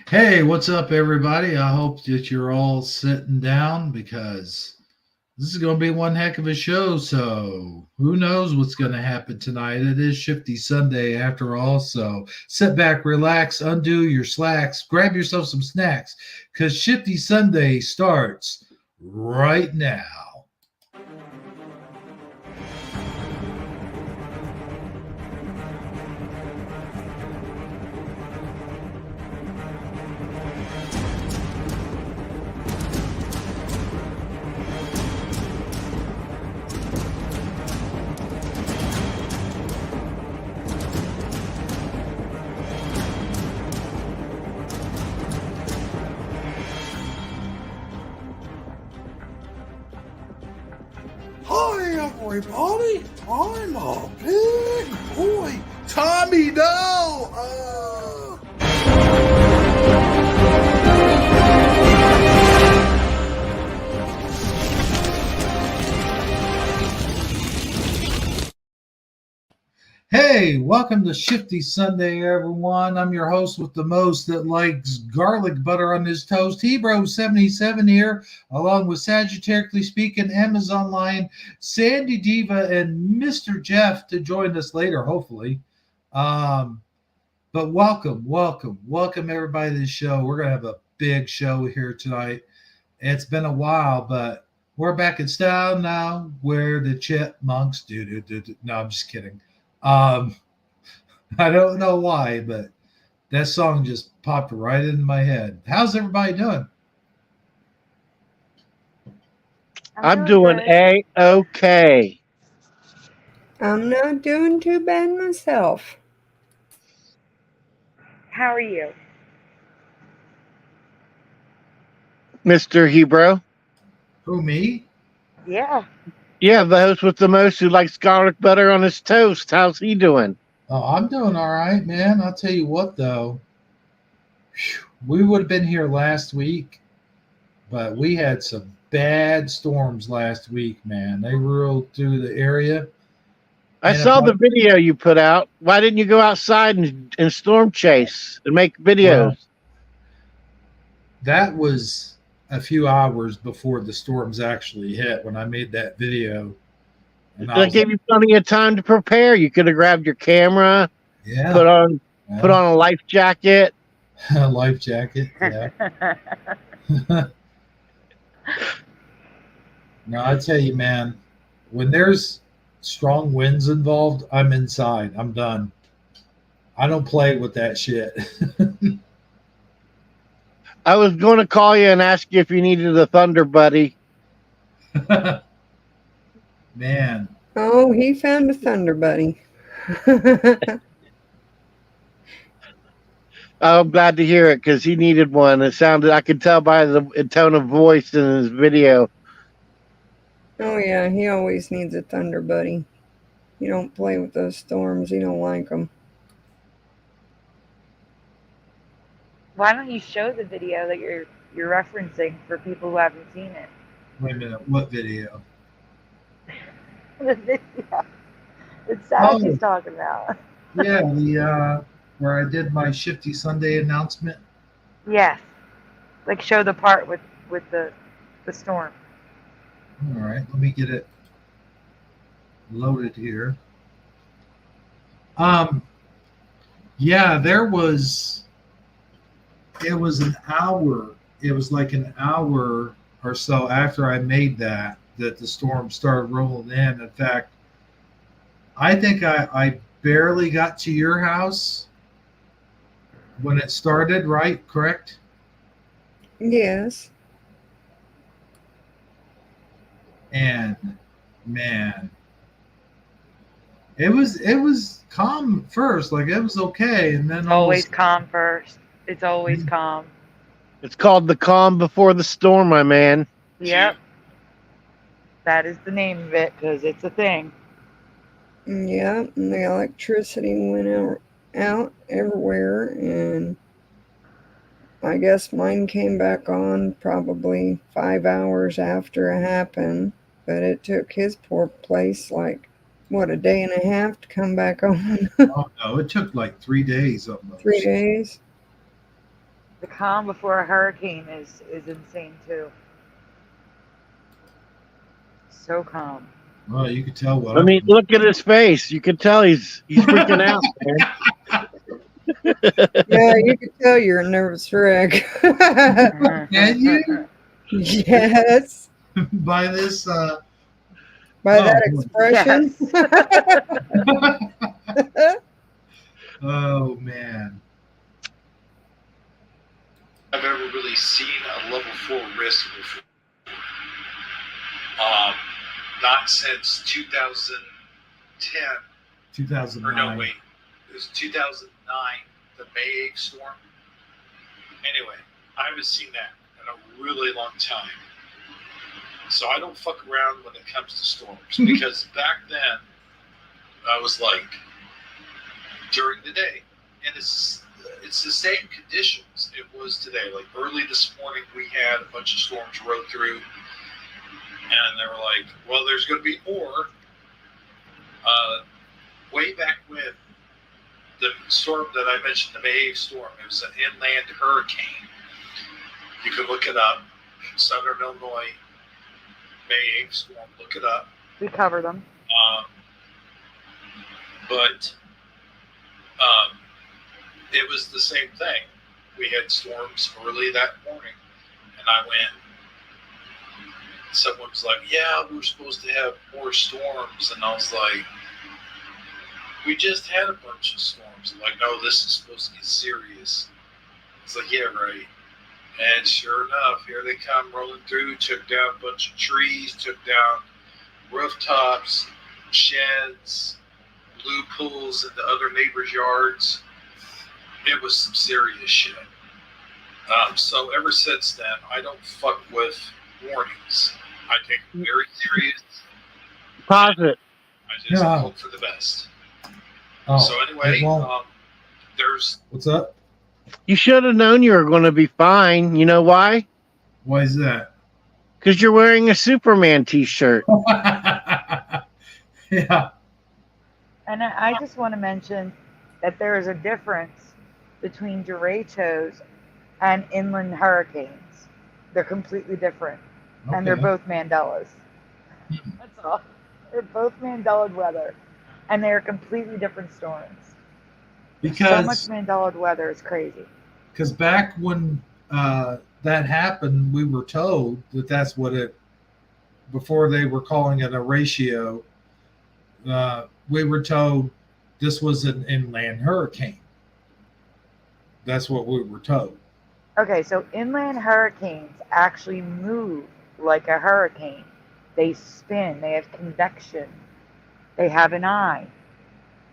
Hey, what's up, everybody? I hope that you're all sitting down because this is going to be one heck of a show. So, who knows what's going to happen tonight? It is Shifty Sunday after all. So, sit back, relax, undo your slacks, grab yourself some snacks because Shifty Sunday starts right now. Hi, everybody. I'm a big boy. Tommy, no. Hey, welcome to Shifty Sunday, everyone. I'm your host with the most that likes garlic butter on his toast, Hebro77 here, along with Sagittariusly Speaking, Amazon Lion, Sandy Diva, and Mr. Jeff to join us later, hopefully. Um, but welcome everybody to the show. We're going to have a big show here tonight. It's been a while, but we're back in style now where the chipmunks do. No, I'm just kidding. Um, I don't know why, but that song just popped right into my head. How's everybody doing? I'm doing A-OK. I'm not doing too bad myself. How are you? Mr. Hebro? Who, me? Yeah. Yeah, the host with the most who likes garlic butter on his toast. How's he doing? Oh, I'm doing all right, man. I'll tell you what, though. We would have been here last week, but we had some bad storms last week, man. They rolled through the area. I saw the video you put out. Why didn't you go outside and storm chase and make videos? Well, that was a few hours before the storms actually hit when I made that video. And that gave you plenty of time to prepare. You could have grabbed your camera, put on a life jacket. Life jacket, yeah. No, I tell you, man, when there's strong winds involved, I'm inside. I'm done. I don't play with that shit. I was going to call you and ask you if you needed a thunder buddy. Man. Oh, he found a thunder buddy. I'm glad to hear it because he needed one. It sounded, I could tell by the tone of voice in his video. Oh, yeah, he always needs a thunder buddy. You don't play with those storms. You don't like them. Why don't you show the video that you're referencing for people who haven't seen it? Wait a minute, what video? The video that Sally's talking about. Yeah, the where I did my Shifty Sunday announcement. Yes, like show the part with the storm. All right, let me get it loaded here. Yeah, it was an hour. It was like an hour or so after I made that the storm started rolling in. In fact, I think I barely got to your house when it started, right? Correct? Yes. And man, it was calm first, like it was okay, and then it's always calm first. It's always calm. It's called the calm before the storm, my man. Yep. That is the name of it because it's a thing. Yeah, and the electricity went out everywhere, and I guess mine came back on probably 5 hours after it happened, but it took his poor place like, what, a day and a half to come back on? Oh, no, it took like 3 days almost. 3 days? The calm before a hurricane is insane too. So calm. Well, you could tell what. I mean, look at his face. You could tell he's freaking out, man. Yeah, you can tell you're a nervous wreck. Can you? Yes. By this. By that expression. Yes. Oh man. I've ever really seen a level 4 risk before. Not since 2010. 2009. Or no, wait. It was 2009, the May 8th storm. Anyway, I haven't seen that in a really long time. So I don't fuck around when it comes to storms. Because back then, I was like, during the day. And it's the same conditions it was today. Like early this morning, we had a bunch of storms rode through. And they were like, well, there's going to be more. Way back when, the storm that I mentioned, the May 8th storm, it was an inland hurricane. You can look it up. Southern Illinois, May 8th storm, look it up. We cover them. But it was the same thing. We had storms early that morning, and I went. Someone was like, yeah, we're supposed to have more storms. And I was like, we just had a bunch of storms. I'm like, no, this is supposed to be serious. It's like, yeah, right. And sure enough, here they come rolling through, took down a bunch of trees, took down rooftops, sheds, loopholes into other neighbors' yards. It was some serious shit. So ever since then, I don't fuck with warnings. I take them very serious. Positive. I just hope for the best. Oh, so anyway, there's... What's up? You should have known you were going to be fine. You know why? Why is that? Because you're wearing a Superman t-shirt. Yeah. And I just want to mention that there is a difference between derechos and inland hurricanes. They're completely different. Okay. And they're both Mandelas. That's all. They're both Mandelaed weather. And they are completely different storms. Because so much Mandelaed weather is crazy. Because back when that happened, we were told that that's what it, before they were calling it a ratio, we were told this was an inland hurricane. That's what we were told. Okay, so inland hurricanes actually move like a hurricane. They spin, they have convection, they have an eye.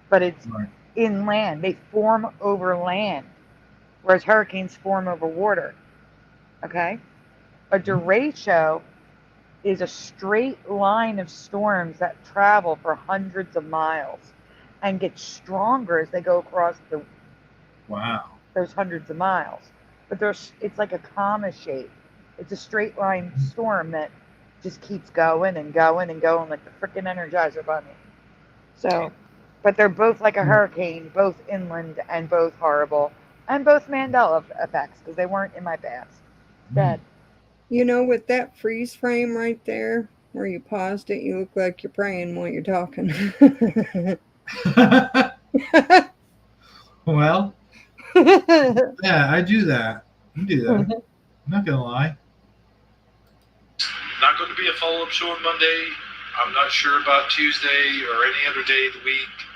But it's inland, they form over land, whereas hurricanes form over water. Okay? A derecho is a straight line of storms that travel for hundreds of miles and get stronger as they go across those hundreds of miles. But it's like a comma shape. It's a straight line storm that just keeps going and going and going like the freaking Energizer Bunny. So, but they're both like a hurricane, both inland and both horrible, and both Mandela effects because they weren't in my past. Dead. You know, with that freeze frame right there, where you paused it, you look like you're praying while you're talking. Well, yeah, I do that. I do that. I'm not gonna lie. Not going to be a follow-up show on Monday. I'm not sure about Tuesday or any other day of the week.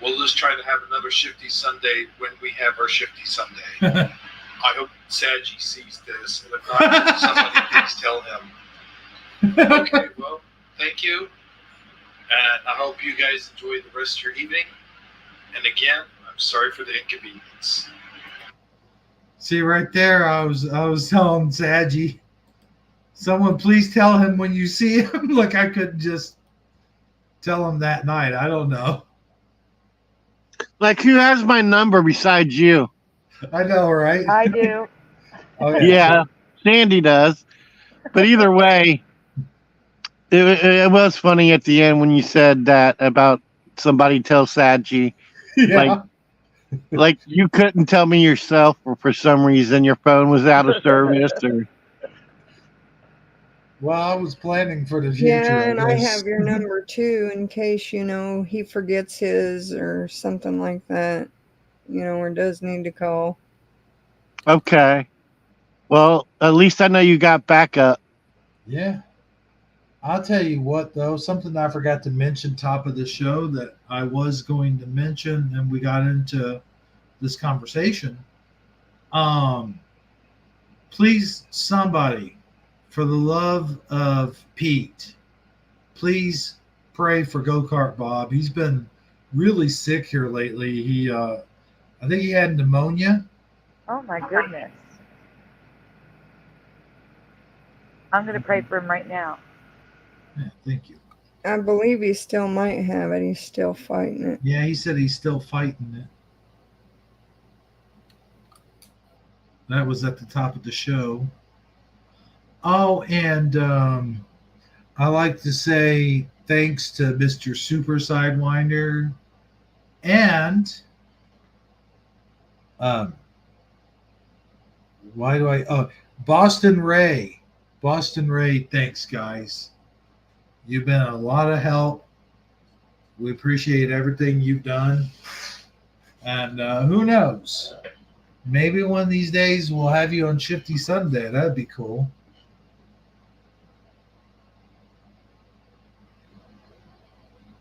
We'll just try to have another Shifty Sunday when we have our Shifty Sunday. I hope Saji sees this, and if not, somebody please tell him. Okay, well, thank you, and I hope you guys enjoy the rest of your evening. And again, I'm sorry for the inconvenience. See right there, I was telling Saji, someone please tell him when you see him. Look, I couldn't just tell him that night. I don't know. Like, who has my number besides you? I know, right? I do. Okay. Yeah, Sandy does. But either way, it was funny at the end when you said that about somebody tell Saji. Yeah. Like, Like you couldn't tell me yourself, or for some reason your phone was out of service, or Well, I was planning for the future. Yeah, and I guess. have your number too in case, you know, he forgets his or something like that, you know, or does need to call. okay. Well, at least I know you got backup. Yeah. I'll tell you what, though, something I forgot to mention top of the show that I was going to mention, and we got into this conversation. Um, please, somebody, for the love of Pete, please pray for Go Kart Bob. He's been really sick here lately. I think he had pneumonia. Oh my goodness. I'm going to pray for him right now. Yeah, thank you. I believe he still might have it. He's still fighting it. Yeah, he said he's still fighting it. That was at the top of the show. Oh, and I like to say thanks to Mr. Super Sidewinder and why do I? Oh, Boston Ray. Boston Ray, thanks, guys. You've been a lot of help. We appreciate everything you've done. And who knows? Maybe one of these days we'll have you on Shifty Sunday. That'd be cool.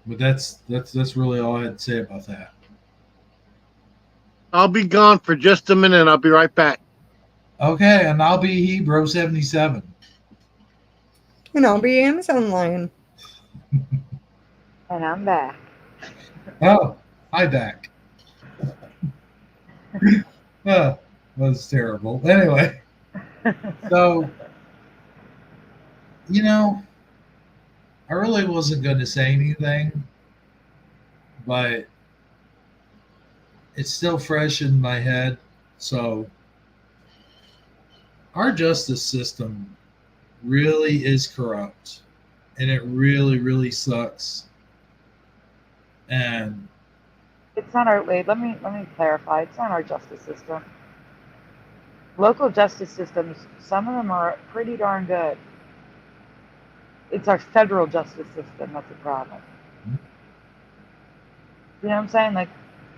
But that's really all I had to say about that. I'll be gone for just a minute. I'll be right back. Okay, and I'll be Hebro77. And I'll be Amazon Lion. And I'm back. Oh, hi back. That was terrible. Anyway, so, you know, I really wasn't going to say anything, but it's still fresh in my head. So, our justice system really is corrupt, and it really, really sucks. And it's not our wait. Let me clarify. It's not our justice system. Local justice systems, some of them are pretty darn good. It's our federal justice system that's a problem. You know what I'm saying? Like,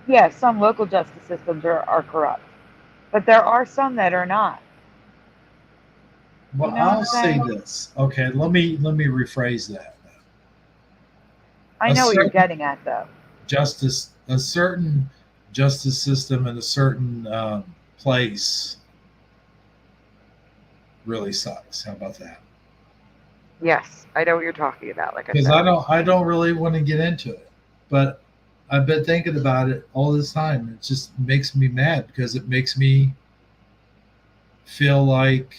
yeah, some local justice systems are corrupt, but there are some that are not. well, You know I'll say this. Okay, let me rephrase that. I know what you're getting at, though. A certain justice system in a certain place really sucks. How about that? Yes, I know what you're talking about. Like I Because said, I don't really want to get into it, but I've been thinking about it all this time. It just makes me mad because it makes me feel like,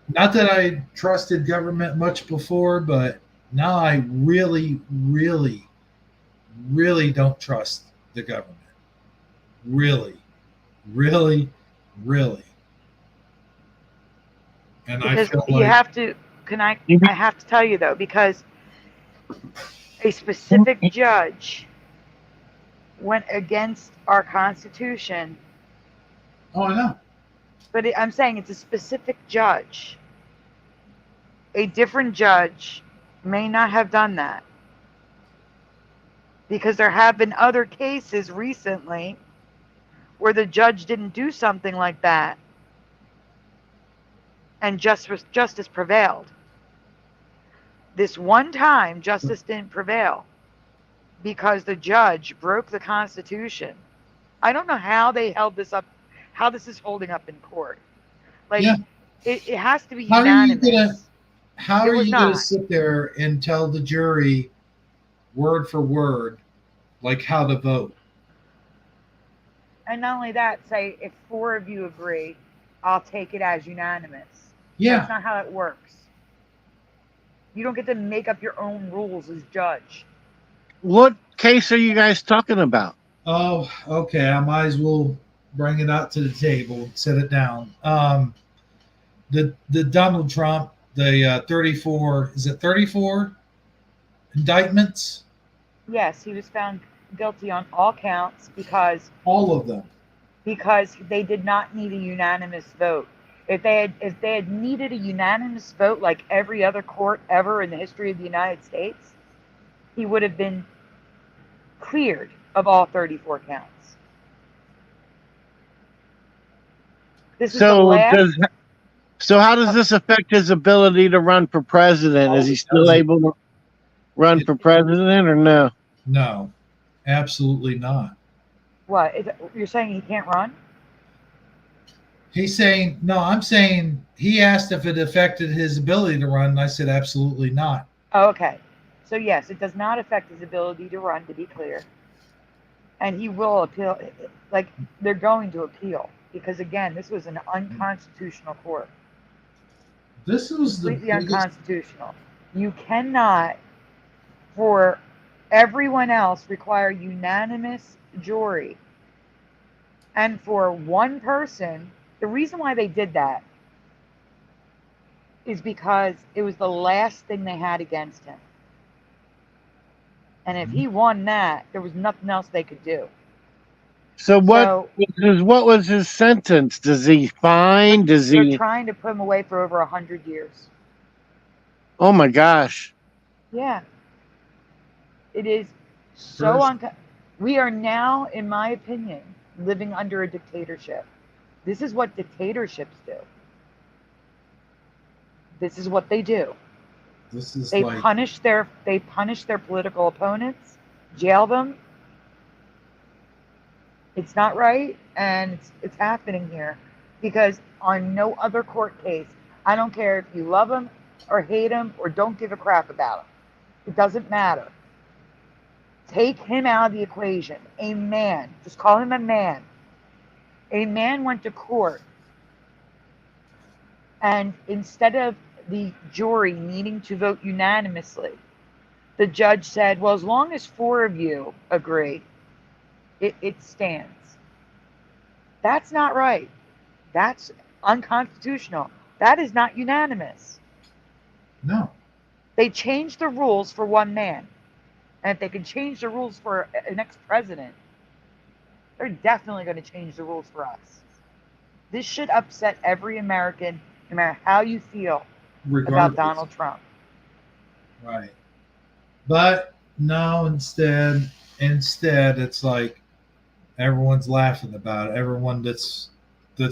not that I trusted government much before, but now I really, really, really don't trust the government. Really, really, really. And because I feel you like have to. I have to tell you though, because a specific judge went against our Constitution. Oh, I know. But I'm saying it's a specific judge. A different judge may not have done that. Because there have been other cases recently where the judge didn't do something like that and justice prevailed. This one time, justice didn't prevail because the judge broke the Constitution. I don't know how they held this up, how this is holding up in court. Like, yeah. It has to be unanimous. How are you going to sit there and tell the jury word for word, like how to vote? And not only that, say if 4 of you agree, I'll take it as unanimous. Yeah. That's not how it works. You don't get to make up your own rules as judge. What case are you guys talking about? Oh, okay. I might as well bring it out to the table, set it down. The Donald Trump, the 34, is it 34 indictments? Yes, he was found guilty on all counts because all of them. Because they did not need a unanimous vote. If they had needed a unanimous vote like every other court ever in the history of the United States, he would have been cleared of all 34 counts. This is the last. So how does this affect his ability to run for president? Is he still able to run for president or no? No, absolutely not. What? You're saying he can't run? He's saying, no, I'm saying he asked if it affected his ability to run, and I said absolutely not. Oh, okay. So yes, it does not affect his ability to run, to be clear. And he will appeal, like they're going to appeal, because again, this was an unconstitutional court. This was completely unconstitutional. You cannot, for everyone else, require unanimous jury. And for one person, the reason why they did that is because it was the last thing they had against him. And if he won that, there was nothing else they could do. So what was his sentence? Does he fine? They're trying to put him away for over 100 years. Oh my gosh. Yeah. It is so we are now, in my opinion, living under a dictatorship. This is what dictatorships do. This is what they do. They punish their political opponents, jail them. It's not right, and it's happening here because on no other court case, I don't care if you love him or hate him or don't give a crap about him. It doesn't matter. Take him out of the equation. A man, just call him a man. A man went to court, and instead of the jury needing to vote unanimously, the judge said, well, as long as 4 of you agree, it stands. That's not right. That's unconstitutional. That is not unanimous. No. They changed the rules for one man. And if they can change the rules for an ex-president, they're definitely going to change the rules for us. This should upset every American, no matter how you feel about Donald Trump. Right. But no, instead it's like everyone's laughing about it. Everyone that's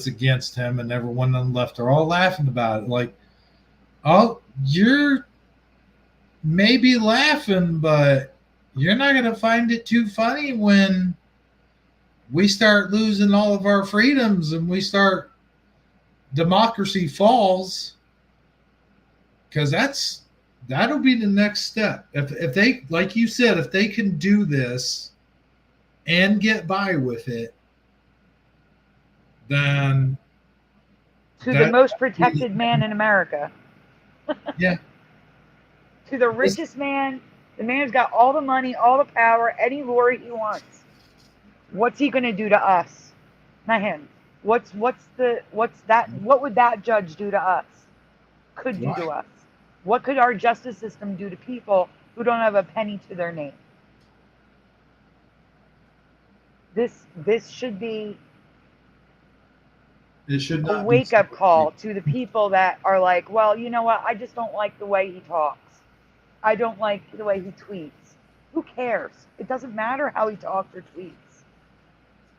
against him and everyone on the left are all laughing about it. Like, oh, you're maybe laughing, but you're not going to find it too funny when we start losing all of our freedoms and democracy falls, because that'll be the next step. If they, like you said, if they can do this and get by with it, then the most protected man in America. Yeah. To the richest man, the man who's got all the money, all the power, any lawyer he wants. What's he going to do to us? Not him. What would that judge do to us? Could do to us? What could our justice system do to people who don't have a penny to their name? This should be a wake-up call to the people that are like, well, you know what? I just don't like the way he talks. I don't like the way he tweets. Who cares? It doesn't matter how he talks or tweets.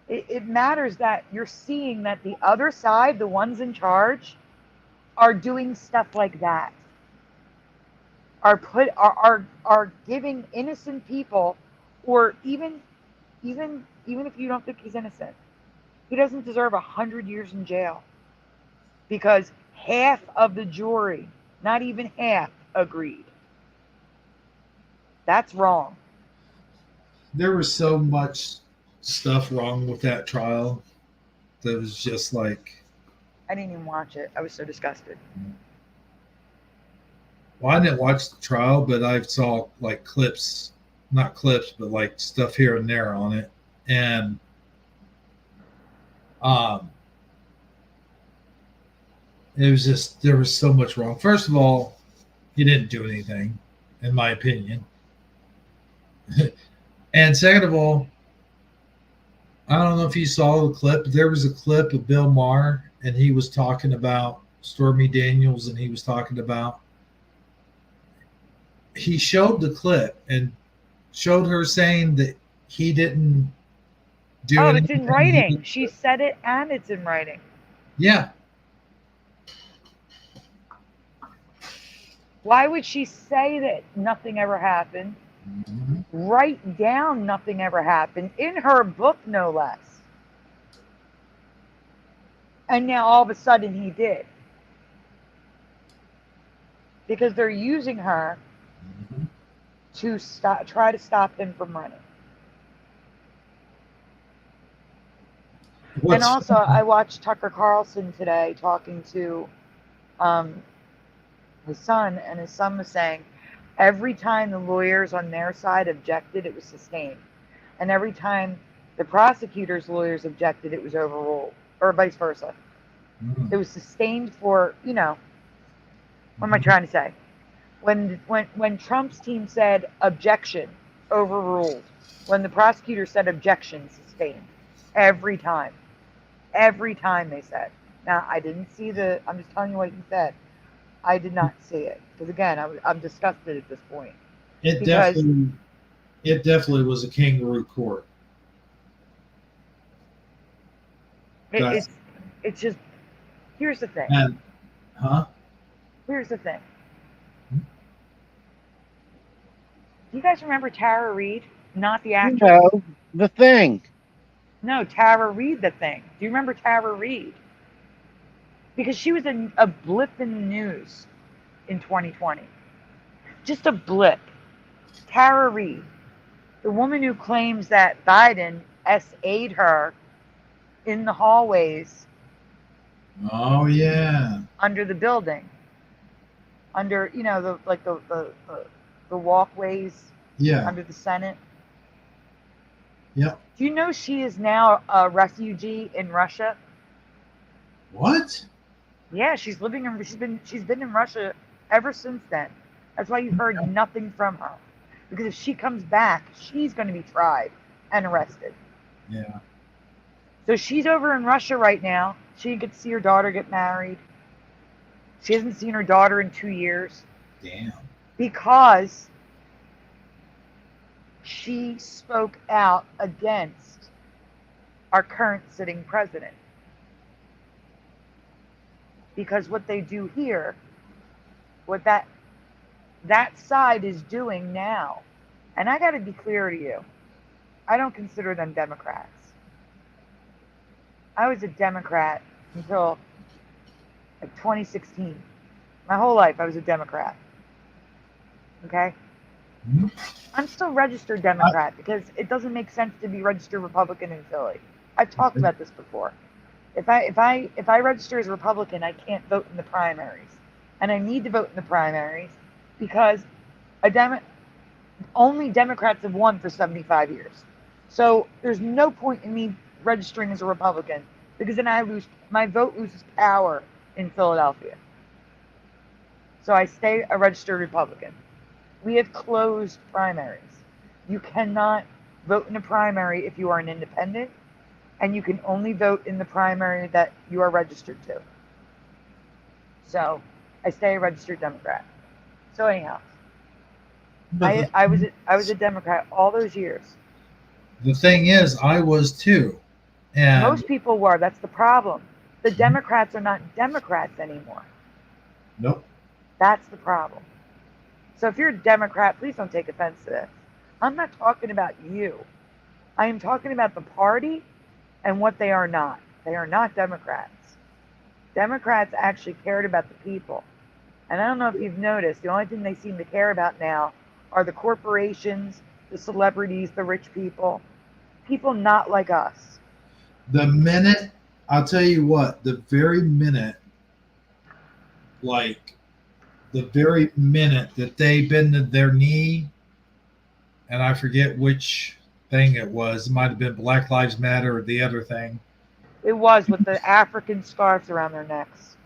It matters that you're seeing that the other side, the ones in charge, are doing stuff like that. Are giving innocent people, or even if you don't think he's innocent, he doesn't deserve 100 years in jail because half of the jury, not even half, agreed. That's wrong. There was so much stuff wrong with that trial that was just like, I didn't even watch it. I was so disgusted. Well, I didn't watch the trial, but I saw like not clips, but like stuff here and there on it. And it was just, there was so much wrong. First of all, he didn't do anything, in my opinion. And second of all, I don't know if you saw the clip. There was a clip of Bill Maher, and he was talking about Stormy Daniels, and he was talking about. He showed the clip and showed her saying that he didn't do Oh, anything. it's in writing. She said it, and it's in writing. Yeah. Why would she say that nothing ever happened? Mm-hmm. Write down nothing ever happened in her book, no less. And now all of a sudden he did. Because they're using her to try to stop him from running. And also, I watched Tucker Carlson today talking to his son, and his son was saying every time the lawyers on their side objected, it was sustained. And every time the prosecutor's lawyers objected, it was overruled, or vice versa. It was sustained for, what am I trying to say? When Trump's team said objection, overruled. When the prosecutor said objection, sustained. Every time. Every time they said. Now, I didn't see I'm just telling you what he said. I did not see it. Because again, I'm disgusted at this point. It definitely was a kangaroo court. It's just, here's the thing. Here's the thing. Do you guys remember Tara Reid? Not the actress? No, The Thing. No, Tara Reid, The Thing. Do you remember Tara Reid? Because she was a blip in the news in 2020. Just a blip. Tara Reid, the woman who claims that Biden SA'd her in the hallways. Oh yeah. Under the building. Under, the walkways. Yeah. Under the Senate. Yep. Do you know she is now a refugee in Russia? What? Yeah, she's been in Russia ever since then. That's why you've heard nothing from her. Because if she comes back, she's going to be tried and arrested. Yeah. So she's over in Russia right now. She didn't get to see her daughter get married. She hasn't seen her daughter in 2 years. Damn. Because she spoke out against our current sitting president. Because what they do here, what that side is doing now, and I got to be clear to you, I don't consider them Democrats. I was a Democrat until 2016. My whole life I was a Democrat. Okay? Mm-hmm. I'm still registered Democrat because it doesn't make sense to be registered Republican in Philly. I've talked about this before. If I register as a Republican, I can't vote in the primaries. And I need to vote in the primaries because only Democrats have won for 75 years. So there's no point in me registering as a Republican because then my vote loses power in Philadelphia. So I stay a registered Republican. We have closed primaries. You cannot vote in a primary if you are an independent, and you can only vote in the primary that you are registered to. So I stay a registered Democrat. So anyhow, I was a Democrat all those years. The thing is, I was too. And most people were. That's the problem. The Democrats are not Democrats anymore. Nope. That's the problem. So if you're a Democrat, please don't take offense to this. I'm not talking about you. I am talking about the party and what they are not. They are not Democrats. Democrats actually cared about the people. And I don't know if you've noticed, the only thing they seem to care about now are the corporations, the celebrities, the rich people. People not like us. The minute, I'll tell you what, the very minute that they bended their knee, and I forget which thing it was. It might have been Black Lives Matter or the other thing. It was with the African scarves around their necks.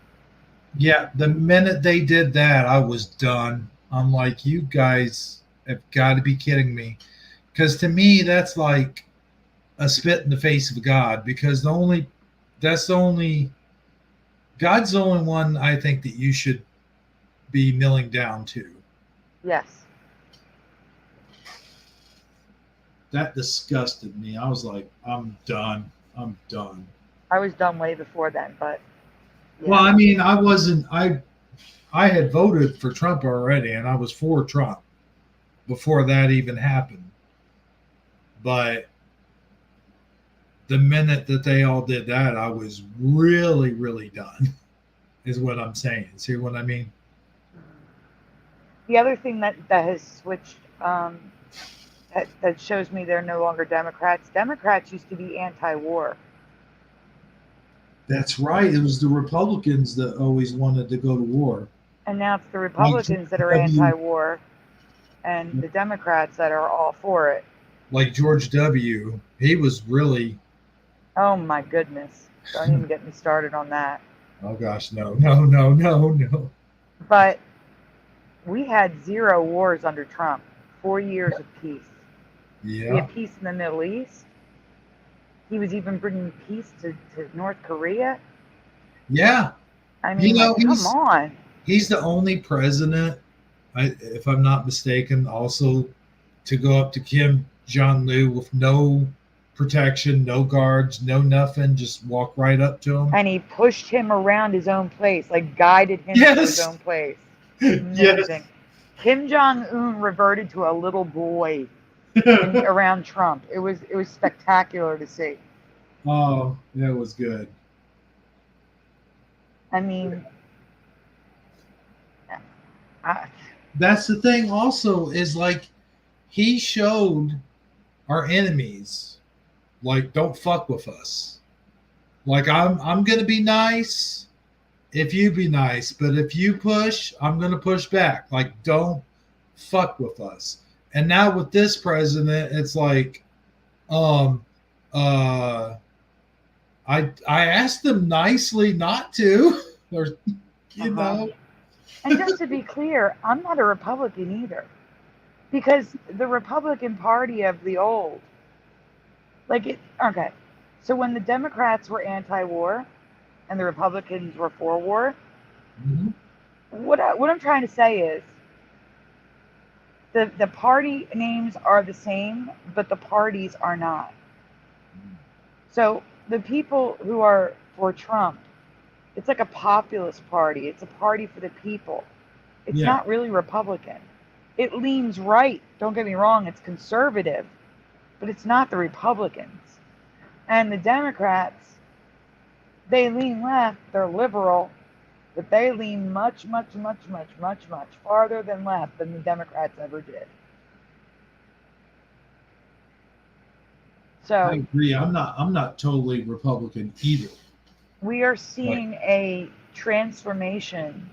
Yeah, the minute they did that, I was done. I'm like, you guys have got to be kidding me. Because to me, that's like a spit in the face of God. Because God's the only one I think that you should be kneeling down to. Yes. That disgusted me. I was like, I'm done. I was done way before then, but yeah. Well, I mean, I had voted for Trump already, and I was for Trump before that even happened. But the minute that they all did that, I was really, really done, is what I'm saying. See what I mean? The other thing that has switched, that shows me they're no longer Democrats. Democrats used to be anti-war. That's right. It was the Republicans that always wanted to go to war. And now it's the Republicans that are anti-war and the Democrats that are all for it. Like George W., he was really... Oh my goodness. Don't even get me started on that. Oh gosh, no. But we had 0 wars under Trump. 4 years of peace. Yeah. We had peace in the Middle East. He was even bringing peace to North Korea. Yeah. I mean, come on. He's the only president, if I'm not mistaken, also to go up to Kim Jong-un with no protection, no guards, no nothing, just walk right up to him. And he pushed him around his own place, like guided him to his own place. Amazing. Yes. Kim Jong-un reverted to a little boy around Trump. It was spectacular to see. Oh, that was good. I mean, that's the thing also, is like he showed our enemies, like, don't fuck with us. Like, I'm gonna be nice if you be nice, but if you push, I'm gonna push back. Like, don't fuck with us. And now with this president, it's like, I asked them nicely not to, or you know. And just to be clear, I'm not a Republican either, because the Republican Party of the old, okay. So when the Democrats were anti-war, and the Republicans were for war, mm-hmm. what I'm trying to say is, the party names are the same, but the parties are not. So the people who are for Trump, it's like a populist party. It's a party for the people. It's not really Republican. It leans right. Don't get me wrong. It's conservative, but it's not the Republicans. And the Democrats, they lean left. They're liberal, but they lean much, much, much, much, much, much farther than left than the Democrats ever did. So I agree. I'm not totally Republican either. We are seeing a transformation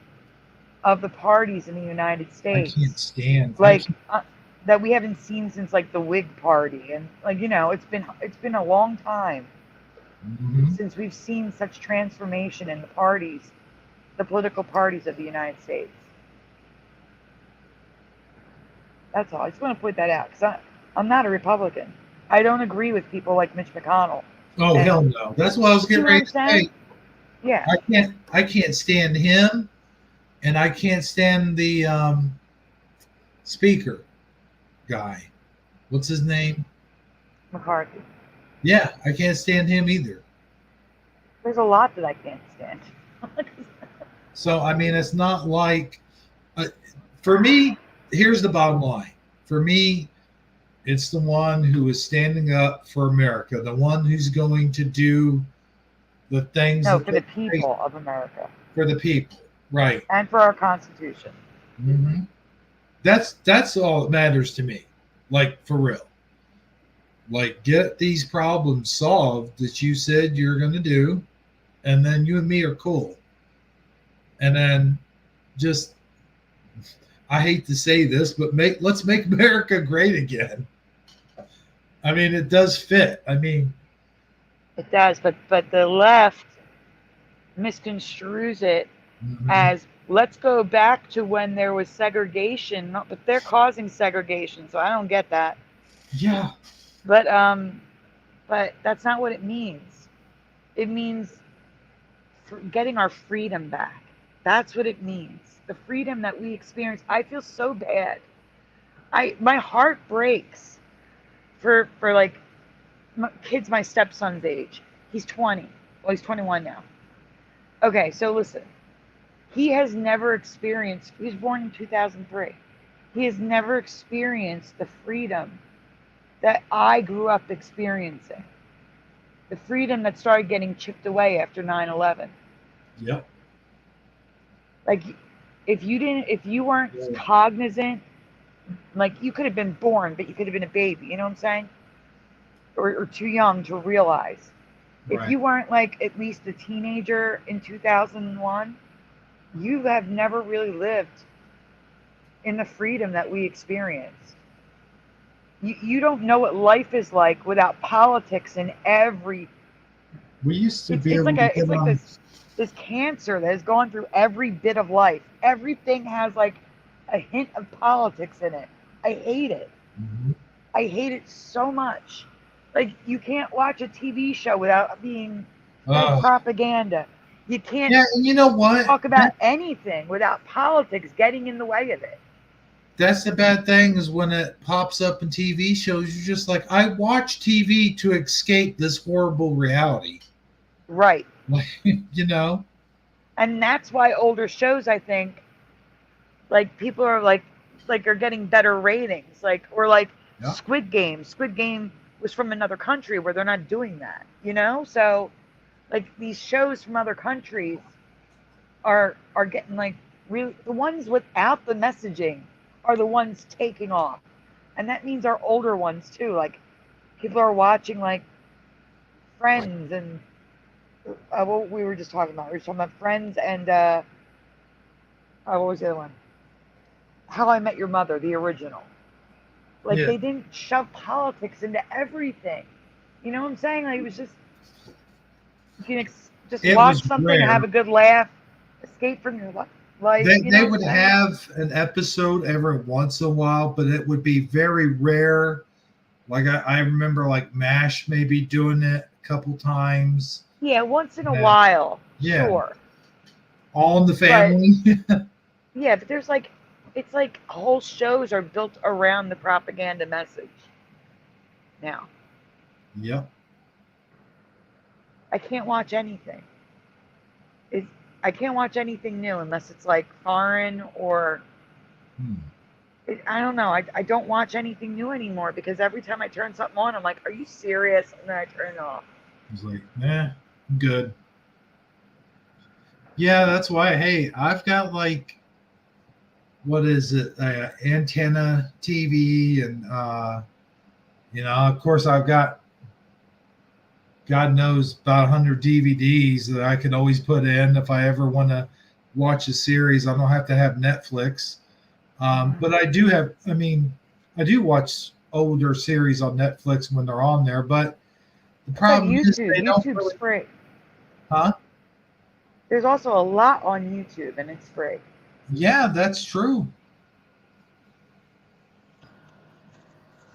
of the parties in the United States. I can't stand that we haven't seen since like the Whig Party, and it's been a long time since we've seen such transformation in the parties, the political parties of the United States. That's all. I just want to point that out, because I'm not a Republican. I don't agree with people like Mitch McConnell. Oh, hell no. That's what I was getting ready to say. Yeah. I can't stand him, and I can't stand the speaker guy. What's his name? McCarthy. Yeah, I can't stand him either. There's a lot that I can't stand. So, I mean, it's not like, for me, here's the bottom line. For me, it's the one who is standing up for America, the one who's going to do the things. No, for the people of America. For the people, right. And for our Constitution. Mm-hmm. That's all that matters to me. Like, for real. Like, get these problems solved that you said you're going to do, and then you and me are cool. And then just, I hate to say this, but let's make America great again. I mean, it does fit. I mean, it does, but the left misconstrues it as, let's go back to when there was segregation, but they're causing segregation, so I don't get that. Yeah. But that's not what it means. It means getting our freedom back. That's what it means. The freedom that we experience. I feel so bad. My heart breaks for like kids my stepson's age. He's 20. Well, he's 21 now. Okay, so listen. He has never experienced. He was born in 2003. He has never experienced the freedom that I grew up experiencing. The freedom that started getting chipped away after 9/11. Yep. Like, if you weren't cognizant, like, you could have been born, but you could have been a baby. You know what I'm saying? Or too young to realize. Right. If you weren't like at least a teenager in 2001, you have never really lived in the freedom that we experienced. You don't know what life is like without politics in every. We used to be It's able like to get it's like on. this cancer that has gone through every bit of life. Everything has like a hint of politics in it. I hate it. Mm-hmm. I hate it so much. Like, you can't watch a TV show without being propaganda. You can't and you know what? talk about anything without politics getting in the way of it. That's the bad thing, is when it pops up in TV shows, you're just like, I watch TV to escape this horrible reality. Right. You know? And that's why older shows, I think, like, people are like are getting better ratings. Like, or like Squid Game. Squid Game was from another country where they're not doing that, you know? So, like, these shows from other countries are getting, like, really, the ones without the messaging are the ones taking off. And that means our older ones too. Like, people are watching, like, Friends and what we were just talking about. We were talking about Friends and what was the other one? How I Met Your Mother, the original. Like, they didn't shove politics into everything. You know what I'm saying? Like, it was just, you can just watch something, rare. have a good laugh, escape from your life. They would have an episode every once in a while, but it would be very rare. Like, I remember, like, MASH maybe doing it a couple times. Yeah, once in a while. Yeah. Sure. All in the Family. Yeah, but there's like, it's like whole shows are built around the propaganda message now. Yep. I can't watch anything. I can't watch anything new unless it's like foreign or I don't know. I don't watch anything new anymore because every time I turn something on, I'm like, are you serious? And then I turn it off. It's like, I'm good. Yeah, that's why, hey, I've got, like, what is it? Antenna TV, and you know, of course, I've got, God knows, about 100 DVDs that I can always put in if I ever want to watch a series. I don't have to have Netflix, but I do have. I mean, I do watch older series on Netflix when they're on there, but the problem is they don't YouTube's free. Huh? There's also a lot on YouTube, and it's free. Yeah, that's true.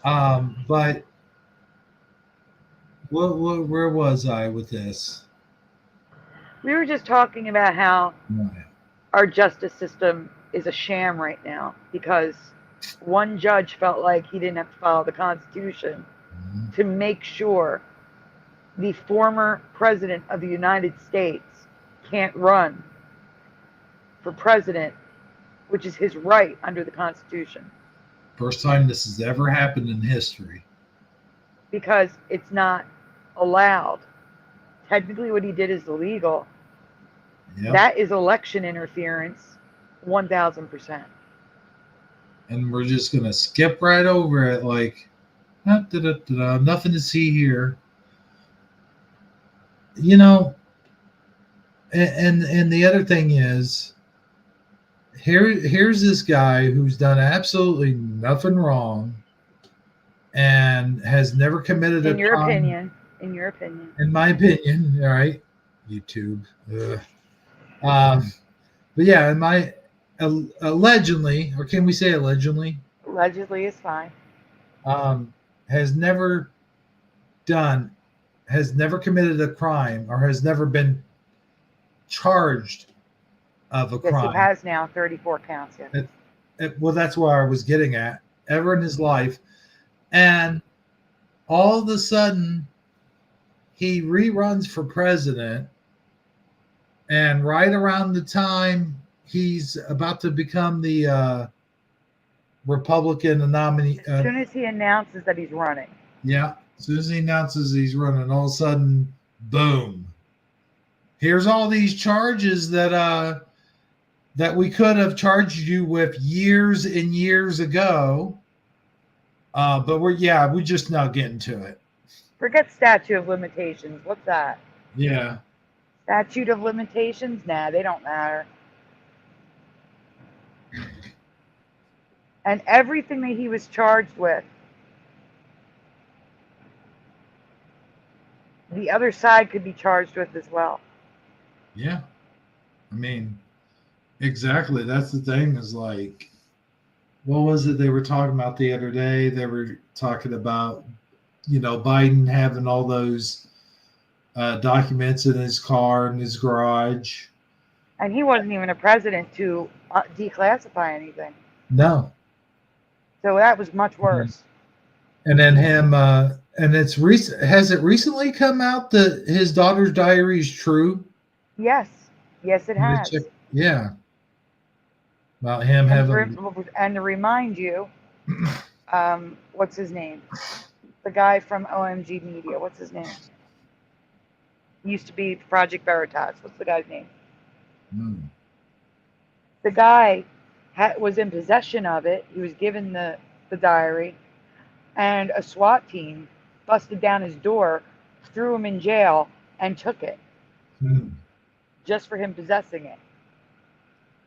But where was I with this? We were just talking about how our justice system is a sham right now because one judge felt like he didn't have to follow the Constitution to make sure the former president of the United States can't run for president, which is his right under the Constitution. First time this has ever happened in history. Because it's not allowed. Technically, what he did is illegal. Yep. That is election interference, 1,000%. And we're just going to skip right over it like, nothing to see here. You know, and the other thing is, here's this guy who's done absolutely nothing wrong and has never committed in your opinion. In my opinion, all right, YouTube. But yeah, in my allegedly, or can we say allegedly? Allegedly is fine. has never committed a crime or has never been charged of a Yes, crime. he has now 34 counts. Yes. Well, that's where I was getting at. Ever in his life. And all of a sudden, he reruns for president. And right around the time he's about to become the Republican nominee. As soon as he announces that he's running. Yeah. As soon as he announces he's running, all of a sudden, boom. Here's all these charges that we could have charged you with years and years ago. But we're just now getting to it. Forget statute of limitations. What's that? Yeah. Statute of limitations? Nah, they don't matter. And everything that he was charged with, the other side could be charged with as well. Yeah. I mean, exactly. That's the thing is like, what was it they were talking about the other day? They were talking about, Biden having all those documents in his car, in his garage. And he wasn't even a president to declassify anything. No. So that was much worse. And then him, and it's recent. Has it recently come out that his daughter's diary is true? Yes. Yes, it has. Yeah. About him having. And to remind you, what's his name? The guy from OMG Media. What's his name? He used to be Project Veritas. What's the guy's name? The guy was in possession of it. He was given the diary, and a SWAT team busted down his door, threw him in jail, and took it. Just for him possessing it.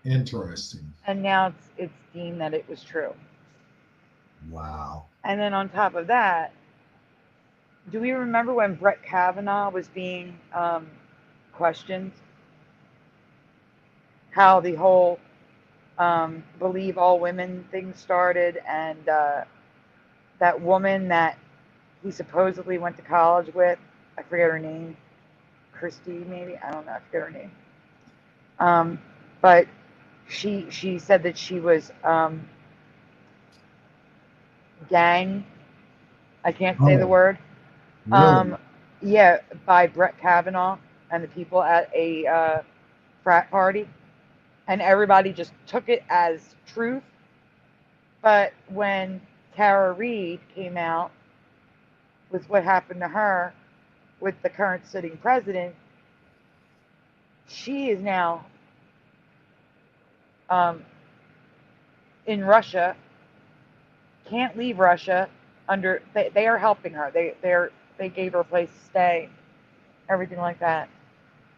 Interesting. And now it's deemed that it was true. Wow. And then on top of that, do we remember when Brett Kavanaugh was being questioned? How the whole believe all women thing started, and that woman that he supposedly went to college with, I forget her name, Christy maybe, I don't know, I forget her name. But she said that she was gang, I can't say the word. Really? Yeah, by Brett Kavanaugh and the people at a frat party, and everybody just took it as truth. But when Tara Reid came out with what happened to her with the current sitting president, she is now in Russia, can't leave Russia. They are helping her. They gave her a place to stay, everything like that.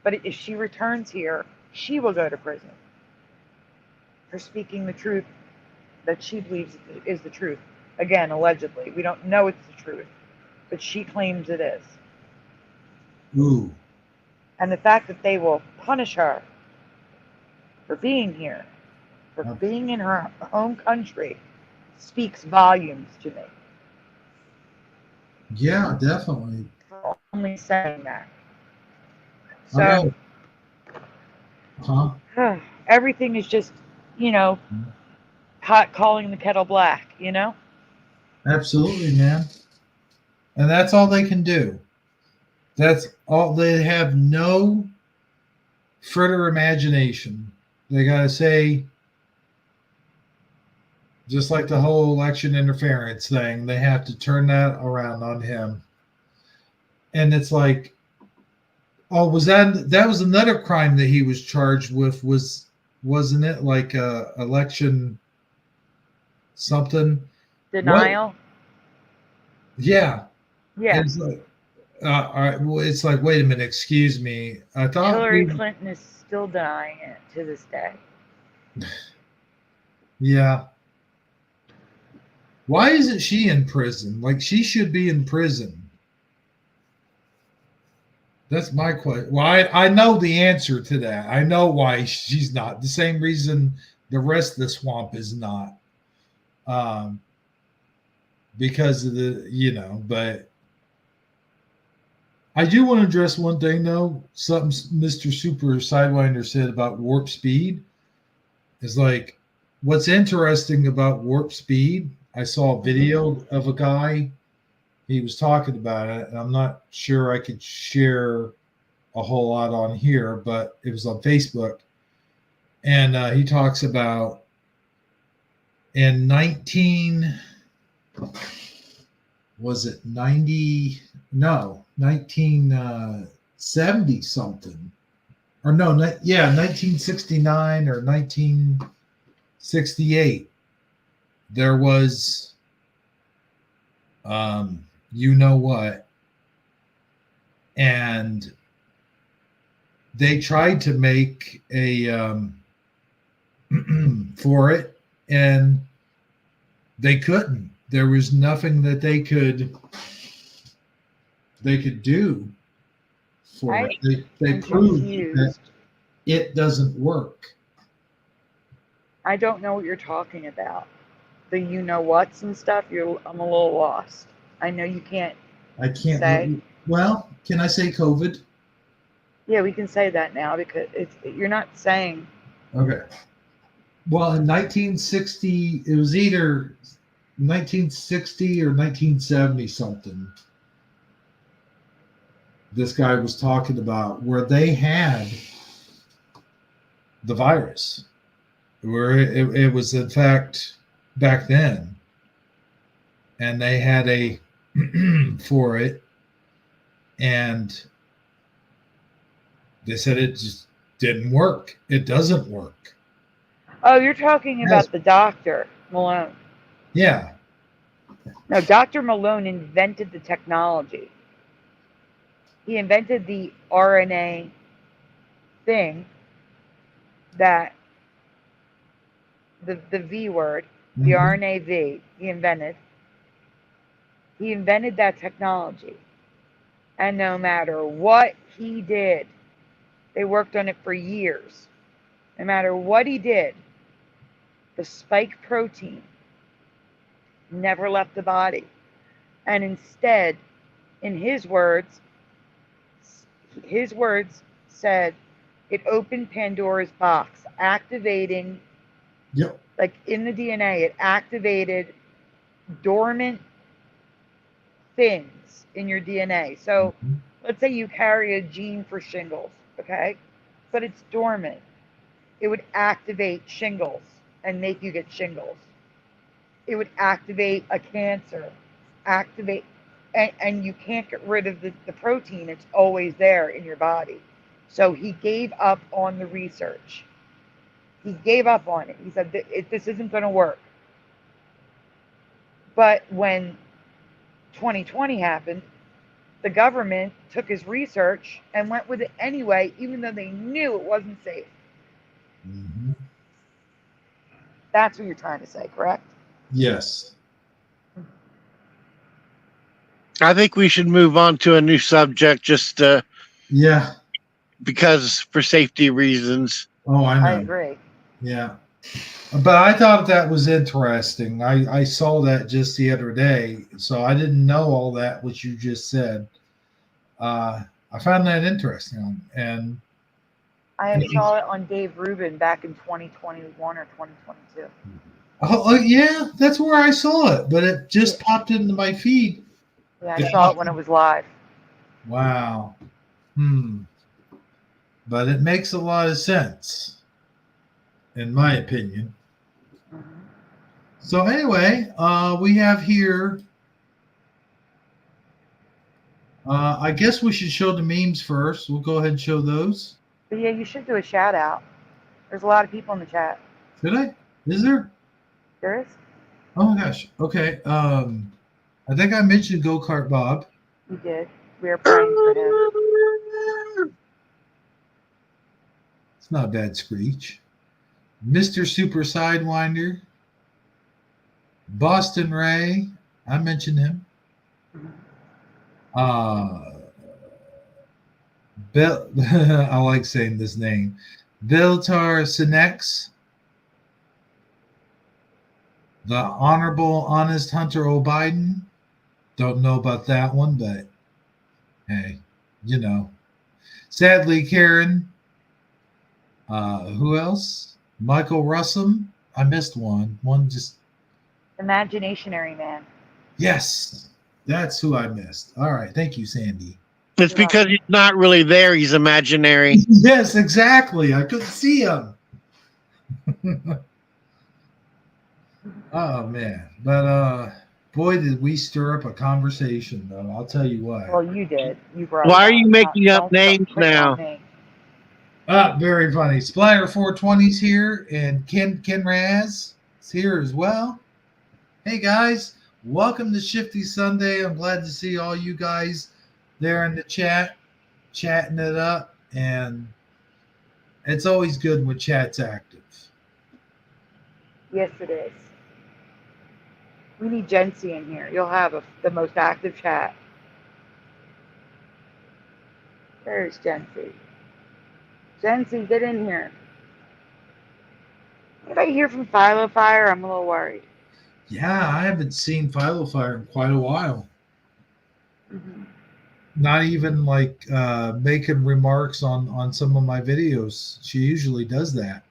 But if she returns here, she will go to prison for speaking the truth that she believes is the truth. Again, allegedly. We don't know it's the truth, but she claims it is. Ooh. And the fact that they will punish her for being here, for being in her home country, speaks volumes to me. Yeah, definitely. For only saying that. So, everything is just, hot calling the kettle black, Absolutely, man. And that's all they can do. That's all. They have no further imagination. They got to say, just like the whole election interference thing, they have to turn that around on him. And it's like, oh, that was another crime that he was charged with, wasn't it? Like election something? Denial? What? Yeah. Yeah. It's like, wait a minute, excuse me. I thought Hillary Clinton is still denying it to this day. Yeah. Why isn't she in prison? Like, she should be in prison. That's my question. Well, I know the answer to that. I know why she's not. The same reason the rest of the swamp is not. because of but I do want to address one thing though. Something Mr. Super Sidewinder said about warp speed is like, what's interesting about warp speed. I saw a video of a guy. He was talking about it, and I'm not sure I could share a whole lot on here, but it was on Facebook. And he talks about in 1970 something, or no, 1969 or 1968, there was and they tried to make a for it, and they couldn't. There was nothing that they could do for it. They proved that it doesn't work. I don't know what you're talking about. The whats and stuff. I'm a little lost. I know you can't. I can't say. Well, can I say COVID? Yeah, we can say that now because you're not saying. Okay. Well, in 1960, it was either 1960 or 1970 something. This guy was talking about where they had the virus, where it was in fact back then, and they had a for it, and they said it just didn't work. It doesn't work. Oh, you're talking about the Dr. Malone. Yeah. No, Dr. Malone invented the technology. He invented the RNA thing that the V word, the RNA V, he invented. He invented that technology. And no matter what he did, they worked on it for years. No matter what he did, the spike protein never left the body. And instead, in his words said it opened Pandora's box, activating, like in the DNA, it activated dormant things in your DNA. So let's say you carry a gene for shingles, okay? But it's dormant. It would activate shingles and make you get shingles. It would activate a cancer, and you can't get rid of the protein. It's always there in your body. So he gave up on the research. He gave up on it. He said, this isn't going to work. But when 2020 happened, the government took his research and went with it anyway, even though they knew it wasn't safe. Mm-hmm. That's what you're trying to say, correct? Yes. I think we should move on to a new subject, just because for safety reasons. Oh, I know. I agree. Yeah. But I thought that was interesting. I saw that just the other day, so I didn't know all that what you just said. I found that interesting, and I saw it on Dave Rubin back in 2021 or 2022. Oh yeah, that's where I saw it, but it just popped into my feed. Yeah, I saw it when it was live. Wow. But it makes a lot of sense, in my opinion. Mm-hmm. So anyway, we have here. I guess we should show the memes first. We'll go ahead and show those. But yeah, you should do a shout out. There's a lot of people in the chat. Should I? Is there? There is. Oh my gosh. Okay. I think I mentioned Go Kart Bob. You did. We are praying for him. It's not a bad screech. Mr. Super Sidewinder. Boston Ray. I mentioned him. Bill, I like saying this name. Viltar Sinex. The Honorable Honest Hunter O'Biden. Don't know about that one, but hey, you know. Sadly, Karen. Who else? Michael Russum. I missed one. One just. Imaginationary Man. Yes, that's who I missed. All right. Thank you, Sandy. It's because he's not really there. He's imaginary. Yes, exactly. I couldn't see him. Oh, man. But, boy, did we stir up a conversation, though. I'll tell you what. Well, you did. You brought. Why are you making up names now? Very funny. Splatter 420's here, and Ken Raz is here as well. Hey, guys. Welcome to Shifty Sunday. I'm glad to see all you guys there in the chat, chatting it up. And it's always good when chat's active. Yes, it is. We need Jency in here. You'll have the most active chat. There's Jency. Jency, get in here. Anybody hear from Philo Fire? I'm a little worried. Yeah, I haven't seen Philo Fire in quite a while. Mm-hmm. Not even like making remarks on some of my videos. She usually does that.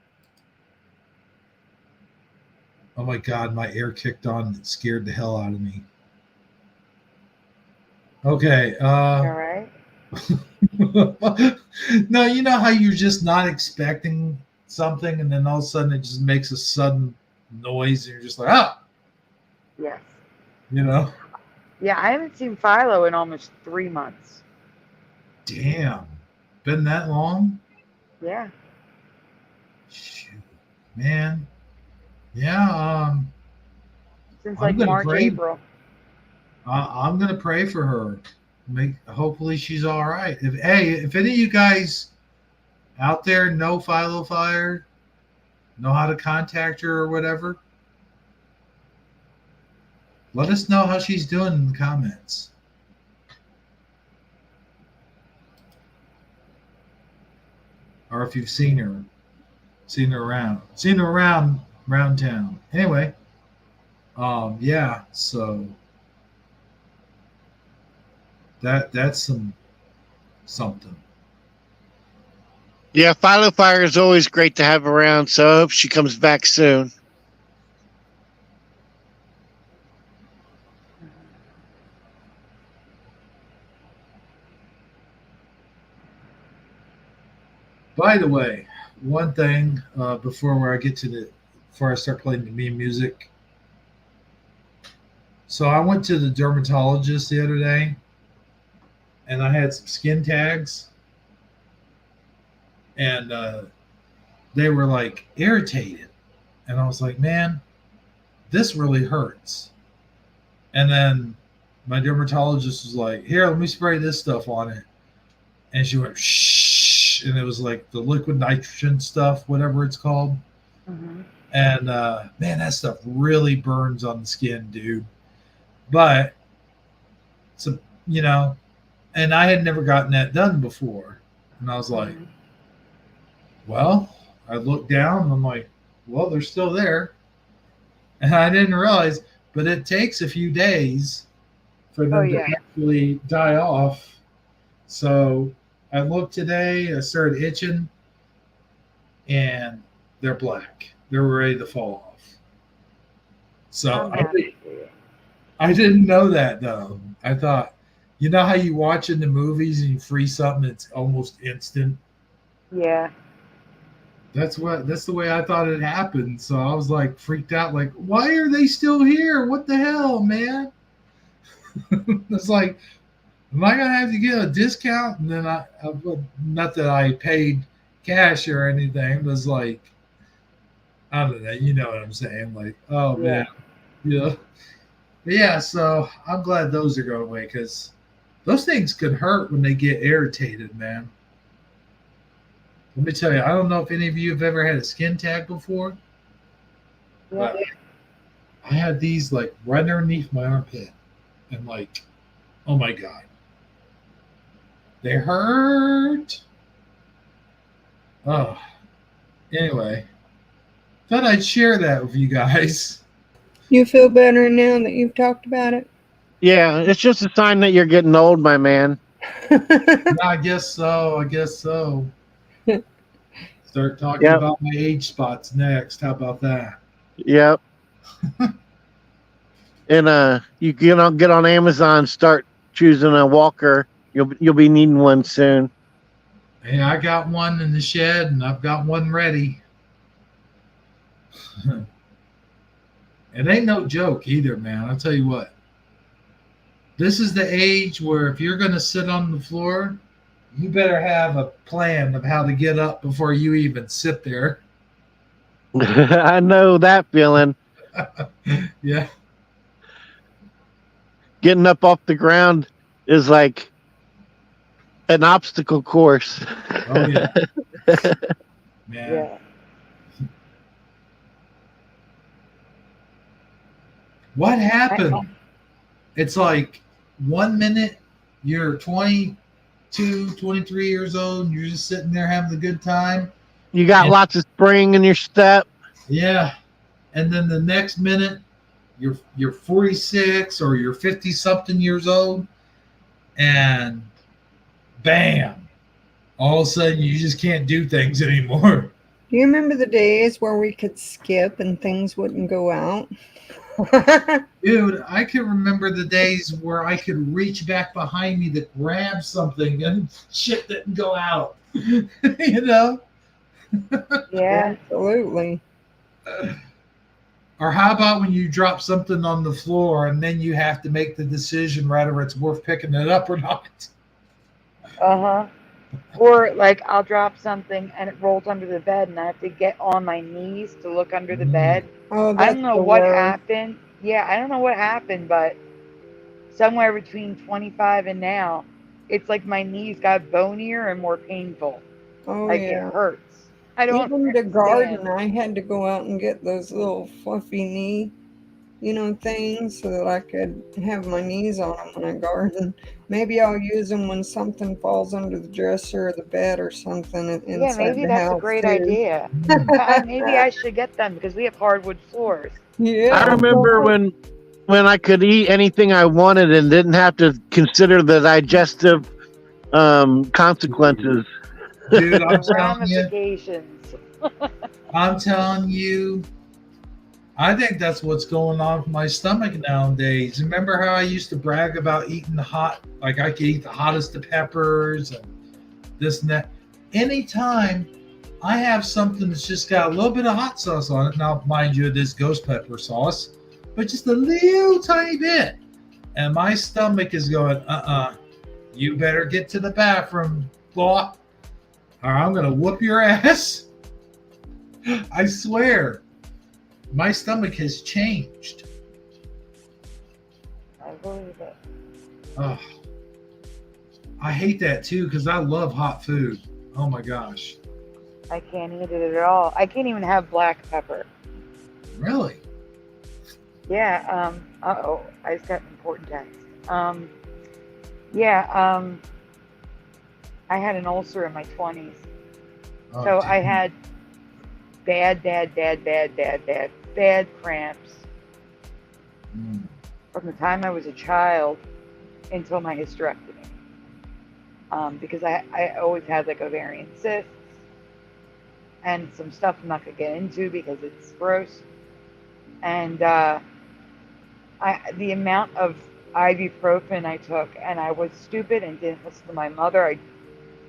Oh my God, my air kicked on. It scared the hell out of me. Okay. All right. No, you know how you're just not expecting something and then all of a sudden it just makes a sudden noise and you're just like, ah. Yes. You know? Yeah, I haven't seen Philo in almost 3 months. Damn. Been that long? Yeah. Shoot. Man. Yeah. Since like March, April. I'm gonna pray for her. Hopefully she's all right. If any of you guys out there know Philo Fire, know how to contact her or whatever, let us know how she's doing in the comments. Or if you've seen her around town. Anyway, yeah, so that's something. Yeah, Philo Fire is always great to have around, so I hope she comes back soon. By the way, one thing before I start playing the meme music. So I went to the dermatologist the other day, and I had some skin tags, and they were like irritated, and I was like, man, this really hurts. And then my dermatologist was like, here, let me spray this stuff on it, and she went shh, and it was like the liquid nitrogen stuff, whatever it's called. Mm-hmm. And man, that stuff really burns on the skin, dude. But so, you know, and I had never gotten that done before, and I was like, well, I looked down and I'm like, well, they're still there, and I didn't realize, but it takes a few days for them to actually die off. So I looked today, I started itching, and they're black. They're ready to fall off. So I didn't know that, though. I thought, you know how you watch in the movies and you freeze something that's almost instant? Yeah. That's the way I thought it happened. So I was like freaked out, like, why are they still here? What the hell, man? It's like, am I gonna have to get a discount? And then I not that I paid cash or anything, but it's like, I don't know, you know what I'm saying? Like, oh man, yeah. Yeah, so I'm glad those are going away because those things could hurt when they get irritated, man. Let me tell you, I don't know if any of you have ever had a skin tag before, but I had these like right underneath my armpit, and like, oh my God, they hurt. Oh, anyway, thought I'd share that with you guys. You feel better now that you've talked about it? Yeah, it's just a sign that you're getting old, my man. I guess so. I guess so. Start talking Yep. about my age spots next. How about that? Yep. And you get on Amazon, start choosing a walker. You'll be needing one soon. Hey, I got one in the shed, and I've got one ready. It ain't no joke either, man. I'll tell you what. This is the age where if you're going to sit on the floor, you better have a plan of how to get up before you even sit there. I know that feeling. Yeah. Getting up off the ground is like an obstacle course. Oh, yeah. Man. Yeah. What happened? It's like 1 minute you're 22, 23 years old, and you're just sitting there having a good time. You got lots of spring in your step. Yeah. And then the next minute you're 46 or you're 50 something years old, and bam, all of a sudden you just can't do things anymore. Do you remember the days where we could skip and things wouldn't go out? Dude, I can remember the days where I could reach back behind me to grab something and shit didn't go out. You know? Yeah. Absolutely. Or how about when you drop something on the floor and then you have to make the decision whether it's worth picking it up or not? Uh-huh. Or like I'll drop something and it rolls under the bed and I have to get on my knees to look under the bed. Oh, I don't know what happened. Yeah, I don't know what happened, but somewhere between 25 and now, it's like my knees got bonier and more painful. Oh, like yeah. it hurts. I don't Even to understand. garden, I had to go out and get those little fluffy knee, things so that I could have my knees on them when I garden. Maybe I'll use them when something falls under the dresser or the bed or something inside Yeah, maybe the that's house a great too. idea. Maybe I should get them because we have hardwood floors. Yeah. I remember when I could eat anything I wanted and didn't have to consider the digestive consequences. Dude, I'm telling you. Ramifications. I'm telling you. I think that's what's going on with my stomach nowadays. Remember how I used to brag about eating hot, like I could eat the hottest of peppers and this and that. Anytime I have something that's just got a little bit of hot sauce on it, now mind you, this ghost pepper sauce, but just a little tiny bit, and my stomach is going, you better get to the bathroom, boy, or I'm going to whoop your ass. I swear. My stomach has changed. I believe it. Oh, I hate that too because I love hot food. Oh my gosh. I can't eat it at all. I can't even have black pepper. Really? Yeah. I just got an important text. I had an ulcer in my 20s. Oh, So damn. I had bad cramps from the time I was a child until my hysterectomy. Because I always had like ovarian cysts and some stuff I'm not going to get into because it's gross. And the amount of ibuprofen I took, and I was stupid and didn't listen to my mother. I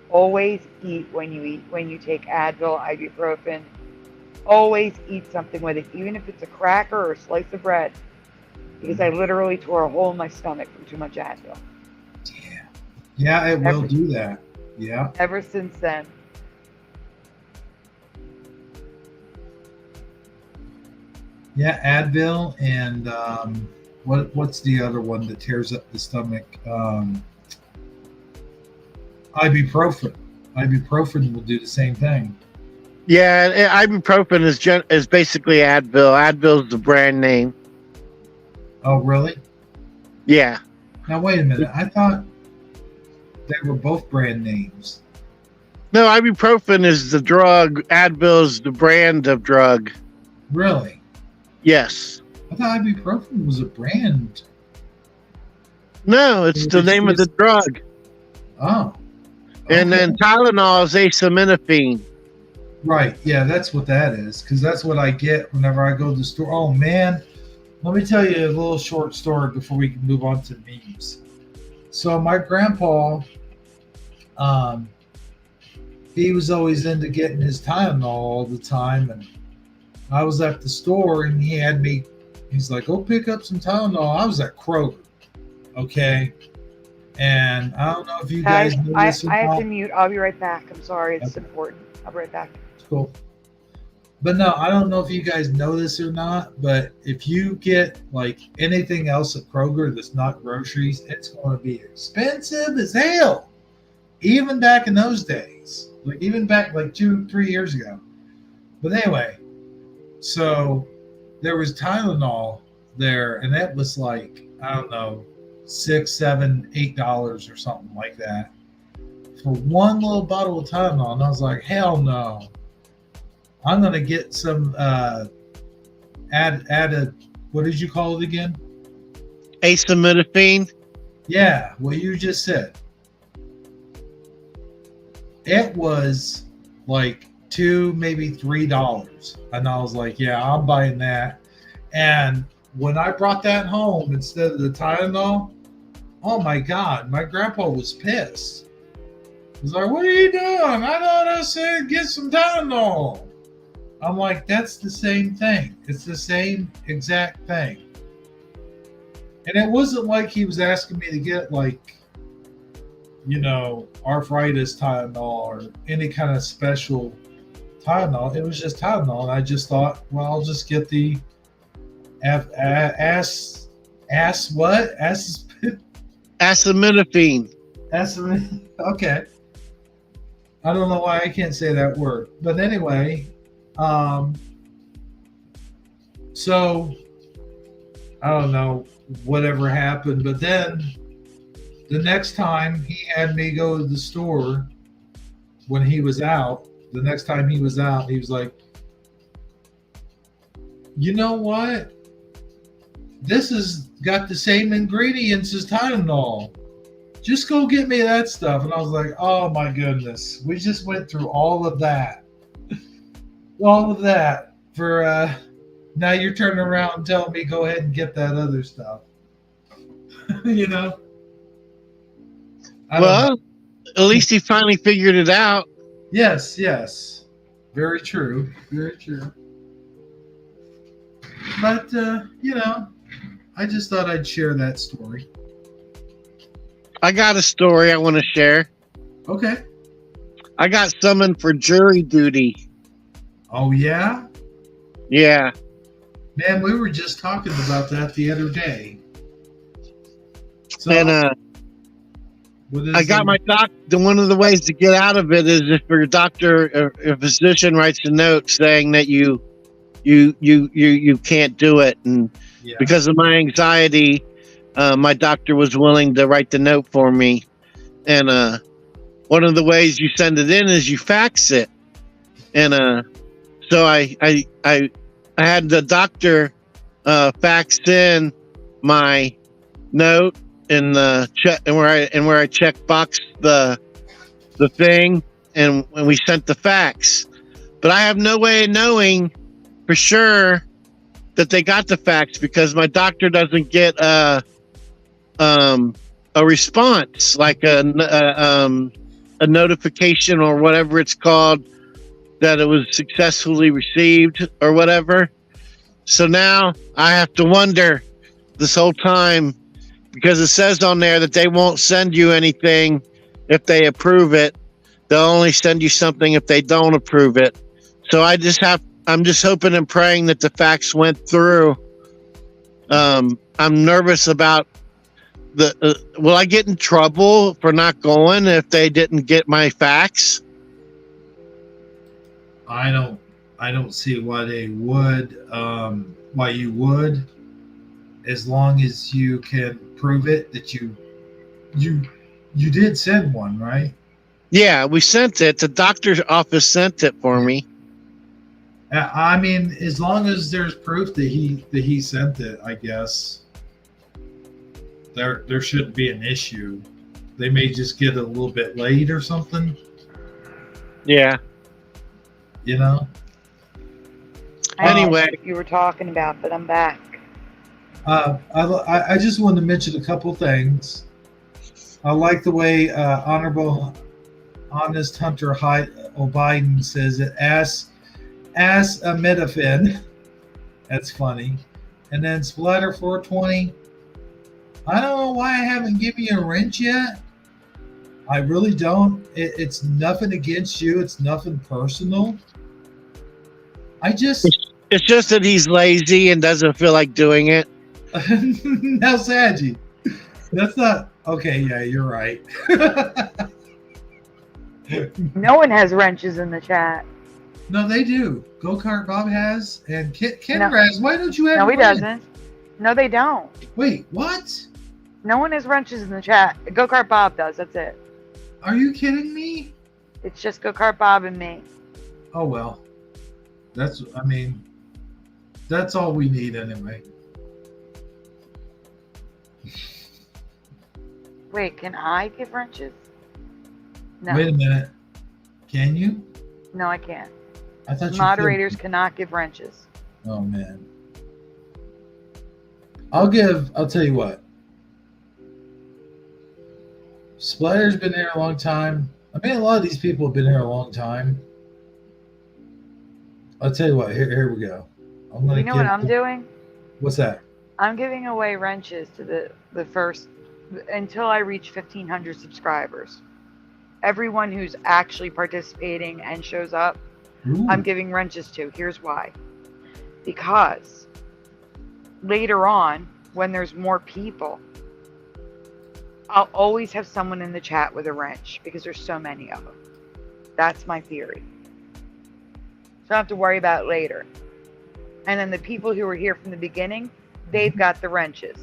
always eat when you take Advil, ibuprofen. Always eat something with it, even if it's a cracker or a slice of bread, because I literally tore a hole in my stomach from too much Advil. Yeah, it will do that. Yeah. Ever since then. Yeah, Advil and what's the other one that tears up the stomach? Ibuprofen. Ibuprofen will do the same thing. Yeah, ibuprofen is basically Advil. Advil's the brand name. Oh, really? Yeah. Now wait a minute. I thought they were both brand names. No, ibuprofen is the drug. Advil is the brand of drug. Really? Yes. I thought ibuprofen was a brand. No, it's the name of the drug. Oh. Okay. And then Tylenol is acetaminophen. Right. Yeah, that's what that is. Because that's what I get whenever I go to the store. Oh, man. Let me tell you a little short story before we can move on to memes. So my grandpa, he was always into getting his Tylenol all the time. And I was at the store and he's like, go pick up some Tylenol. I was at Kroger. Okay. And I don't know if you guys know this or I have not. to mute. I'll be right back. I'm sorry. It's important. I'll be right back. Cool. But no, I don't know if you guys know this or not, but if you get like anything else at Kroger that's not groceries, it's going to be expensive as hell. Even back in those days, like even back like 2-3 years ago. But anyway, so there was Tylenol there, and that was like, I don't know, $6, $7, $8 or something like that for one little bottle of Tylenol. And I was like, hell no. I'm gonna get some added. What did you call it again? Acetaminophen. Yeah, what you just said. It was like $2, maybe $3, and I was like, yeah, I'm buying that. And when I brought that home instead of the Tylenol, oh my God, my grandpa was pissed. He's like, what are you doing? I thought I said get some Tylenol. I'm like, that's the same thing. It's the same exact thing. And it wasn't like he was asking me to get like, you know, arthritis Tylenol or any kind of special Tylenol. It was just Tylenol. And I just thought, well, I'll just get the Acetaminophen. Okay. I don't know why I can't say that word. But anyway, so I don't know whatever happened, but then the next time he had me go to the store when he was out, he was like, you know what? This has got the same ingredients as Tylenol. Just go get me that stuff. And I was like, oh my goodness. We just went through all of that. All of that for now you're turning around and telling me go ahead and get that other stuff. You know? Well, at least he finally figured it out. Yes. Very true. But you know, I just thought I'd share that story. I got a story I want to share. Okay. I got summoned for jury duty. Oh, yeah? Yeah. Man, we were just talking about that the other day. So, and I got my doctor. One of the ways to get out of it is if your doctor or a physician writes a note saying that you can't do it. And because of my anxiety, my doctor was willing to write the note for me. And one of the ways you send it in is you fax it. And so I had the doctor fax in my note and where I check box the thing, and when we sent the fax. But I have no way of knowing for sure that they got the fax because my doctor doesn't get a response, like a notification or whatever it's called, that it was successfully received or whatever. So now I have to wonder this whole time, because it says on there that they won't send you anything if they approve it. They'll only send you something if they don't approve it. So I'm just hoping and praying that the fax went through. I'm nervous about will I get in trouble for not going if they didn't get my fax? I don't see why they would. Why you would, as long as you can prove it that you did send one, right? Yeah, we sent it. The doctor's office sent it for me. I mean, as long as there's proof that he sent it, I guess there shouldn't be an issue. They may just get it a little bit late or something. Yeah. You know. I don't know Anyway. what you were talking about, but I'm back. I just wanted to mention a couple things. I like the way Honorable Honest Hunter O'Biden says it. Ass a metafin. That's funny. And then Splatter 420. I don't know why I haven't given you a wrench yet. I really don't. It's nothing against you. It's nothing personal. It's just that he's lazy and doesn't feel like doing it. Now, Saji, that's not okay. Yeah, you're right. No one has wrenches in the chat. No, they do. Go Kart Bob has, and Ken No. has. Why don't you have? No, he one? doesn't. No, they don't. Wait, what? No one has wrenches in the chat. Go Kart Bob does. That's it. Are you kidding me? It's just Go Kart Bob and me. Oh well, that's all we need anyway. Wait, can I give wrenches? No. Wait a minute. Can you? No, I can't. I thought you Moderators could. cannot give wrenches. Oh man. I'll tell you what. Splatter's been here a long time. I mean, a lot of these people have been here a long time. I'll tell you what. Here we go. I'm gonna. You know what I'm doing? What's that? I'm giving away wrenches to the first until I reach 1,500 subscribers. Everyone who's actually participating and shows up, Ooh. I'm giving wrenches to. Here's why. Because later on, when there's more people, I'll always have someone in the chat with a wrench because there's so many of them. That's my theory. So I don't have to worry about it later. And then the people who were here from the beginning, they've got the wrenches.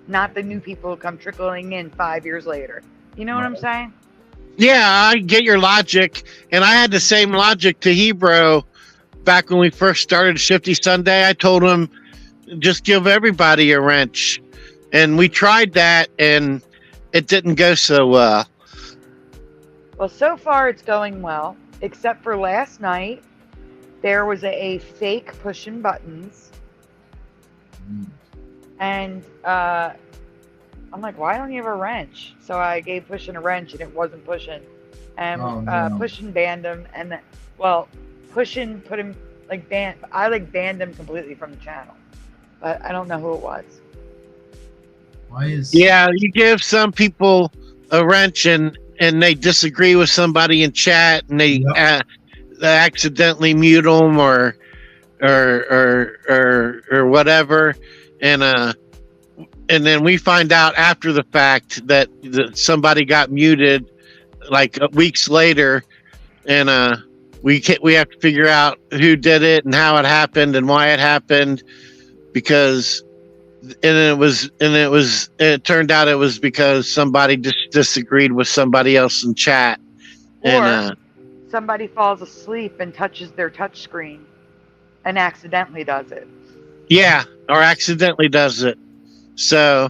Not the new people who come trickling in 5 years later. You know what I'm saying? Yeah, I get your logic, and I had the same logic to Hebrew back when we first started Shifty Sunday. I told him, just give everybody a wrench, and we tried that, and it didn't go so well. Well, so far it's going well, except for last night. There was a fake pushing buttons, and I'm like, why don't you have a wrench? So I gave Pushing a wrench, and it wasn't pushing. And Pushing banned him, and Pushing put him I banned him completely from the channel, but I don't know who it was. Why is? Yeah, you give some people a wrench, and they disagree with somebody in chat, and they accidentally mute them or whatever, and then we find out after the fact that somebody got muted like weeks later, and we have to figure out who did it and how it happened and why it happened, because it turned out it was because somebody disagreed with somebody else in chat, Or somebody falls asleep and touches their touch screen and accidentally does it. Yeah, or accidentally does it. So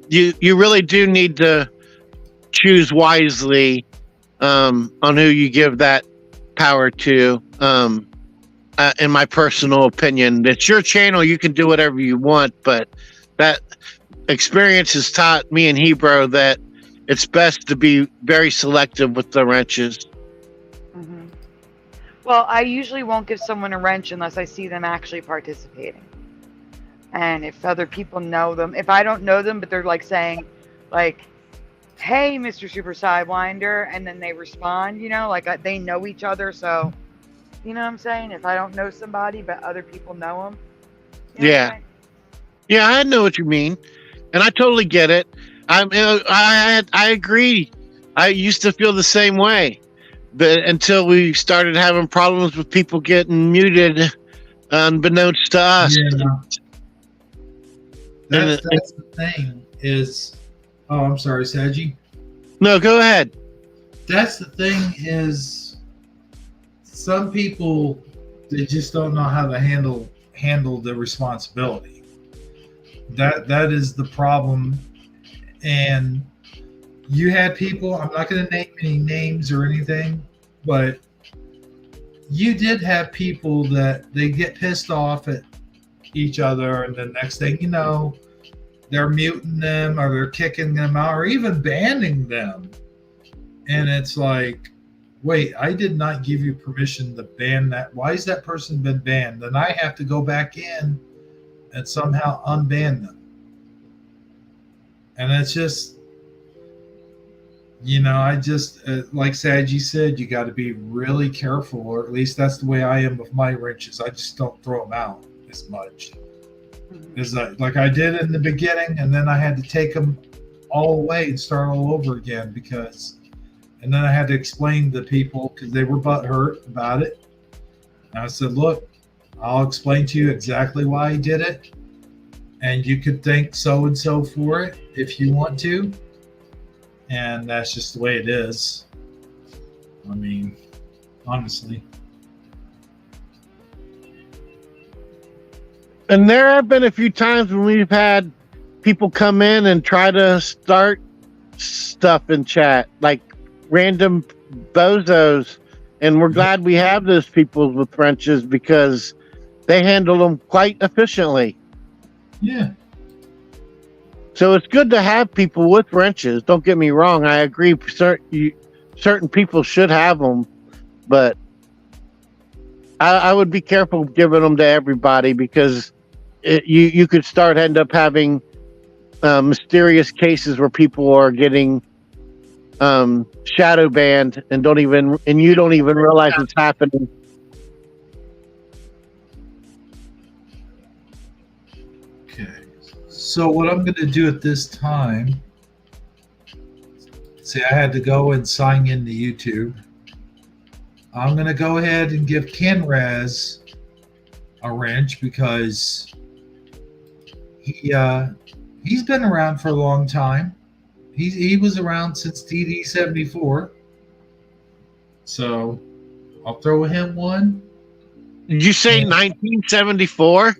you really do need to choose wisely on who you give that power to. In my personal opinion, it's your channel. You can do whatever you want, but that experience has taught me and Hebrew that it's best to be very selective with the wrenches. Mm-hmm. Well, I usually won't give someone a wrench unless I see them actually participating. And if other people know them, if I don't know them, but they're like saying, like, hey, Mr. Super Sidewinder, and then they respond, like they know each other. So, you know what I'm saying? If I don't know somebody, but other people know them. Yeah. Yeah, I know what you mean. And I totally get it. I agree. I used to feel the same way. But until we started having problems with people getting muted unbeknownst to us. Yeah. That's the thing is, oh, I'm sorry, Saji. No, go ahead. That's the thing is, some people They just don't know how to handle the responsibility. That is the problem. And you had people, I'm not going to name any names or anything, but you did have people that they get pissed off at each other, and the next thing you know, they're muting them or they're kicking them out or even banning them. And it's like, wait, I did not give you permission to ban that. Why has that person been banned? Then I have to go back in and somehow unban them. And it's just, I just, like Sadgie said, you got to be really careful, or at least that's the way I am with my wrenches. I just don't throw them out as much. Is like I did in the beginning, and then I had to take them all away and start all over again and then I had to explain to people because they were butthurt about it. And I said, look, I'll explain to you exactly why I did it, and you could thank so-and-so for it if you want to. And that's just the way it is. I mean, honestly. And there have been a few times when we've had people come in and try to start stuff in chat, like random bozos. And we're glad we have those people with wrenches because they handle them quite efficiently. Yeah. So it's good to have people with wrenches. Don't get me wrong. I agree. Certain people should have them, but I would be careful giving them to everybody because you could end up having mysterious cases where people are getting shadow banned and you don't even realize it's happening. Okay. So what I'm going to do at this time, see, I had to go and sign into YouTube. I'm going to go ahead and give Kenraz a wrench because he's been around for a long time. He was around since DD74. So I'll throw him one. Did you say 1974?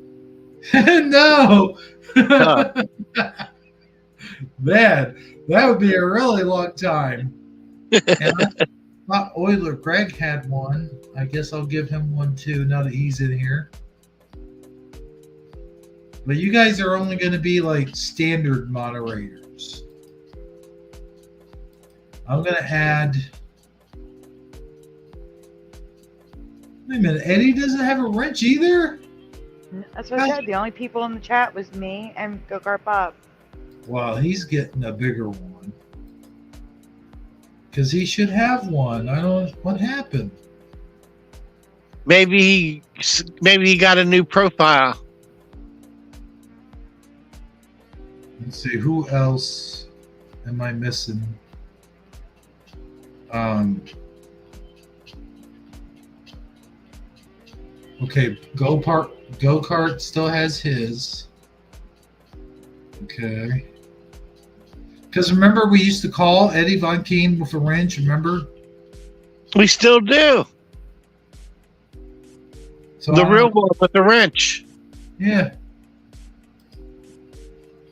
No. Oh. Man, that would be a really long time. And I thought Euler Greg had one. I guess I'll give him one too now that he's in here. But you guys are only going to be like standard moderators. I'm going to add. Wait a minute, Eddie doesn't have a wrench either? That's what I said. The only people in the chat was me and Go-Kart Bob. Wow, he's getting a bigger one. Because he should have one. I don't know what happened. Maybe he got a new profile. Let's see, who else am I missing? Okay, Go-Kart still has his. Okay. Because remember, we used to call Eddie Von Keen with a wrench, remember? We still do. So the real one with the wrench. Yeah.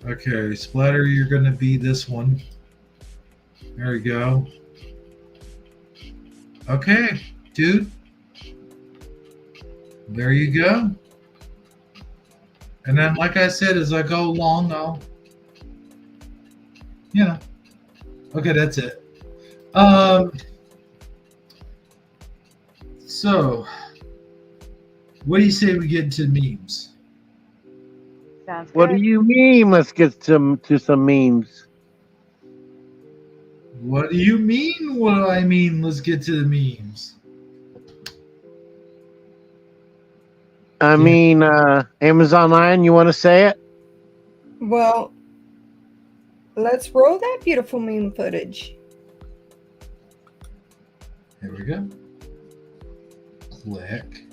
Okay, Splatter, you're going to be this one. There we go. Okay, dude. There you go. And then, like I said, as I go along, okay, that's it. So, what do you say we get into memes? Sounds good. What do you mean? Let's get to some memes. What do you mean? What do I mean? Let's get to the memes. I mean, Amazon Lion, you want to say it? Well, let's roll that beautiful meme footage. Here we go. Click.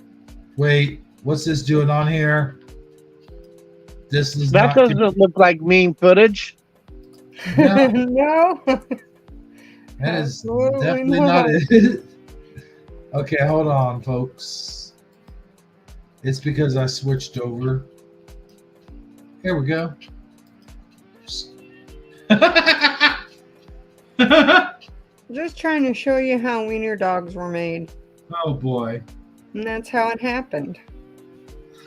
Wait, what's this doing on here? This is that not doesn't look like meme footage. No, No. that is Absolutely definitely not it. Okay, hold on, folks. It's because I switched over. Here we go. Just trying to show you how wiener dogs were made. Oh boy. And that's how it happened.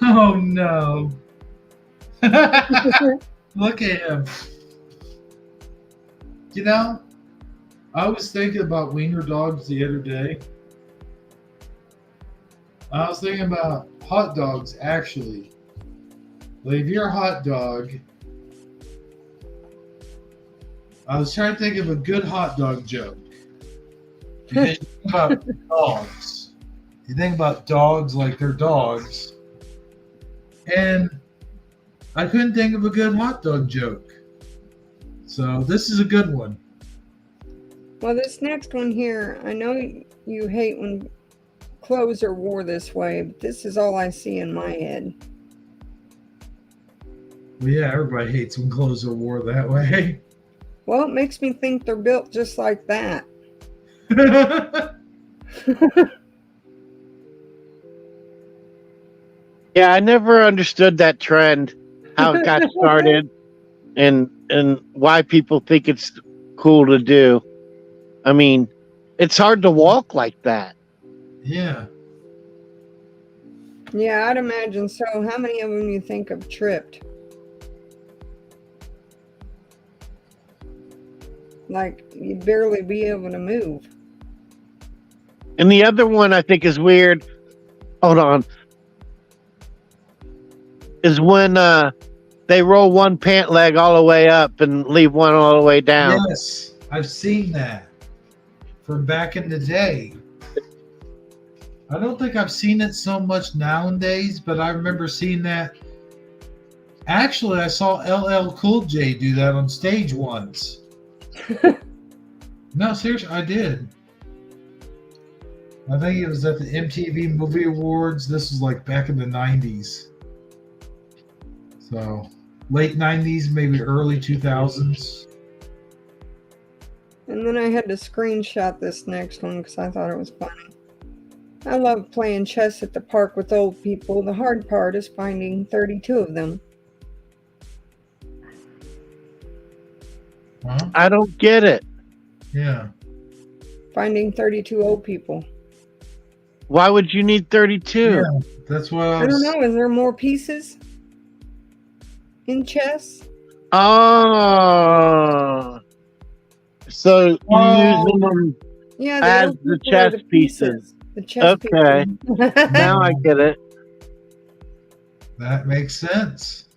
Oh no. Look at him. You know, I was thinking about wiener dogs the other day. I was thinking about hot dogs, actually. Like, if you're a hot dog, I was trying to think of a good hot dog joke. Because you think about dogs. You think about dogs like they're dogs. And I couldn't think of a good hot dog joke. So this is a good one. Well, this next one here, I know you hate when clothes are wore this way, but this is all I see in my head. Well, yeah, everybody hates when clothes are worn that way. Well, it makes me think they're built just like that. Yeah, I never understood that trend, how it got started, and why people think it's cool to do. I mean, it's hard to walk like that. Yeah. Yeah, I'd imagine so. How many of them you think have tripped? Like, you'd barely be able to move. And the other one I think is weird. Hold on. Is when they roll one pant leg all the way up and leave one all the way down. Yes, I've seen that from back in the day. I don't think I've seen it so much nowadays, but I remember seeing that. Actually, I saw LL Cool J do that on stage once. No, seriously, I did. I think it was at the MTV Movie Awards. This was like back in the 90s. So, late 90s, maybe early 2000s. And then I had to screenshot this next one because I thought it was funny. I love playing chess at the park with old people. The hard part is finding 32 of them. Huh? I don't get it. Yeah. Finding 32 old people. Why would you need 32? Yeah, that's what I don't know. Is there more pieces in chess? Oh. So you using them Yeah, as old the people are chess pieces. The chess Okay. people. Now I get it. That makes sense.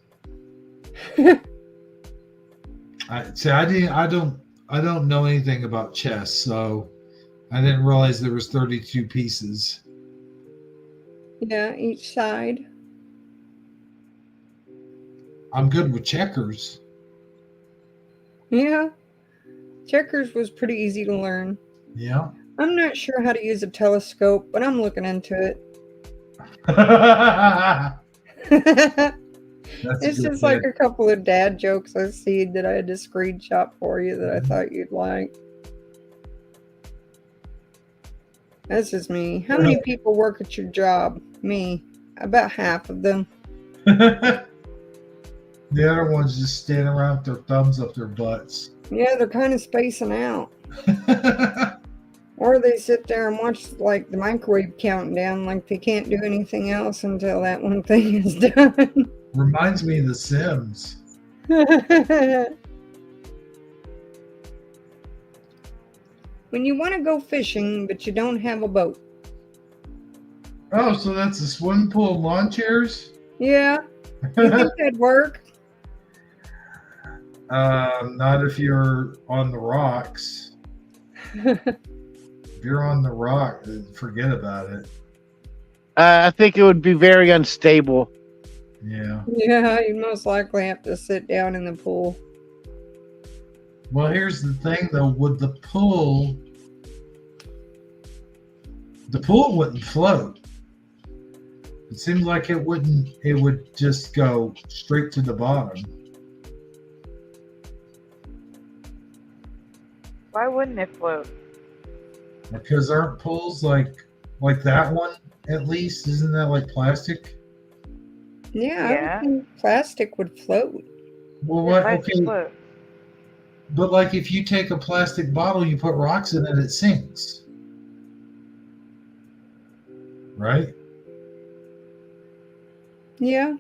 I don't know anything about chess, so I didn't realize there was 32 pieces. Yeah, each side. I'm good with checkers. Yeah. Checkers was pretty easy to learn. Yeah. I'm not sure how to use a telescope, but I'm looking into it. It's just like a couple of dad jokes I see that I had to screenshot for you that I thought you'd like. That's just me. How many people work at your job? Me. About half of them. The other ones just stand around with their thumbs up their butts. Yeah, they're kind of spacing out. Or they sit there and watch like the microwave countdown like they can't do anything else until that one thing is done. Reminds me of The Sims. When you want to go fishing, but you don't have a boat. Oh, so that's the swimming pool lawn chairs? Yeah. You think that'd work? Not if you're on the rocks. If you're on the rock, forget about it. I think it would be very unstable. Yeah. Yeah, you'd most likely have to sit down in the pool. Well, here's the thing, though. With the pool wouldn't float. It seems like it wouldn't. It would just go straight to the bottom. Why wouldn't it float? Because aren't pools like that one at least? Isn't that like plastic? Yeah, I Yeah. would think plastic would float. Well, The what? plastic Okay, float. but like if you take a plastic bottle, you put rocks in it, it sinks, right? Yeah,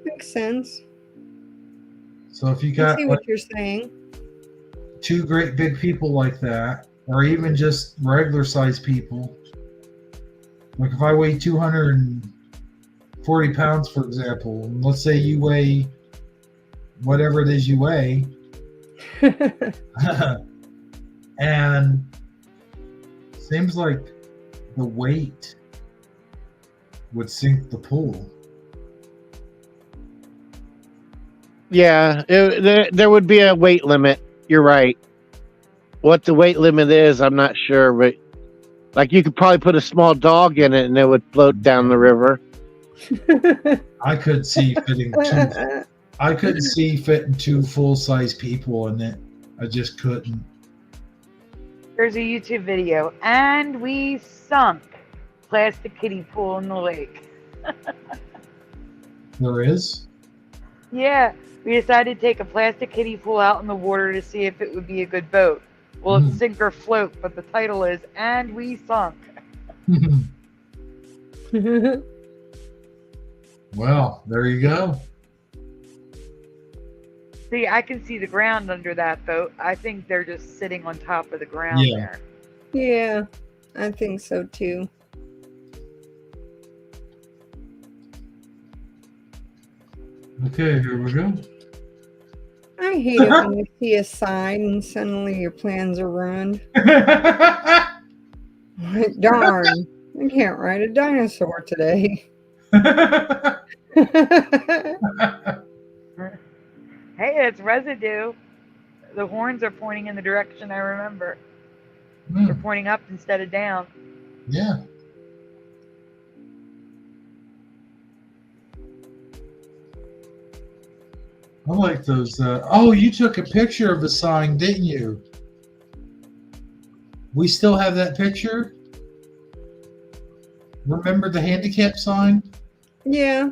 makes sense. So if you I got see like what you're saying. two great big people like that, or even just regular sized people, like if I weigh 240 pounds, for example, and let's say you weigh whatever it is you weigh, and seems like the weight would sink the pool. Yeah, there would be a weight limit. You're right. What the weight limit is, I'm not sure, but like you could probably put a small dog in it and it would float down the river. I could see fitting two. I couldn't see fitting two full size people in it. I just couldn't. There's a YouTube video, and we sunk plastic kiddie pool in the lake. There is. Yeah, we decided to take a plastic kiddie pool out in the water to see if it would be a good boat. Well, it's sink or float, but the title is "And We Sunk." Well, there you go. See, I can see the ground under that boat. I think they're just sitting on top of the ground Yeah. there. Yeah, I think so too. Okay, here we go. I hate it when you see a sign and suddenly your plans are ruined. Like, darn, I can't ride a dinosaur today. Hey, it's residue. The horns are pointing in the direction I remember. They're pointing up instead of down. Yeah. I like those. Oh, you took a picture of the sign, didn't you? We still have that picture? Remember the handicap sign? Yeah.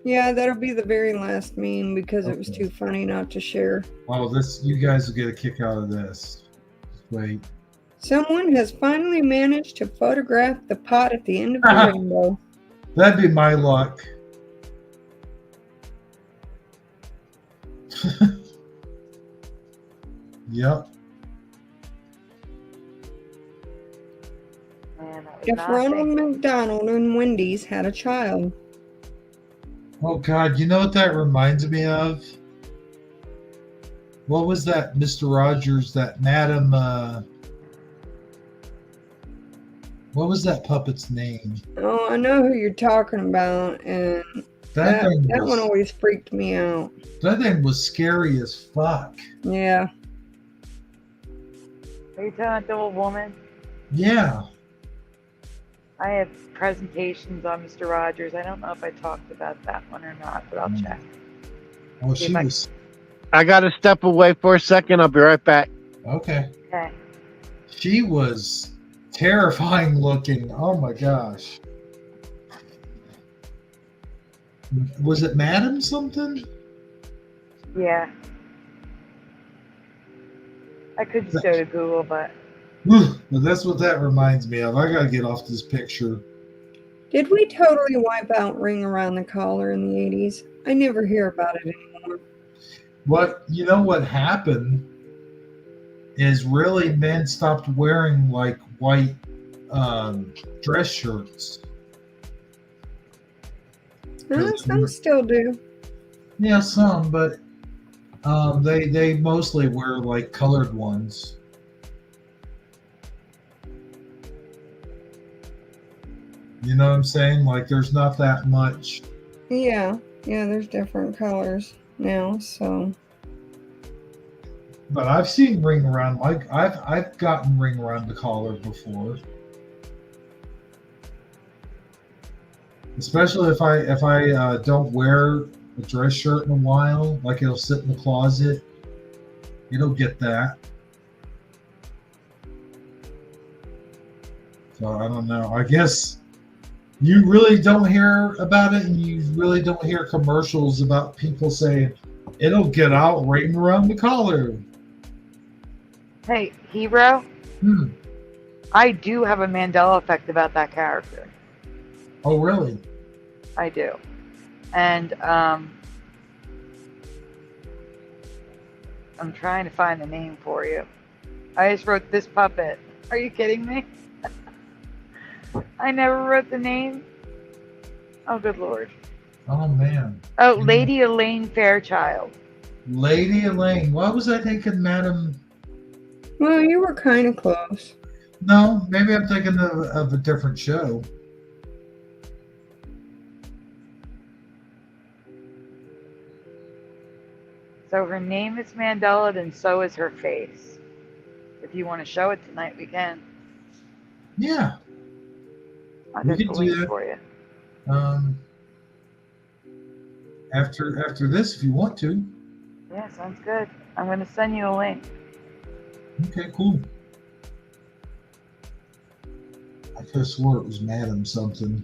Yeah, that'll be the very last meme because it was too funny not to share. Oh, this, you guys will get a kick out of this. Just wait. Someone has finally managed to photograph the pot at the end of the rainbow. That'd be my luck. Yep. Man, that was If not Ronald thinking. McDonald and Wendy's had a child. Oh God, you know what that reminds me of? What was that, Mr. Rogers? That Madam. What was that puppet's name? Oh, I know who you're talking about, and that one always freaked me out. That thing was scary as fuck. Yeah. Are you talking about the old woman? Yeah. I have presentations on Mr. Rogers. I don't know if I talked about that one or not, but I'll check. Oh, she was. I got to step away for a second. I'll be right back. Okay. Okay. She was terrifying looking. Oh my gosh. Was it Madam something? Yeah. I could just go to Google, but Well, that's what that reminds me of. I gotta get off this picture. Did we totally wipe out Ring Around the Collar in the 80s? I never hear about it anymore. What happened is really men stopped wearing like white dress shirts. Some still do. Yeah, some, but they mostly wear like colored ones. You know what I'm saying? Like there's not that much. Yeah, there's different colors now, so. But I've seen ring around. Like I've gotten ring around the collar before. Especially if I don't wear a dress shirt in a while, like it'll sit in the closet. It'll get that. So I don't know. I guess You really don't hear about it, and you really don't hear commercials about people saying it'll get out right around the collar. Hey, Hero, Hmm. I do have a Mandela effect about that character. Oh, really? I do. And I'm trying to find the name for you. I just wrote this puppet. Are you kidding me? I never wrote the name. Oh, good Lord. Oh, man. Oh, Lady Elaine Fairchild. Lady Elaine. Why was I thinking Madam? Well, you were kind of close. No, maybe I'm thinking of a different show. So her name is Mandela, and so is her face. If you want to show it tonight, we can. Yeah. I'll We get can the do link that. for you. After this, if you want to. Yeah, sounds good. I'm going to send you a link. Okay, cool. I could have swore it was Madam something.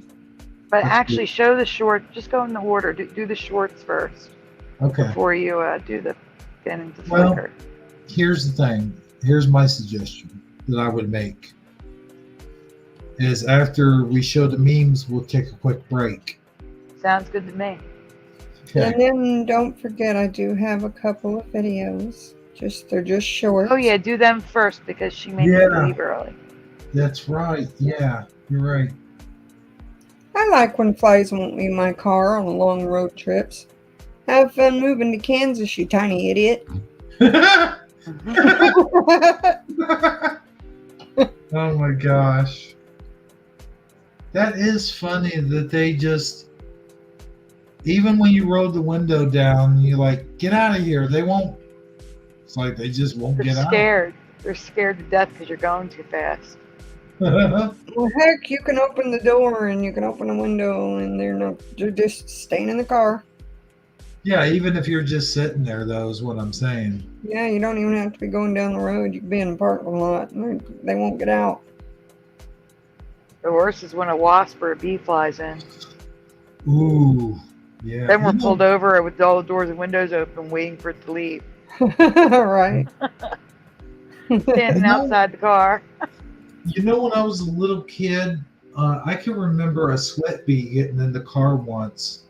But That's actually, good. show the short. Just go in the order. Do the shorts first Okay. before you do the get into Well, Flickr. Here's the thing. Here's my suggestion that I would make. Is after we show the memes, we'll take a quick break. Sounds good to me. Okay. And then don't forget, I do have a couple of videos. They're just short. Oh yeah, do them first because she may need Yeah. to leave early. That's right. Yeah, you're right. I like when flies won't leave my car on long road trips. Have fun moving to Kansas, you tiny idiot. Oh my gosh. That is funny that they just, even when you roll the window down, you're like, get out of here. They won't. It's like they just won't They're get scared. They're scared to death because you're going too fast. out. Well, heck, you can open the door and you can open the window, and they're just staying in the car. Yeah, even if you're just sitting there, though, is what I'm saying. Yeah, you don't even have to be going down the road. You can be in the parking lot, and they won't get out. The worst is when a wasp or a bee flies in. Ooh, yeah. Then we're You know- pulled over with all the doors and windows open, waiting for it to leave. Right. Standing know- outside the car. You know, when I was a little kid, I can remember a sweat bee getting in the car once.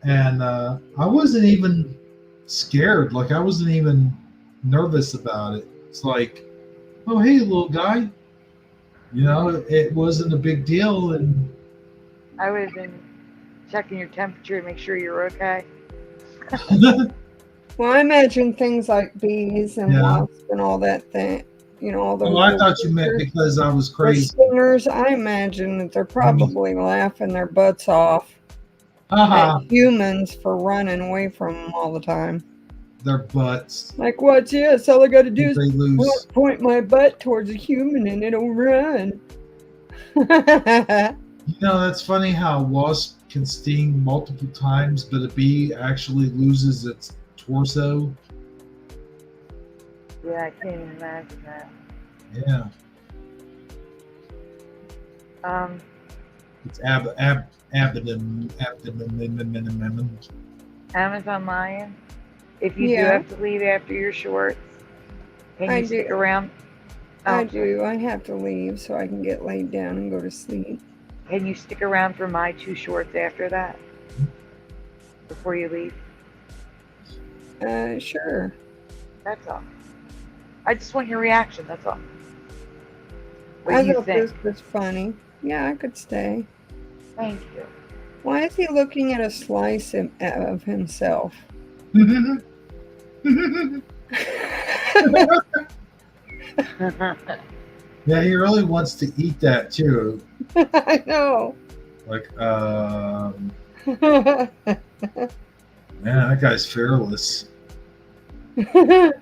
And I wasn't even scared. Like, I wasn't even nervous about it. It's like, oh, hey, little guy. You know, it wasn't a big deal. And I would have been checking your temperature to make sure you're okay. Well, I imagine things like bees and Yeah. wasps and all that thing. You know, all those. I thought you meant because I was the crazy. stingers. I imagine that they're probably laughing their butts off Haha, at humans for running away from them all the time. their butts. Like, what's this? All I got to do If is they lose. point my butt towards a human and it'll run. You know, that's funny how a wasp can sting multiple times, but a bee actually loses its torso. Yeah, I can't even imagine that. Yeah, it's abdomen. Amazon Lion, if you do Yeah. have to leave after your shorts, can you I stick do. around? I Oh, do. I have to leave so I can get laid down and go to sleep. Can you stick around for my 2 shorts after that? Before you leave? Sure. That's all. I just want your reaction, that's all. What I do you thought think? this was funny. Yeah, I could stay. Thank you. Why is he looking at a slice of himself? Yeah, he really wants to eat that too. I know. Like, man, that guy's fearless. Wait,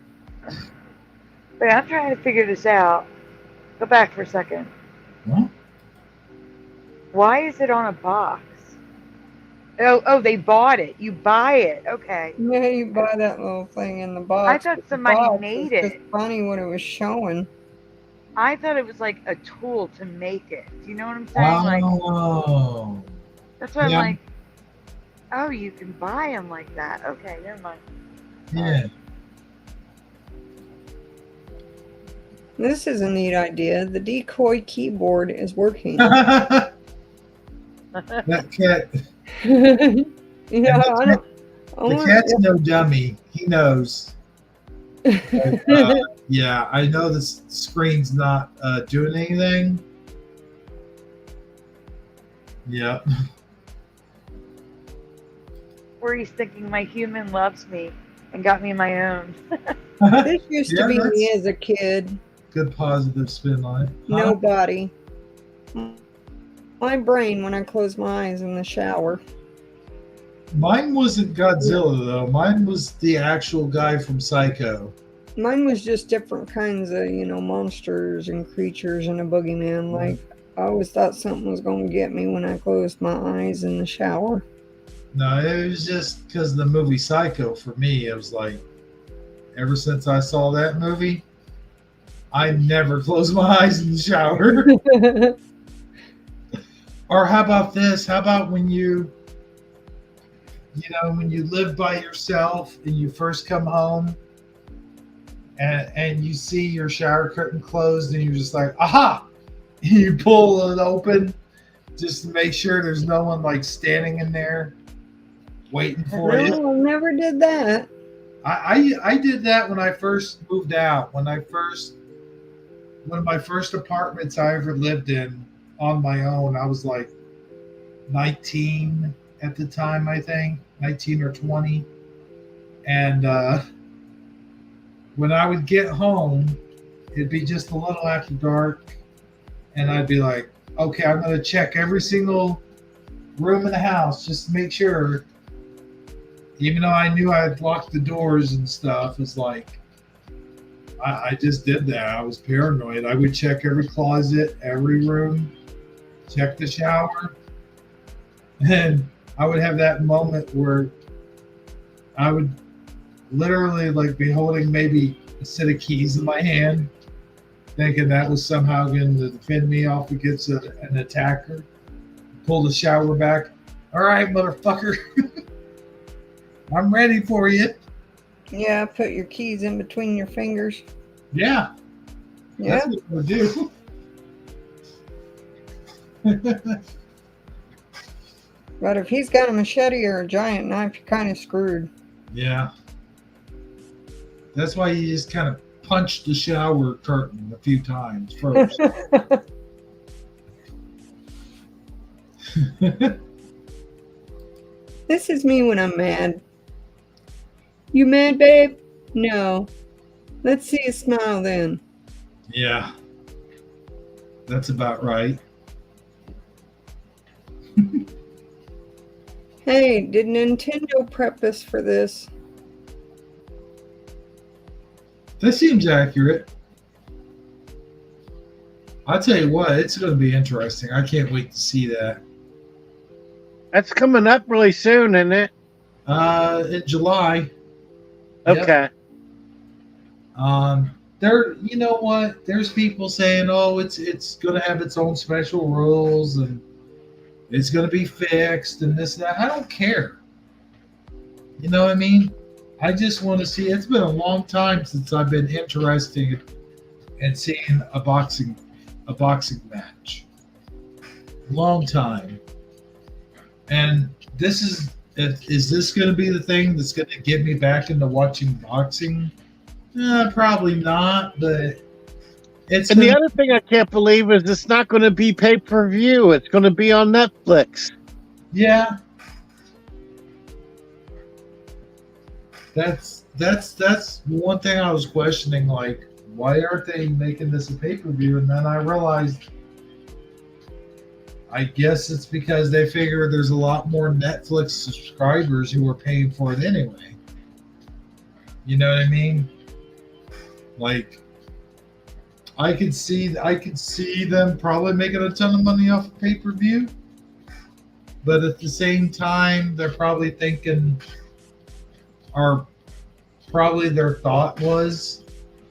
I'm trying to figure this out. Go back for a second. Huh? Why is it on a box? Oh, they bought it. You buy it. Okay. Yeah, you buy that little thing in the box. I thought but the somebody box made was it. just funny what it was showing. I thought it was like a tool to make it. Do you know what I'm saying? Like, Oh, that's why I'm yeah, like, oh, you can buy them like that. Okay, never mind. yeah. This is a neat idea. The decoy keyboard is working. That cat, Yeah, I don't. the cat's no dummy. He knows. Yeah, I know the screen's not doing anything. Yeah. Where he's thinking my human loves me and got me my own. This used Yeah, to be me that's as a kid. good positive spin on it. Huh? No body. My brain when I close my eyes in the shower. Mine wasn't Godzilla though. Mine was the actual guy from Psycho. Mine was just different kinds of, monsters and creatures and a boogeyman. Like, I always thought something was going to get me when I closed my eyes in the shower. No, it was just because of the movie Psycho for me. It was like, ever since I saw that movie, I never close my eyes in the shower. Or how about this? How about when when you live by yourself and you first come home and you see your shower curtain closed and you're just like, aha! And you pull it open just to make sure there's no one like standing in there waiting for you. No, I never did that. I did that when I first moved out. One of my first apartments I ever lived in on my own. I was like 19 at the time, I think, 19 or 20. And when I would get home, it'd be just a little after dark, and I'd be like, okay, I'm going to check every single room in the house just to make sure. Even though I knew I had locked the doors and stuff, it's like, I just did that. I was paranoid. I would check every closet, every room, check the shower. And I would have that moment where I would literally like be holding maybe a set of keys in my hand, thinking that was somehow going to defend me off against an attacker. Pull the shower back. All right, motherfucker. I'm ready for you. Yeah, put your keys in between your fingers. Yeah. Yeah. That's what we'll do. But if he's got a machete or a giant knife, you're kind of screwed. Yeah. That's why you just kind of punch the shower curtain a few times first. This is me when I'm mad. You mad, babe? No. Let's see a smile then. Yeah. That's about right. Hey, did Nintendo prep us for this? That seems accurate. I'll tell you what, it's going to be interesting. I can't wait to see that. That's coming up really soon, isn't it? In July. Okay. There, you know what? There's people saying, "Oh, it's going to have its own special rules and it's going to be fixed and this and that." I don't care. You know what I mean? I just want to see. It's been a long time since I've been interested in seeing a boxing match. Long time. And is this going to be the thing that's going to get me back into watching boxing? Probably not, but it's. And the other thing I can't believe is it's not going to be pay-per-view. It's going to be on Netflix. Yeah. That's one thing I was questioning. Like, why aren't they making this a pay-per-view? And then I realized, I guess it's because they figure there's a lot more Netflix subscribers who are paying for it anyway. You know what I mean? Like, I could see them probably making a ton of money off of pay-per-view, but at the same time, they're probably thinking, or probably their thought was,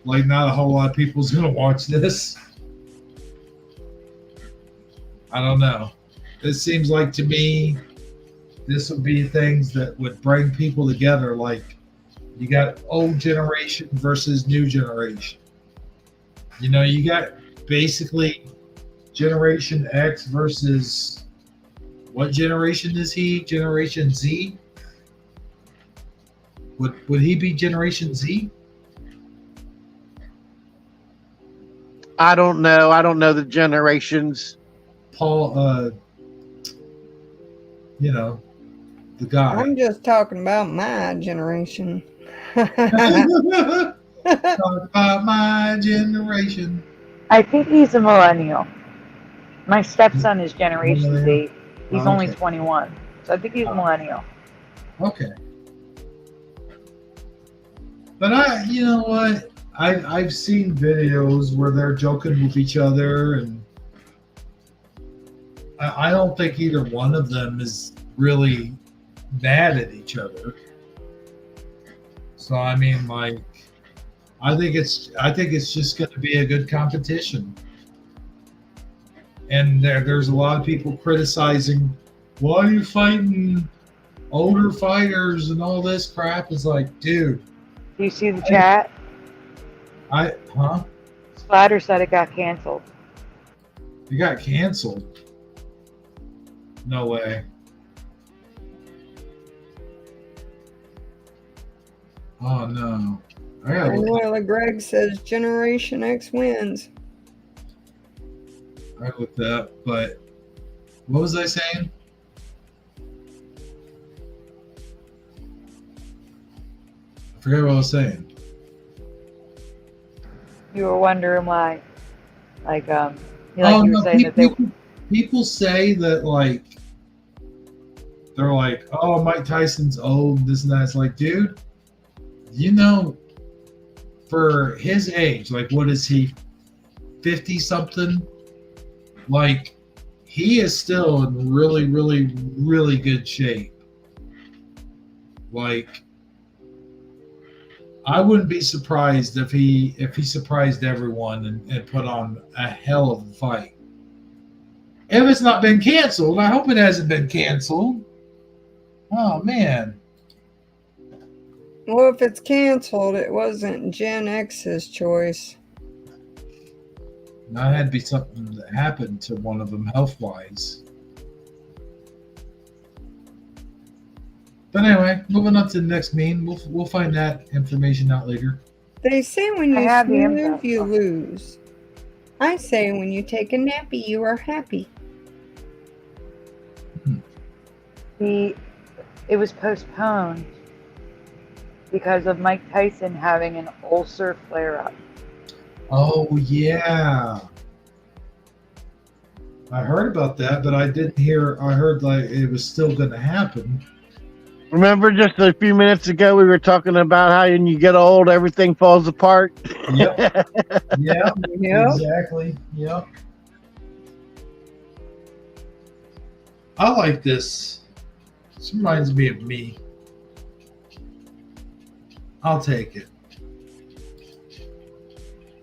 like, not a whole lot of people's gonna watch this. I don't know. This seems like to me, this would be things that would bring people together. Like you got old generation versus new generation. You know, you got basically Generation X versus what generation is he? Generation Z? Would he be Generation Z? I don't know. I don't know the generations. Paul, you know, the guy. I'm just talking about my generation. Talk about my generation. I think he's a millennial. My stepson is Generation Millennial? Z. He's only Okay. 21. So I think he's a millennial. Okay. But you know what? I've seen videos where they're joking with each other, and I don't think either one of them is really mad at each other. So I mean, like, I think it's just going to be a good competition. And there's a lot of people criticizing, why are you fighting older fighters and all this crap? It's like, dude, Do you see the chat? huh? Splatter said it got canceled. You got canceled. No way. Oh no. I gotta look, Manuela Greg says Generation X wins. I looked that up, but what was I saying? I forget what I was saying. You were wondering why. Like, you Oh were no, saying that they. people say that, like, they're like, oh, Mike Tyson's old, this and that. It's like, dude, you know, for his age, like, what is he, 50 something? Like, he is still in really, really, really good shape. Like, I wouldn't be surprised if he surprised everyone and put on a hell of a fight. If it's not been canceled, I hope it hasn't been canceled. Oh man. Well, if it's canceled, it wasn't Gen X's choice. That had to be something that happened to one of them health wise. But anyway, moving on to the next meme. We'll find that information out later. They say when I you have the snooze, info. you lose. I say when you take a nappy, you are happy. It was postponed because of Mike Tyson having an ulcer flare-up. Oh yeah. I heard about that, but I didn't hear. I heard like it was still going to happen. Remember just a few minutes ago we were talking about how when you get old everything falls apart? Yep. Yeah. Yep. Exactly. Yep. I like this. This reminds me of me. I'll take it.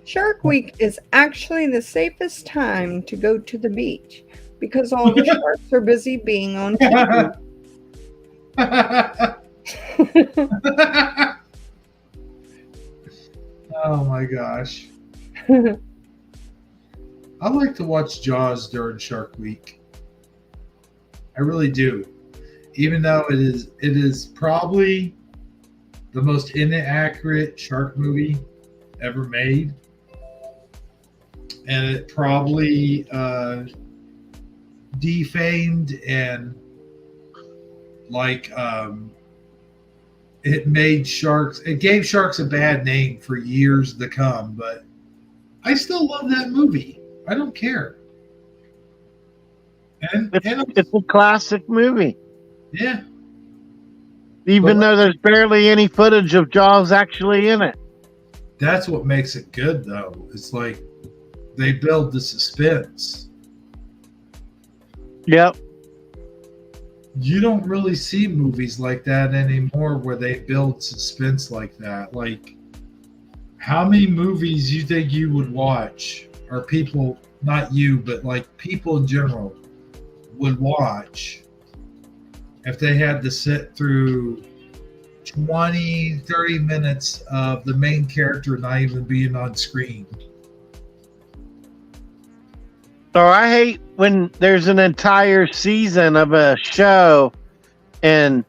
Shark Week is actually the safest time to go to the beach because all the sharks are busy being on TV. Oh my gosh. I like to watch Jaws during Shark Week. I really do. Even though it is probably the most inaccurate shark movie ever made. And it probably defamed and it made sharks, it gave sharks a bad name for years to come, but I still love that movie. I don't care. And It's a classic movie. yeah, Even though there's barely any footage of Jaws actually in it. that's what makes it good though. It's like they build the suspense. Yep. You don't really see movies like that anymore where they build suspense like that. Like, how many movies you think you would watch or people, not you, but like people in general, would watch if they had to sit through 20, 30 minutes of the main character not even being on screen? So I hate when there's an entire season of a show and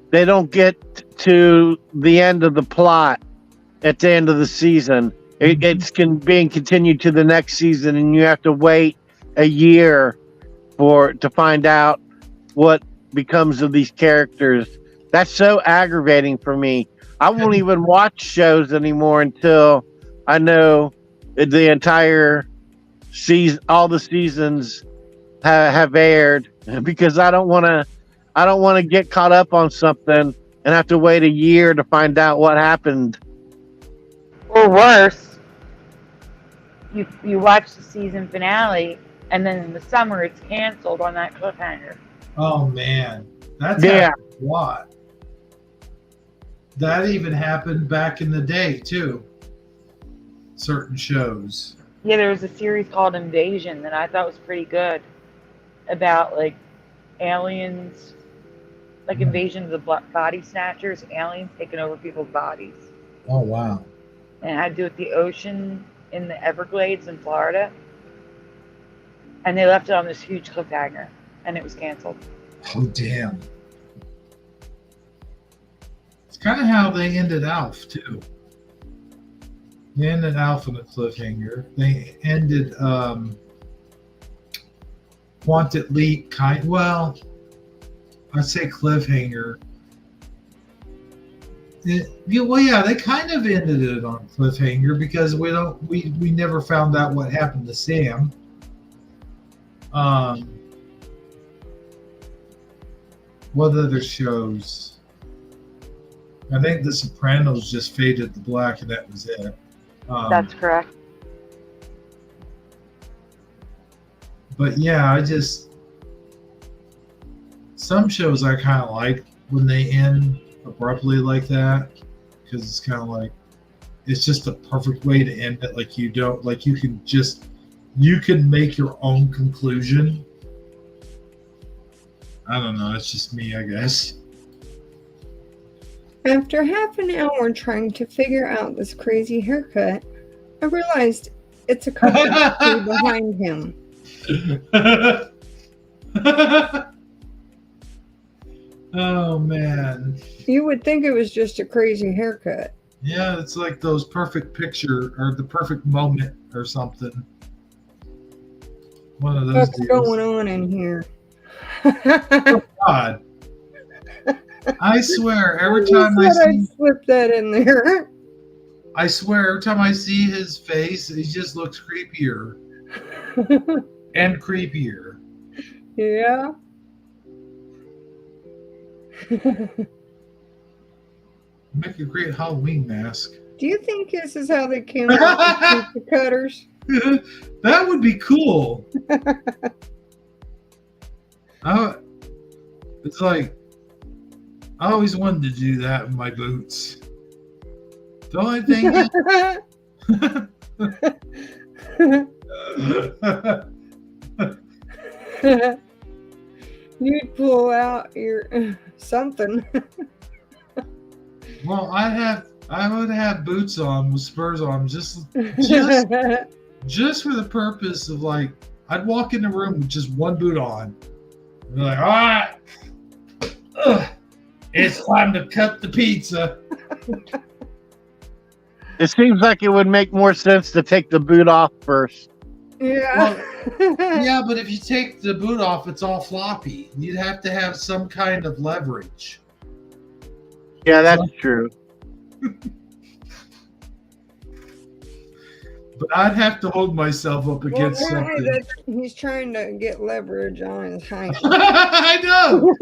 they don't get to the end of the plot at the end of the season. It's being continued to the next season, and you have to wait a year to find out what becomes of these characters. That's so aggravating for me. I won't even watch shows anymore until I know the entire season, all the seasons have aired, because I don't want to get caught up on something and have to wait a year to find out what happened. Or worse, you watch the season finale, and then in the summer it's canceled on that cliffhanger. Oh man, that's Yeah. happened a lot. That even happened back in the day too. Certain shows. Yeah, there was a series called Invasion that I thought was pretty good, about like aliens, like invasion of the body snatchers, aliens taking over people's bodies. Oh wow. And it had to do with the ocean in the Everglades in Florida. And they left it on this huge cliffhanger, and it was canceled. Oh damn. It's kind of how they ended Alf too. They ended Alf on a cliffhanger. They ended Quantum Leap well, I'd say cliffhanger. They kind of ended it on cliffhanger because we never found out what happened to Sam. What other shows? I think The Sopranos just faded to black, and that was it. That's correct. But yeah, some shows I kind of like when they end abruptly like that, because it's kind of like, it's just a perfect way to end it. Like you can make your own conclusion. I don't know. It's just me, I guess. After half an hour trying to figure out this crazy haircut, I realized it's a coconut tree behind him. Oh man. You would think it was just a crazy haircut. Yeah, it's like those perfect picture or the perfect moment or something. One of those. What's deals. going on in here? Oh, God. I swear, every time I slip that in there. I swear, every time I see his face, he just looks creepier and creepier. Yeah. Make a great Halloween mask. Do you think this is how they came up with the cutters? That would be cool. It's like, I always wanted to do that with my boots. The only thing You'd pull out your something. Well, I would have boots on with spurs on, just for the purpose of like, I'd walk in the room with just one boot on. And be like, all right, it's time to cut the pizza. It seems like it would make more sense to take the boot off first. Yeah. Yeah, but if you take the boot off, it's all floppy. You'd have to have some kind of leverage. Yeah, that's true. But I'd have to hold myself up against something. He's trying to get leverage on his height. I know.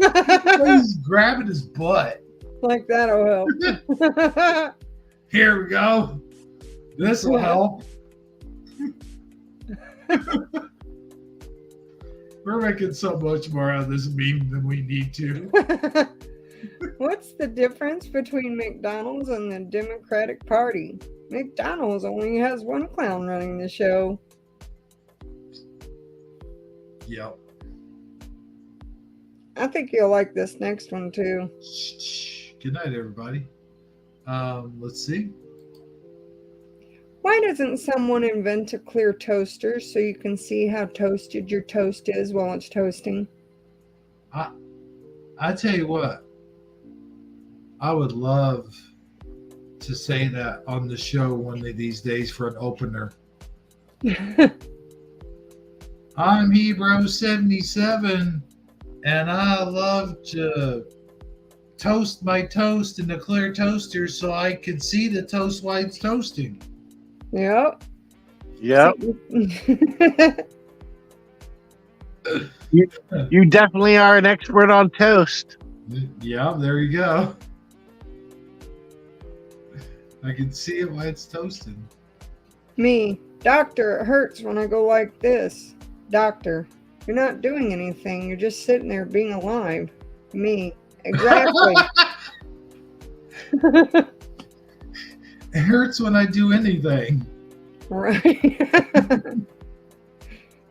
He's grabbing his butt. Like that'll help. Here we go. This will help. We're making so much more out of this meme than we need to. What's the difference between McDonald's and the Democratic Party? McDonald's only has one clown running the show. Yep. I think you'll like this next one too. Good night, everybody. Let's see. Why doesn't someone invent a clear toaster so you can see how toasted your toast is while it's toasting? I tell you what, I would love to say that on the show one of these days for an opener. I'm Hebrew77, and I love to toast my toast in the clear toaster so I can see the toast while it's toasting. Yep. Yep. You definitely are an expert on toast. Yeah, there you go. I can see it while it's toasting. Me, doctor, it hurts when I go like this. Doctor, you're not doing anything. You're just sitting there being alive. Me, exactly. It hurts when I do anything. Right.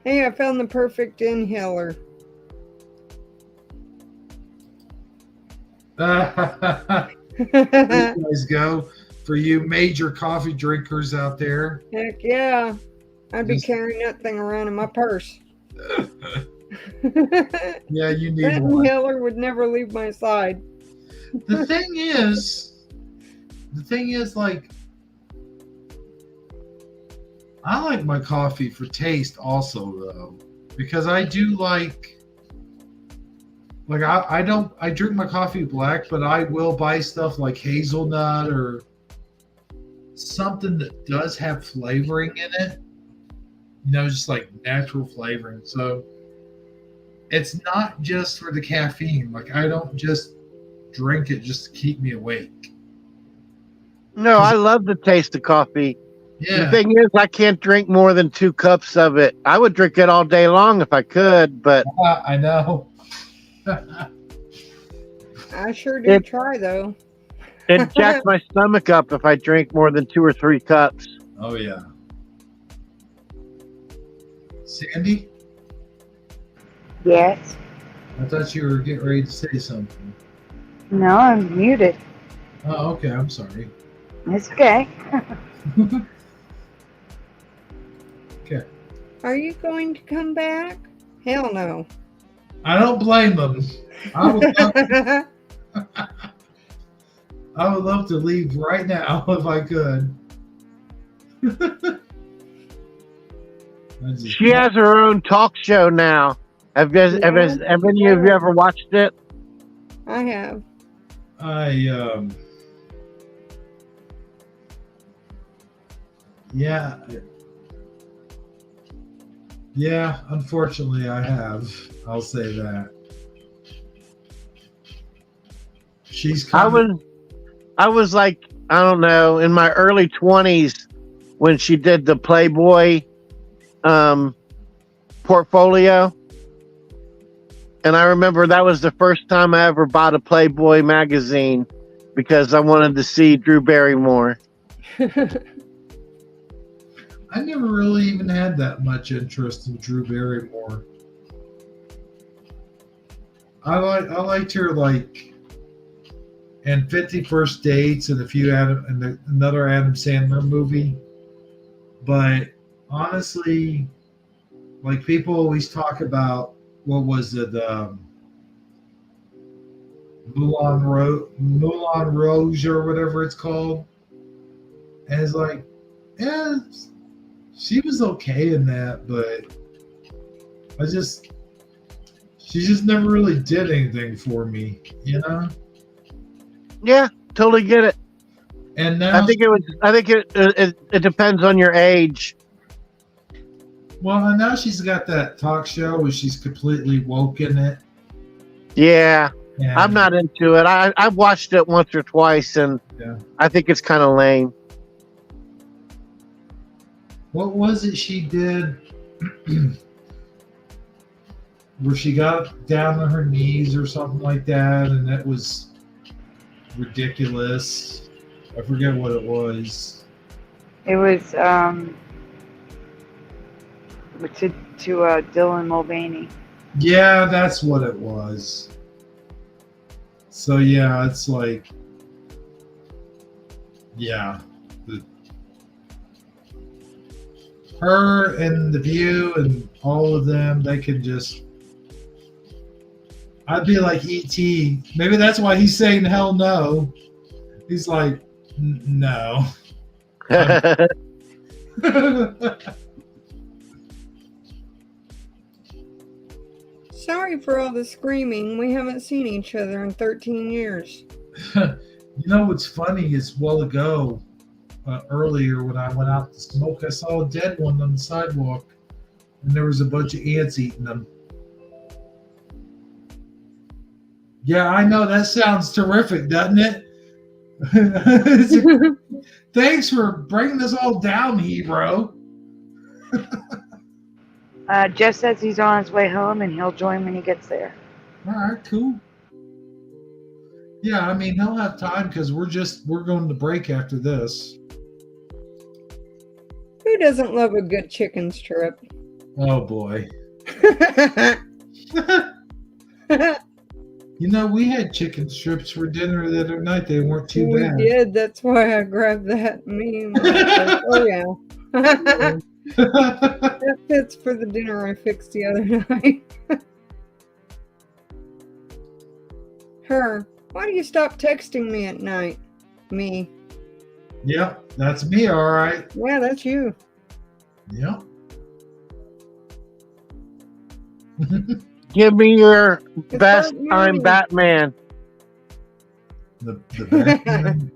Hey, I found the perfect inhaler. There you guys go. For you major coffee drinkers out there. Heck yeah. I'd be Just- carrying that thing around in my purse. Yeah, you need That one. inhaler would never leave my side. The thing is, like, I like my coffee for taste also, though, because I do like I drink my coffee black, but I will buy stuff like hazelnut or something that does have flavoring in it, just like natural flavoring. So it's not just for the caffeine. Like, I don't just drink it just to keep me awake. No, I love the taste of coffee. Yeah. The thing is, I can't drink more than 2 cups of it. I would drink it all day long if I could, but I know. I sure do try, though. it jacks my stomach up if I drink more than 2 or 3 cups. Oh, yeah. Sandy, Yes. I thought you were getting ready to say something. No, I'm muted. Oh, okay. I'm sorry. It's okay. Okay. Are you going to come back? Hell no. I don't blame them. I would love to leave right now if I could. She has her own talk show now. Have any of you ever watched it? I have. Yeah, unfortunately I have. I'll say that. I was like, I don't know, in my early 20s when she did the Playboy portfolio. And I remember that was the first time I ever bought a Playboy magazine because I wanted to see Drew Barrymore. I never really even had that much interest in Drew Barrymore. I liked her like in 50 First Dates and another Adam Sandler movie. But honestly, like, people always talk about, what was it, Moulin Rouge or whatever it's called. And it's like, yeah, she was okay in that, but she just never really did anything for me, Yeah, totally get it. And now I think it depends on your age. Well, and now she's got that talk show where she's completely woke in it. Yeah, And I'm not into it. I've watched it once or twice, and I think it's kind of lame. What was it she did where she got down on her knees or something like that, and that was ridiculous? I forget what it was. It was to Dylan Mulvaney. Yeah, that's what it was. So yeah, it's like, yeah, her and The View and all of them, they could just. I'd be like E.T. Maybe that's why he's saying hell no. He's like, no. Sorry for all the screaming. We haven't seen each other in 13 years. You know what's funny is a while ago, earlier when I went out to smoke, I saw a dead one on the sidewalk, and there was a bunch of ants eating them. Yeah, I know, that sounds terrific, doesn't it? Thanks for bringing us all down, Hebro. Jeff says he's on his way home and he'll join when he gets there. All right, cool. Yeah, I mean, he'll have time because we're going to break after this. Who doesn't love a good chicken strip? Oh boy. You know, we had chicken strips for dinner the other night. They weren't too bad. We did. That's why I grabbed that meme. Like, oh yeah. That fits for the dinner I fixed the other night. Her. Why do you stop texting me at night? Me. Yep, that's me, all right. Yeah, that's you. Yep. Give me your best Batman. I'm Batman. The Batman.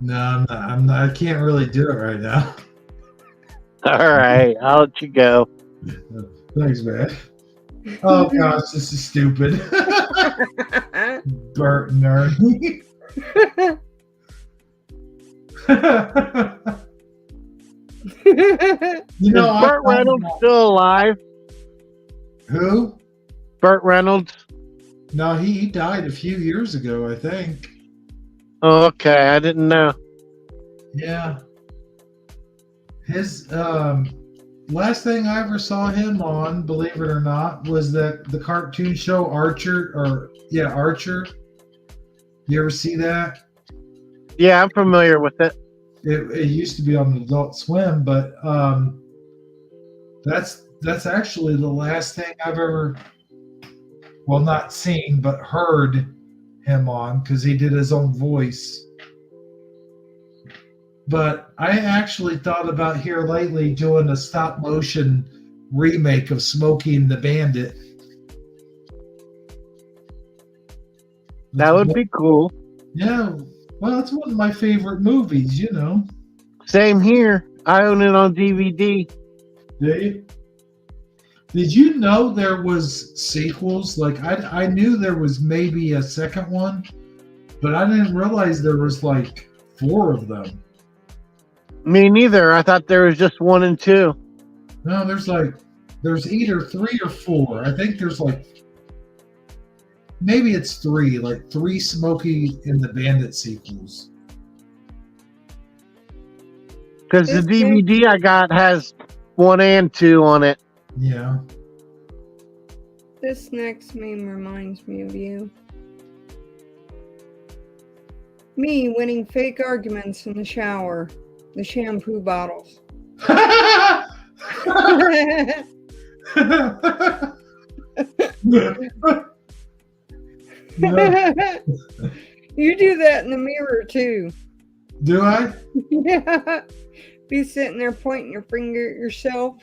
No, I'm not. I can't really do it right now. All right, I'll let you go. Thanks, man. Oh gosh, this is stupid. Bert and Ernie. You know, Is Burt Reynolds still alive? Who? Burt Reynolds? No, he died a few years ago, I think. Oh, okay, I didn't know. Yeah. His last thing I ever saw him on, believe it or not, was the cartoon show Archer. Archer. You ever see that? Yeah, I'm familiar with it. It used to be on Adult Swim, but that's actually the last thing I've ever, well, not seen, but heard him on, because he did his own voice. But I actually thought about here lately doing a stop motion remake of Smokey and the Bandit. That would be cool. Yeah, well, it's one of my favorite movies, you know. Same here. I own it on DVD. Did you know there was sequels? Like, I knew there was maybe a second one, but I didn't realize there was like 4 of them. Me neither. I thought there was just 1 and 2. No, there's either 3 or 4. I think there's like, maybe it's 3, like 3 Smokey and the Bandit sequels. Because the DVD I got has 1 and 2 on it. Yeah. This next meme reminds me of you. Me winning fake arguments in the shower. The shampoo bottles. You do that in the mirror too. Do I? Yeah. Be sitting there pointing your finger at yourself.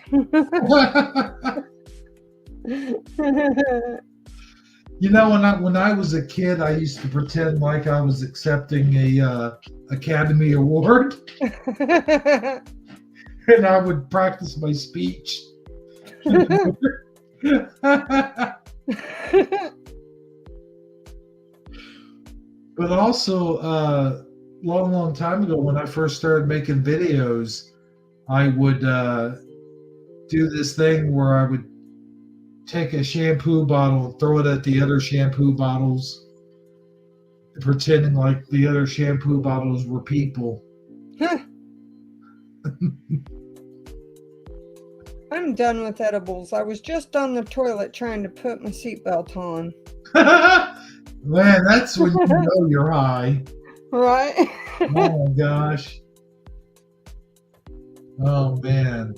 You know, when I was a kid, I used to pretend like I was accepting a Academy Award, and I would practice my speech. But also, long time ago, when I first started making videos, I would do this thing where I would take a shampoo bottle and throw it at the other shampoo bottles, pretending like the other shampoo bottles were people. I'm done with edibles. I was just on the toilet trying to put my seatbelt on. Man, that's when you know you're high. Right? Oh my gosh. Oh man.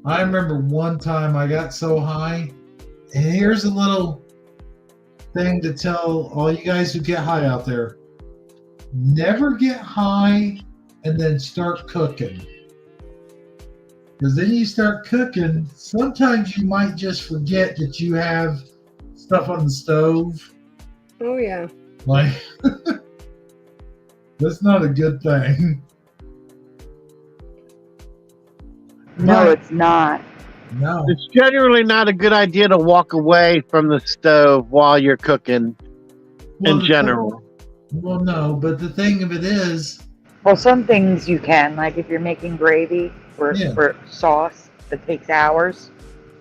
I remember one time I got so high, and here's a little thing to tell all you guys who get high out there. Never get high and then start cooking. Because then you start cooking, sometimes you might just forget that you have stuff on the stove. Oh, yeah. Like, that's not a good thing. No, But- it's not. No. It's generally not a good idea to walk away from the stove while you're cooking in the general. Well, no, but the thing of it is, Well, some things you can, like if you're making gravy Yeah. for sauce that takes hours.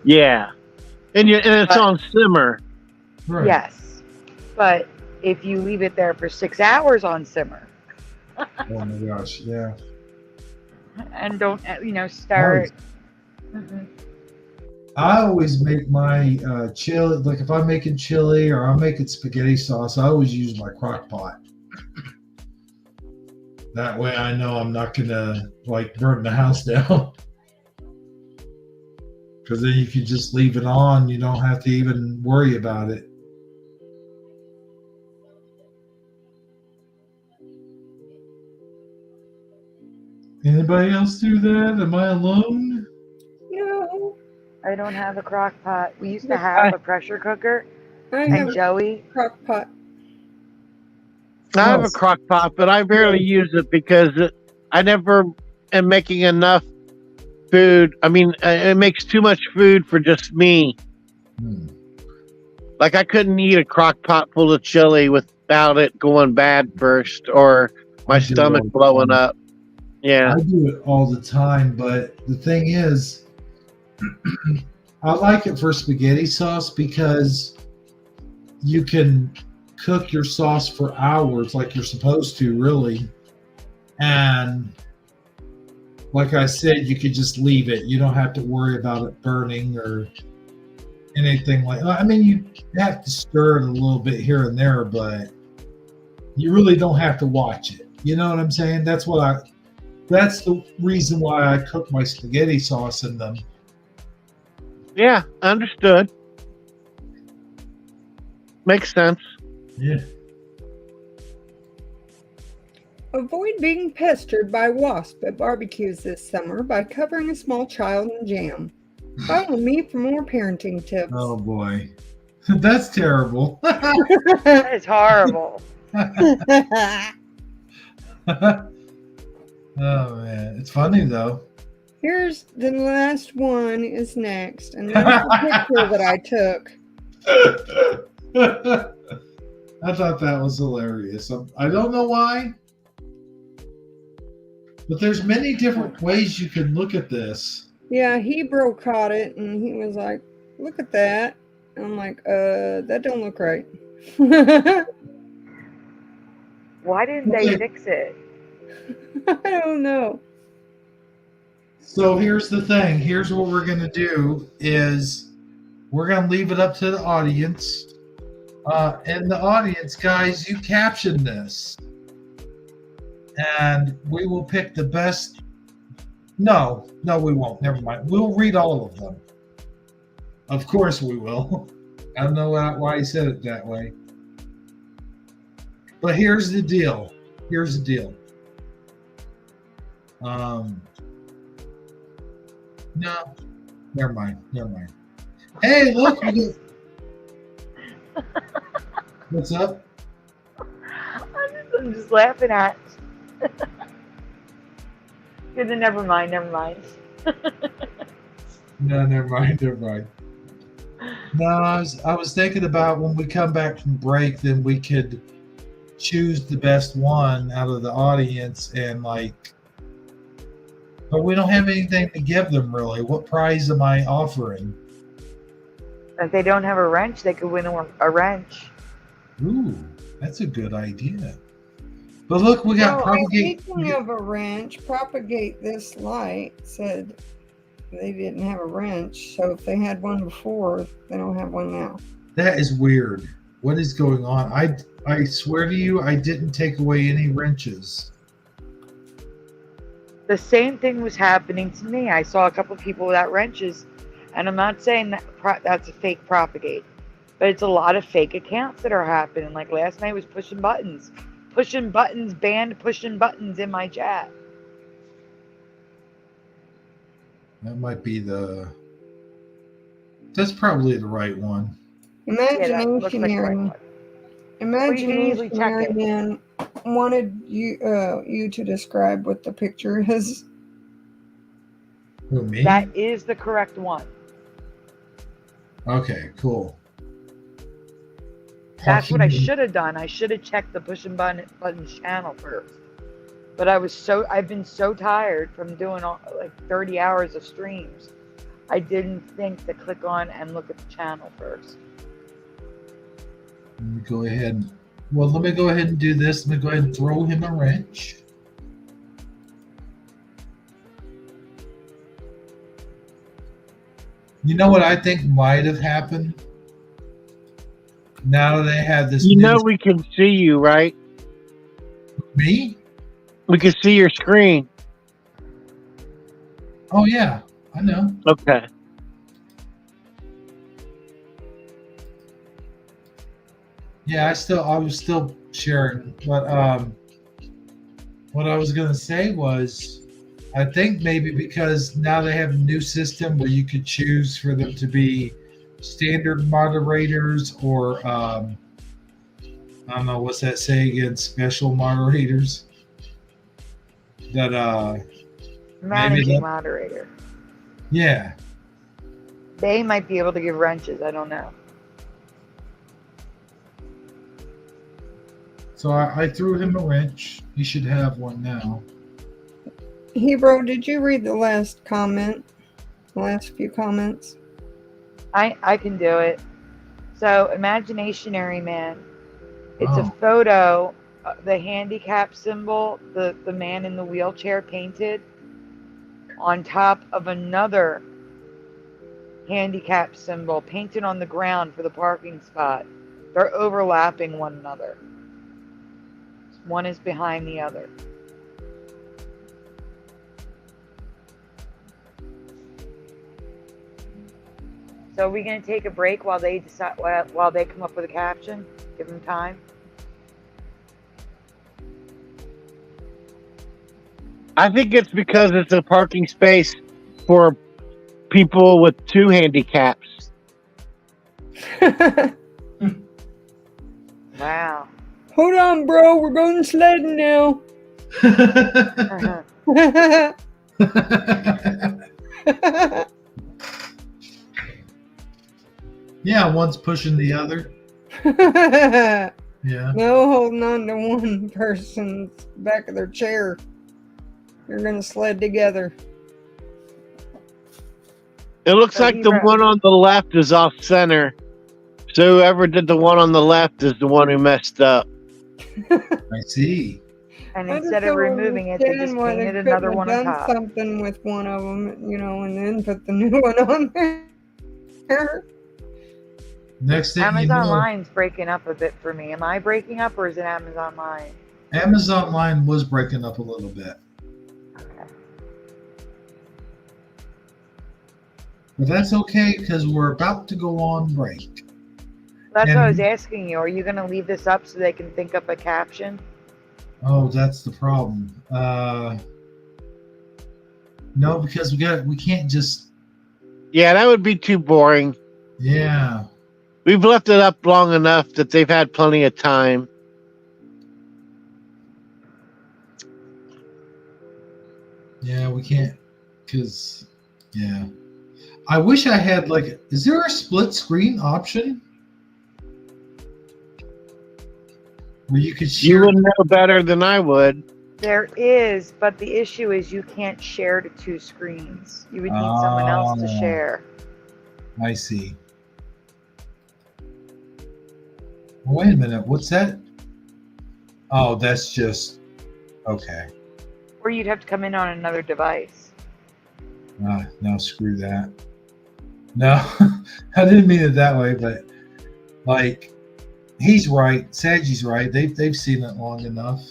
Yeah. And it's But- on simmer. right. Yes. But if you leave it there for 6 hours on simmer Oh my gosh, yeah. and don't, stir it. Mm-mm. I always make my chili, like if I'm making chili or I'm making spaghetti sauce, I always use my crock pot. That way I know I'm not gonna like burn the house down. Because then you can just leave it on. You don't have to even worry about it. Anybody else do that? Am I alone? No. I don't have a crock pot. We used to have a pressure cooker, I have and a Joey, crock pot. I have a Yes. crock pot, but I rarely use it because I never am making enough food. I mean, it makes too much food for just me. Hmm. Like I couldn't eat a crock pot full of chili without it going bad first or my I do it stomach all the blowing time. up. Yeah. I do it all the time, but the thing is, I like it for spaghetti sauce because you can cook your sauce for hours like you're supposed to, really. And like I said, you could just leave it. You don't have to worry about it burning or anything like that. I mean, you have to stir it a little bit here and there, but you really don't have to watch it. You know what I'm saying? That's the reason why I cook my spaghetti sauce in them. Yeah, understood. Makes sense. Yeah. Avoid being pestered by wasps at barbecues this summer by covering a small child in jam. Follow me for more parenting tips. Oh boy. That's terrible. that is horrible. Oh man. It's funny though. Here's the last one is next, and that's the picture that I took. I thought that was hilarious. I don't know why. But there's many different ways you can look at this. Yeah, Hebrew caught it, and he was like, "Look at that." And I'm like, that don't look right." Why didn't they fix it? I don't know. So here's the thing. Here's what we're going to do is we're going to leave it up to the audience. And the audience, guys, you caption this. And we will pick the best. No, we won't. Never mind. We'll read all of them. Of course we will. I don't know why he said it that way. But here's the deal. No, never mind. Hey, look. What's up? I'm just laughing at. Good, then never mind. No, never mind. No, I was thinking about when we come back from break, then we could choose the best one out of the audience and but we don't have anything to give them really. What prize am I offering? If they don't have a wrench, they could win a wrench. Ooh, that's a good idea. But look, we got Well, propagate. speaking of a wrench, propagate this light said they didn't have a wrench. So if they had one before, they don't have one now. That is weird. What is going on? I swear to you, I didn't take away any wrenches. The same thing was happening to me. I saw a couple of people without wrenches, and I'm not saying that that's a fake propagate, but it's a lot of fake accounts that are happening. Like last night was pushing buttons, banned pushing buttons in my chat. That might be that's probably the right one. Yeah, that looks like the right one. Imaginary Man wanted you to describe what the picture is. Who, me? That is the correct one. Okay, cool. That's what I should have done. I should have checked the pushing buttons channel first. But I've been so tired from doing like 30 hours of streams. I didn't think to click on and look at the channel first. Let me go ahead. Let me go ahead and do this. Let me go ahead and throw him a wrench. You know what I think might have happened? Now they have this. You know we can see you, right? Me? We can see your screen. Oh yeah, I know. Okay. Yeah, I was still sharing, but what I was gonna say was, I think maybe because now they have a new system where you could choose for them to be standard moderators or I don't know what's that say again, special moderators. That managing moderator. Yeah. They might be able to give wrenches. I don't know. So I threw him a wrench. He should have one now. Hebrew, did you read the last comment? The last few comments? I can do it. So, Imaginationary Man. It's a photo, the handicap symbol, the man in the wheelchair painted on top of another handicap symbol painted on the ground for the parking spot. They're overlapping one another. One is behind the other. So are we going to take a break while they decide, while they come up with a caption? Give them time. I think it's because it's a parking space for people with two handicaps. Wow. Hold on, bro. We're going sledding now. Yeah, one's pushing the other. Yeah. No holding on to one person's back of their chair. You're going to sled together. It looks like the one on the left is off center. So whoever did the one on the left is the one who messed up. I see. And instead of removing it, they just painted another one on top. Something with one of them, and then put the new one on there. Next thing Amazon Line's breaking up a bit for me. Am I breaking up, or is it Amazon Line? Amazon Line was breaking up a little bit. Okay. But that's okay because we're about to go on break. That's what I was asking you. Are you going to leave this up so they can think up a caption? Oh, that's the problem. No, because we can't just. Yeah, that would be too boring. Yeah. We've left it up long enough that they've had plenty of time. Yeah, we can't, because, yeah. I wish I had, is there a split screen option? Where you could share? You would know better than I would. There is, but the issue is you can't share to two screens. You would need someone else to share. I see. Wait a minute, what's that? Oh, that's just okay. Or you'd have to come in on another device. No, screw that. No, I didn't mean it that way, but like he's right. Sagi's right. They've seen it long enough.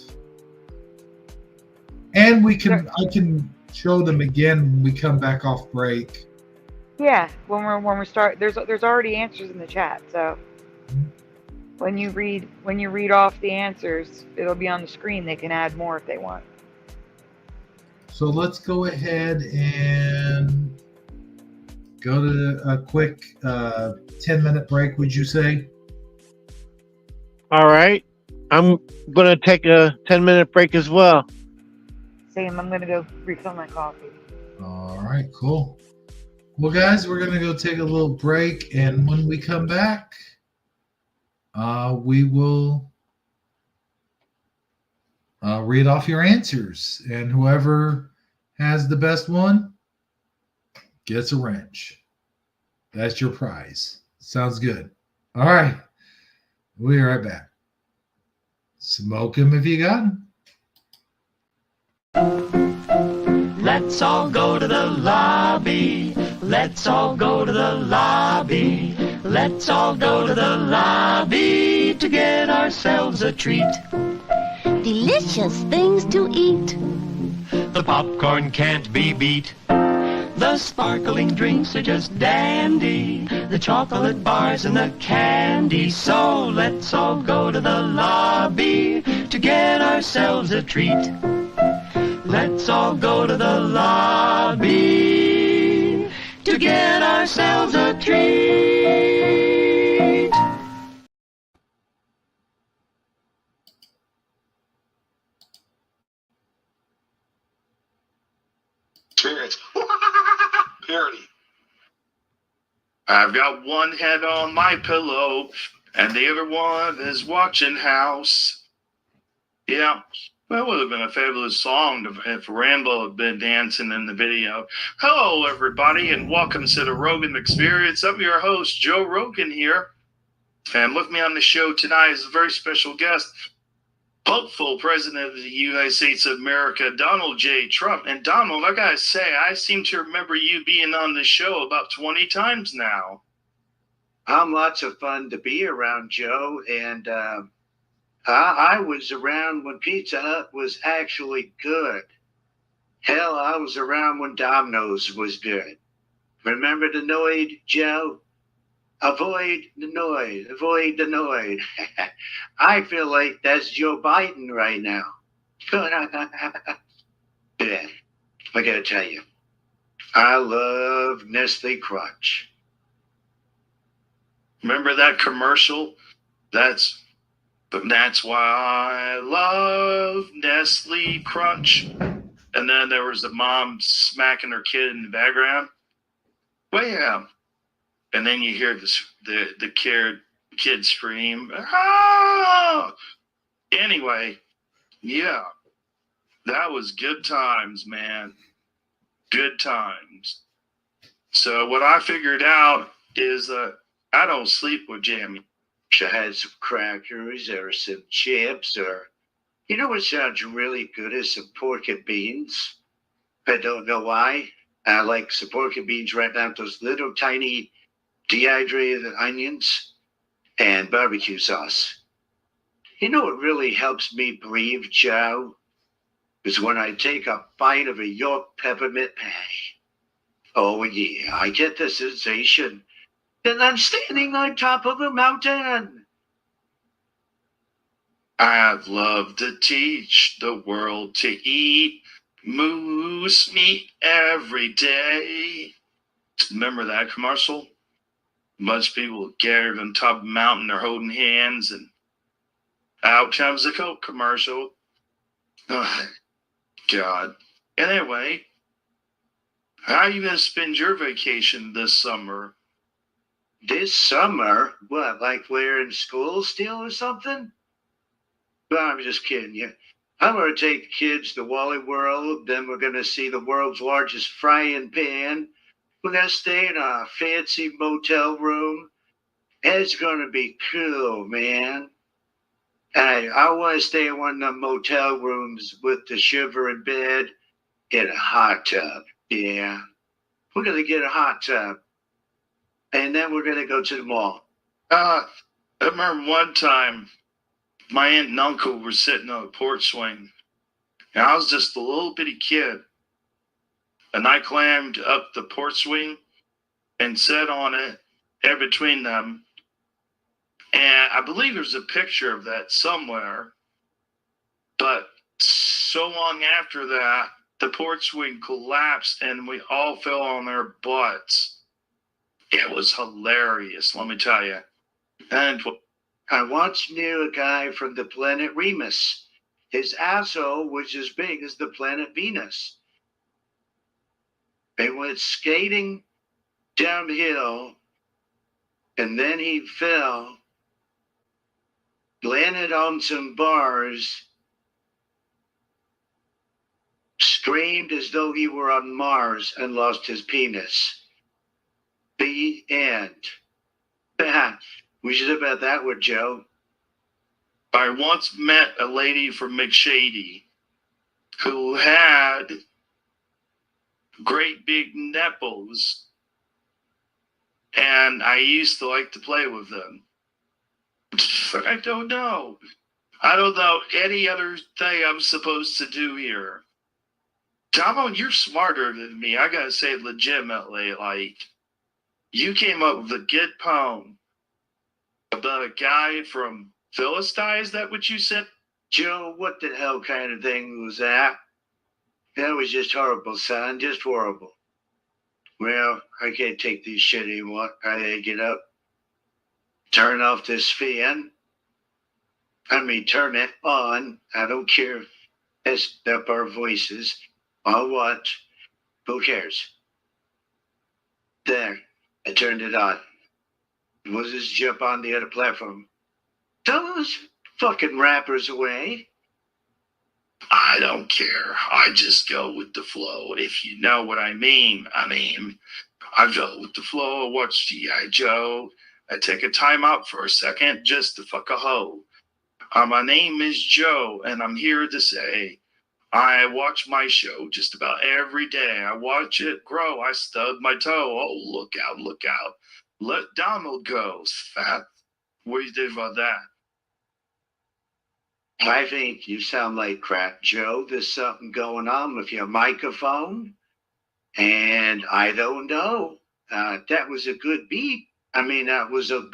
And I can show them again when we come back off break. Yeah, when we start, there's already answers in the chat. So when you read off the answers, it'll be on the screen. They can add more if they want. So let's go ahead and go to a quick 10-minute break. Would you say? All right. I'm going to take a 10-minute break as well. Same. I'm gonna go refill my coffee. All right, cool. Well, guys, we're going to go take a little break. And when we come back, we will read off your answers. And whoever has the best one gets a wrench. That's your prize. Sounds good. All right. We'll be right back. Smoke 'em if you got 'em. Let's all go to the lobby. Let's all go to the lobby. Let's all go to the lobby to get ourselves a treat. Delicious things to eat. The popcorn can't be beat. The sparkling drinks are just dandy. The chocolate bars and the candy. So let's all go to the lobby to get ourselves a treat. Let's all go to the lobby to get ourselves a treat. Spirits. Parody. I've got one head on my pillow, and the other one is watching House. Yeah, that would have been a fabulous song if Rambo had been dancing in the video. Hello, everybody, and welcome to the Rogan Experience. I'm your host, Joe Rogan here. And with me on the show tonight is a very special guest, hopeful President of the United States of America, Donald J. Trump. And Donald, I gotta say, I seem to remember you being on the show about 20 times now. I'm lots of fun to be around, Joe, and I was around when Pizza Hut was actually good. Hell, I was around when Domino's was good. Remember the Noid, Joe? Avoid the noise. Avoid the noise. I feel like that's Joe Biden right now. Yeah, I gotta tell you, I love Nestle Crunch. Remember that commercial? That's why I love Nestle Crunch. And then there was the mom smacking her kid in the background. Well, yeah. And then you hear the kid scream. Ah! Anyway, yeah, that was good times, man. Good times. So what I figured out is that I don't sleep with Jamie. Should have some crackers or some chips, or you know what sounds really good is some pork and beans. I don't know why. I like some pork and beans right down to those little tiny dehydrated onions and barbecue sauce. You know what really helps me breathe, Joe? Is when I take a bite of a York peppermint pie. Oh yeah, I get the sensation that I'm standing on top of a mountain. I'd love to teach the world to eat moose meat every day. Remember that commercial? A bunch of people gathered on top of a mountain, they're holding hands, and out comes the Coke commercial. Oh, God. Anyway, how are you going to spend your vacation this summer? This summer? What, like we're in school still or something? Well, I'm just kidding you. I'm going to take the kids to Wally World, then we're going to see the world's largest frying pan. We're going to stay in a fancy motel room. It's going to be cool, man. I want to stay in one of the motel rooms with the shiver in bed, get a hot tub. Yeah, we're going to get a hot tub. And then we're going to go to the mall. I remember one time my aunt and uncle were sitting on a porch swing, and I was just a little bitty kid. And I climbed up the porch swing and sat on it in between them. And I believe there's a picture of that somewhere. But so long after that, the porch swing collapsed and we all fell on our butts. It was hilarious, let me tell you. And I once knew a guy from the planet Remus. His asshole was as big as the planet Venus. They went skating downhill, and then he fell, landed on some bars, screamed as though he were on Mars, and lost his penis. The end. We should have had that with Joe. I once met a lady from McShady who had great big nipples, and I used to like to play with them. I don't know. I don't know any other thing I'm supposed to do here. Tomo, you're smarter than me. I gotta say, legitimately, like, you came up with a good poem about a guy from Philistine. Is that what you said? Joe, what the hell kind of thing was that? That was just horrible, son. Just horrible. Well, I can't take this shit anymore. I gotta get up, turn off this fan. Turn it on. I don't care. Let's up our voices. I'll watch. Who cares? There. I turned it on. We'll just jump on the other platform. Tell those fucking rappers away. I don't care. I just go with the flow. If you know what I mean. I go with the flow. I watch G.I. Joe. I take a time out for a second just to fuck a hoe. My name is Joe, and I'm here to say I watch my show just about every day. I watch it grow. I stub my toe. Oh, look out, look out. Let Donald go, fat. What do you think about that? I think you sound like crap, Joe. There's something going on with your microphone, and I don't know. That was a good beat. That was a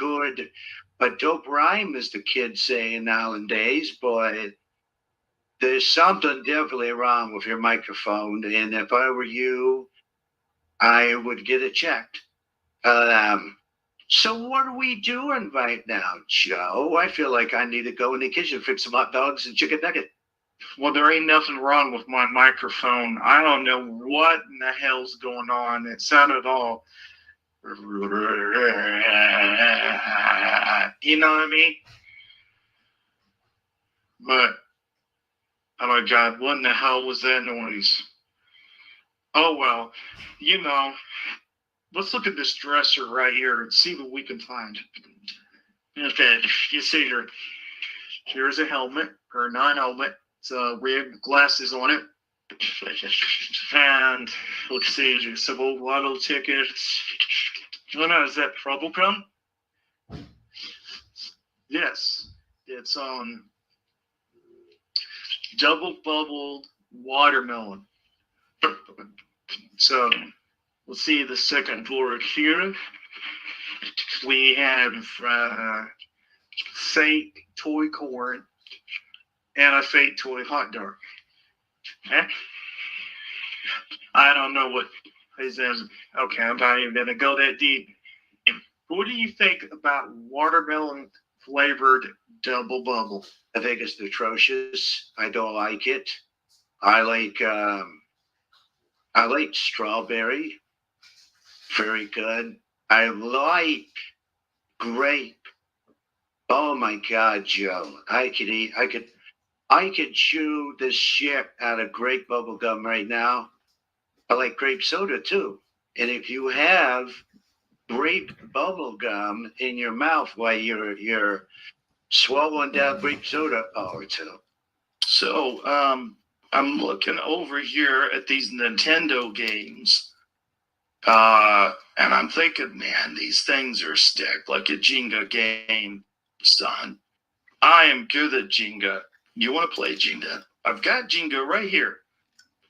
dope rhyme, as the kids say nowadays, but there's something definitely wrong with your microphone, and if I were you, I would get it checked. So what are we doing right now, Joe? I feel like I need to go in the kitchen, fix some hot dogs and chicken nugget. Well, there ain't nothing wrong with my microphone. I don't know what in the hell's going on. It sounded all, you know what I mean? But, oh my God, what in the hell was that noise? Oh, well, let's look at this dresser right here and see what we can find. Okay, you see here, here's a helmet, or a non-helmet. It's we have glasses on it. And let's see, some old lotto tickets. Oh no, is that bubblegum? Yes, it's double bubbled watermelon. So let's see the second floor here. We have fake toy corn and a fake toy hot dog. Okay? I don't know what he says. Okay, I'm not even gonna go that deep. What do you think about watermelon flavored double bubble? I think it's atrocious. I don't like it. I like strawberry. Very good. I like grape. Oh my God, Joe. I could chew the shit out of grape bubble gum right now. I like grape soda too. And if you have grape bubble gum in your mouth while you're swallowing down grape soda. Oh, it's a So, I'm looking over here at these Nintendo games. And I'm thinking, man, these things are stacked like a Jenga game, son. I am good at Jenga. You want to play Jenga? I've got Jenga right here.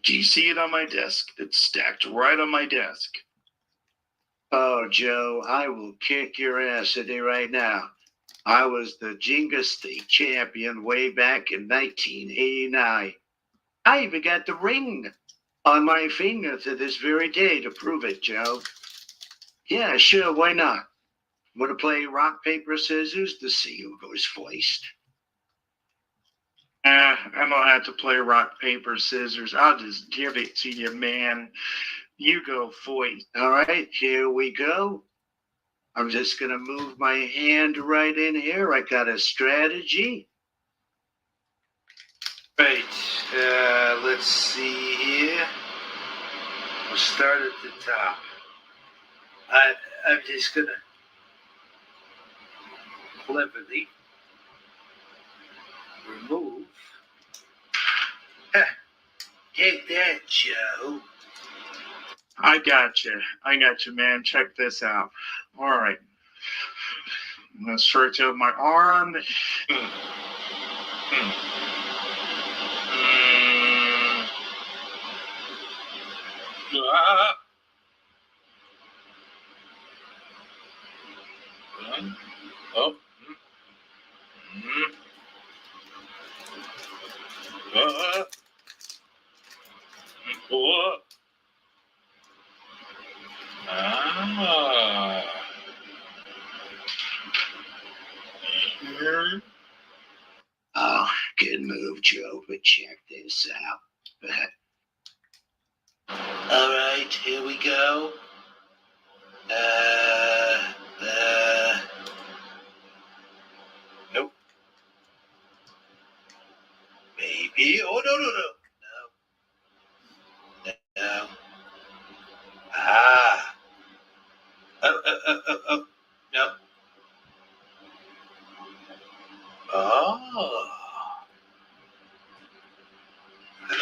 Do you see it on my desk? It's stacked right on my desk. Oh, Joe, I will kick your ass today right now. I was the Jenga state champion way back in 1989. I even got the ring on my finger to this very day to prove it, Joe. Yeah, sure, why not? Want to play rock, paper, scissors to see who goes first? I don't have to play rock, paper, scissors. I'll just give it to you, man. You go first. All right, here we go. I'm just going to move my hand right in here. I got a strategy. Right. Let's see here. We'll start at the top. I'm just gonna cleverly remove. Take that, Joe. I got you, man. Check this out. All right. I'm going to stretch out my arm. Oh. Oh, good move, Joe, but check this out. All right, here we go. Nope. Maybe. Oh, no. No. Ah. Oh. No. Oh.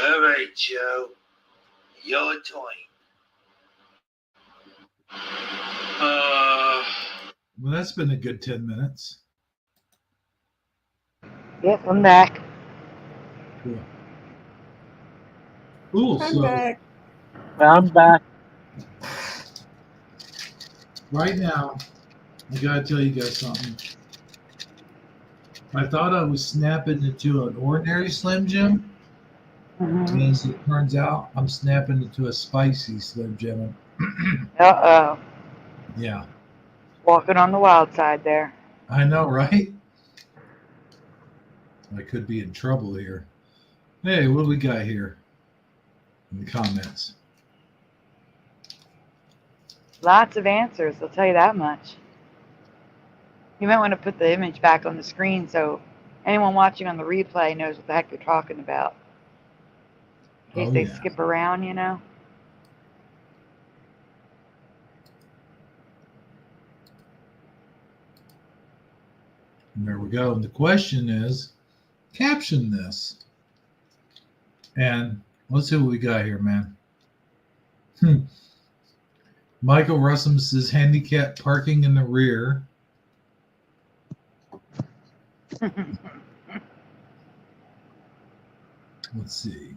All right, Joe. Your turn. Well, that's been a good 10 minutes. Yep, I'm back. Cool. I'm So back. I'm back. right now, I gotta tell you guys something. I thought I was snapping into an ordinary Slim Jim. And as it turns out, I'm snapping into a spicy Slim Jim. Uh-oh. Yeah. Walking on the wild side there. I know, right? I could be in trouble here. Hey, what do we got here in the comments? Lots of answers, I'll tell you that much. You might want to put the image back on the screen so anyone watching on the replay knows what the heck you're talking about. In case they skip around, you know. And there we go. And the question is, caption this. And let's see what we got here, man. Michael Russum says handicap parking in the rear. Let's see.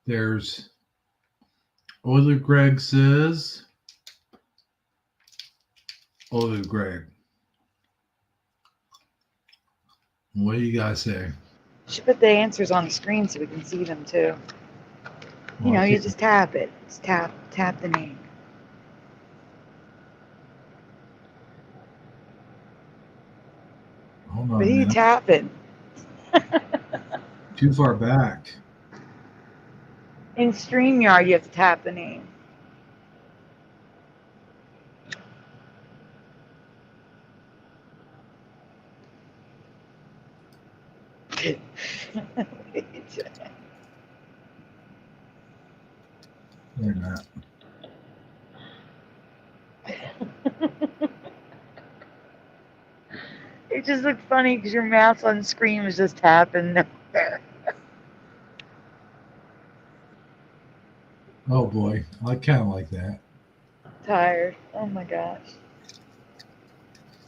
There's Oiler Greg says. Oiler Greg. What do you guys say? Should put the answers on the screen so we can see them too. You know, you just tap it. Just tap the name. Hold on. But you tapping. Too far back. In StreamYard, you have to tap the name. They're not. just looked funny because your mouth on screen was just tapping nowhere. Oh boy, I kind of like that. Tired. Oh my gosh.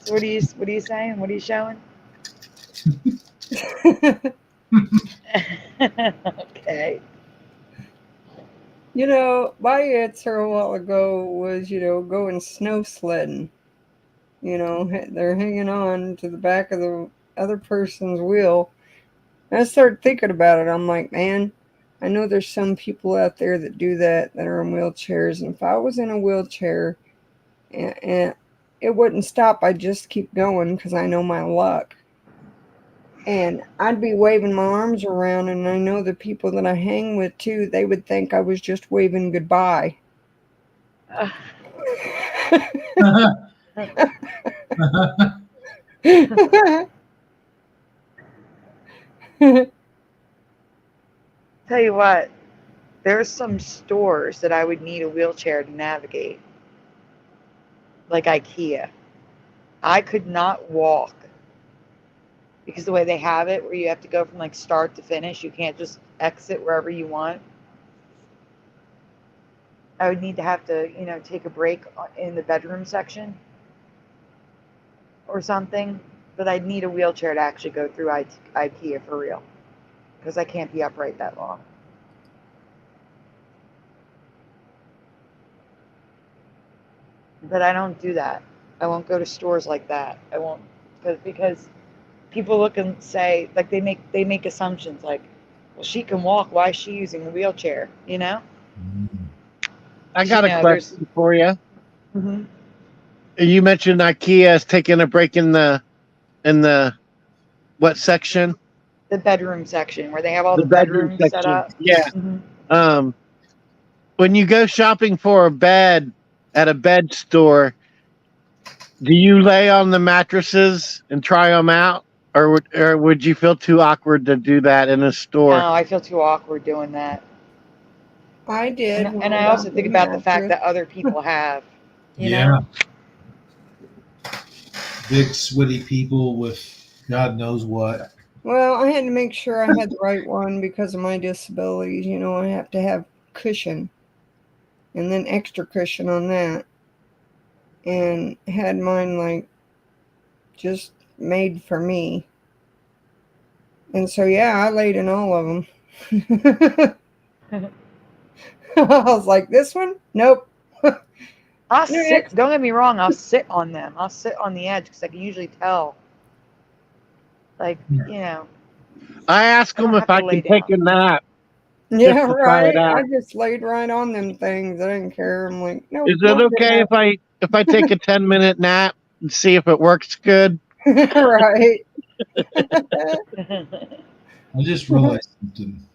So what are you saying? What are you showing? Okay. You know, my answer a while ago was, going snow sledding. They're hanging on to the back of the other person's wheel. And I started thinking about it. I'm like, man, I know there's some people out there that do that are in wheelchairs. And if I was in a wheelchair and it wouldn't stop, I'd just keep going because I know my luck. And I'd be waving my arms around, and I know the people that I hang with too, they would think I was just waving goodbye. Tell you what, there's some stores that I would need a wheelchair to navigate, like IKEA. I could not walk because the way they have it, where you have to go from like start to finish, you can't just exit wherever you want. I would need to have to, take a break in the bedroom section or something, but I'd need a wheelchair to actually go through IKEA for real because I can't be upright that long. But I don't do that. I won't go to stores like that. I won't because people look and say like they make assumptions like, well, she can walk. Why is she using a wheelchair? I got a question for you. Mm-hmm. You mentioned IKEA is taking a break in the what section? The bedroom section where they have all The the bedroom bedrooms set section. up. Yeah. Mm-hmm. When you go shopping for a bed at a bed store, do you lay on the mattresses and try them out, or would you feel too awkward to do that in a store? No, I feel too awkward doing that. I did. And I also think about the fact that other people have, you know? Big sweaty people with God knows what. Well, I had to make sure I had the right one because of my disabilities. I have to have cushion and then extra cushion on that. And had mine like just made for me. And so, yeah, I laid in all of them. I was like, this one? Nope. I'll sit, don't get me wrong, I'll sit on them. I'll sit on the edge because I can usually tell. Like, I ask them if I can take a nap. Yeah, just to try right. it out. I just laid right on them things. I didn't care. I'm like, no. Is it okay if I take a 10-minute nap and see if it works good? Right. I just realized something.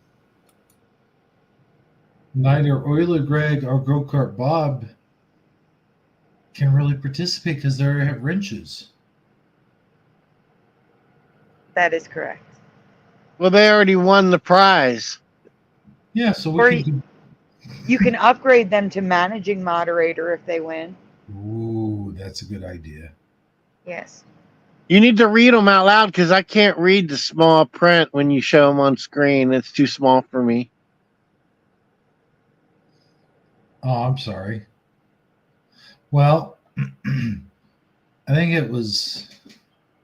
Neither Oiler Greg or Go Kart Bob can really participate because they have wrenches. That is correct. Well, they already won the prize. Yeah, so you can upgrade them to managing moderator if they win. Ooh, that's a good idea. Yes. You need to read them out loud because I can't read the small print when you show them on screen. It's too small for me. Oh, I'm sorry. Well, I think it was,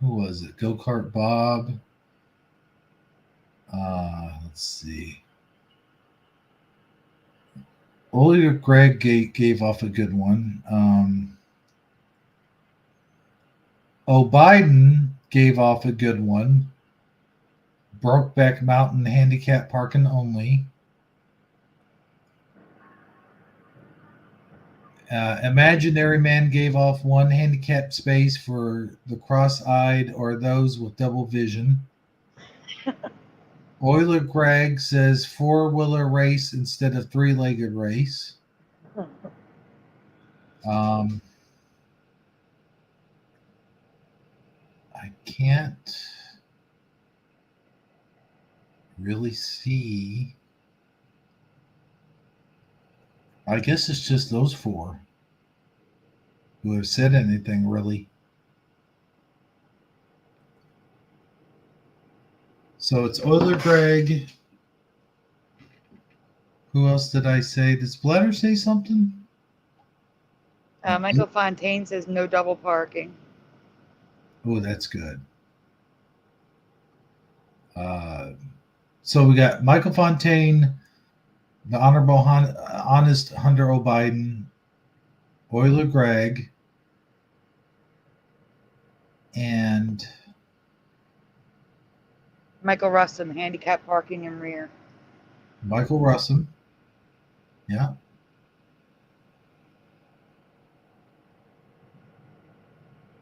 who was it? Go Kart Bob. Let's see. Oliver Greg gave off a good one. Biden gave off a good one. Brokeback Mountain handicap parking only. Imaginary Man gave off one handicap space for the cross-eyed or those with double vision. Euler Greg says four-wheeler race instead of three-legged race. I can't really see. I guess it's just those four who have said anything really. So it's Euler Greg. Who else did I say? Did Splatter say something? Michael Fontaine says no double parking. Oh, that's good. So we got Michael Fontaine, the Honorable Honest Hunter O. Biden, Euler Greg, and Michael Russum, handicap parking and rear. Michael Russum. Yeah.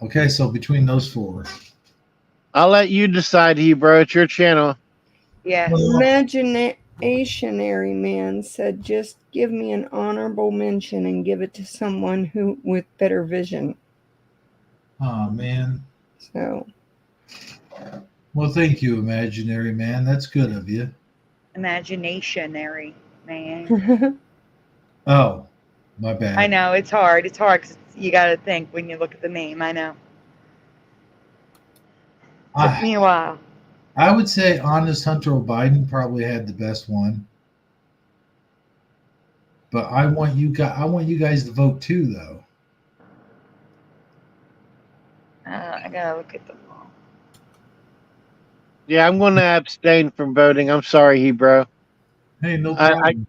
Okay, so between those four. I'll let you decide, Hebrew. It's your channel. Yeah. Imaginationary man said, just give me an honorable mention and give it to someone who with better vision. Oh, man. So. Well, thank you, Imaginary Man. That's good of you. Imaginationary man. Oh, my bad. I know, it's hard. It's hard because you got to think when you look at the name. I know. Took me a while. I would say Honest Hunter Biden probably had the best one. But I want you guys to vote too, though. I got to look at them all. Yeah, I'm going to abstain from voting. I'm sorry, Hebrew. Hey, no problem.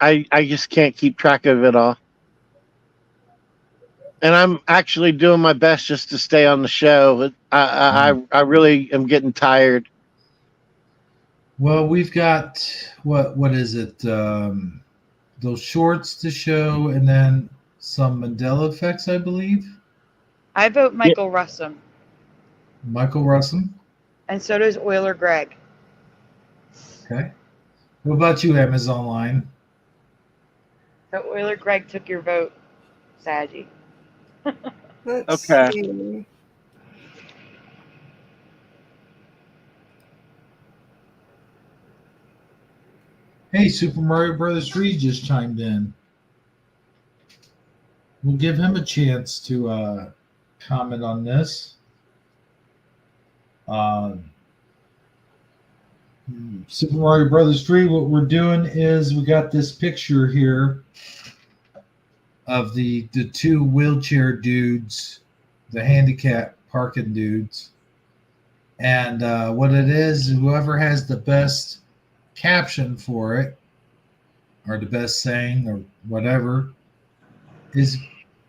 I just can't keep track of it all. And I'm actually doing my best just to stay on the show. I really am getting tired. Well, we've got what is it? Those shorts to show, and then some Mandela effects, I believe. I vote Michael Russum. Michael Russum. And so does Euler Greg. Okay. What about you, Amazon Line? So Euler Greg took your vote, Saji. Let's see. Hey, Super Mario Brothers 3 just chimed in. We'll give him a chance to comment on this. Super Mario Brothers 3, what we're doing is we got this picture here of the two wheelchair dudes, the handicap parking dudes. And what it is, whoever has the best caption for it, or the best saying, or whatever, is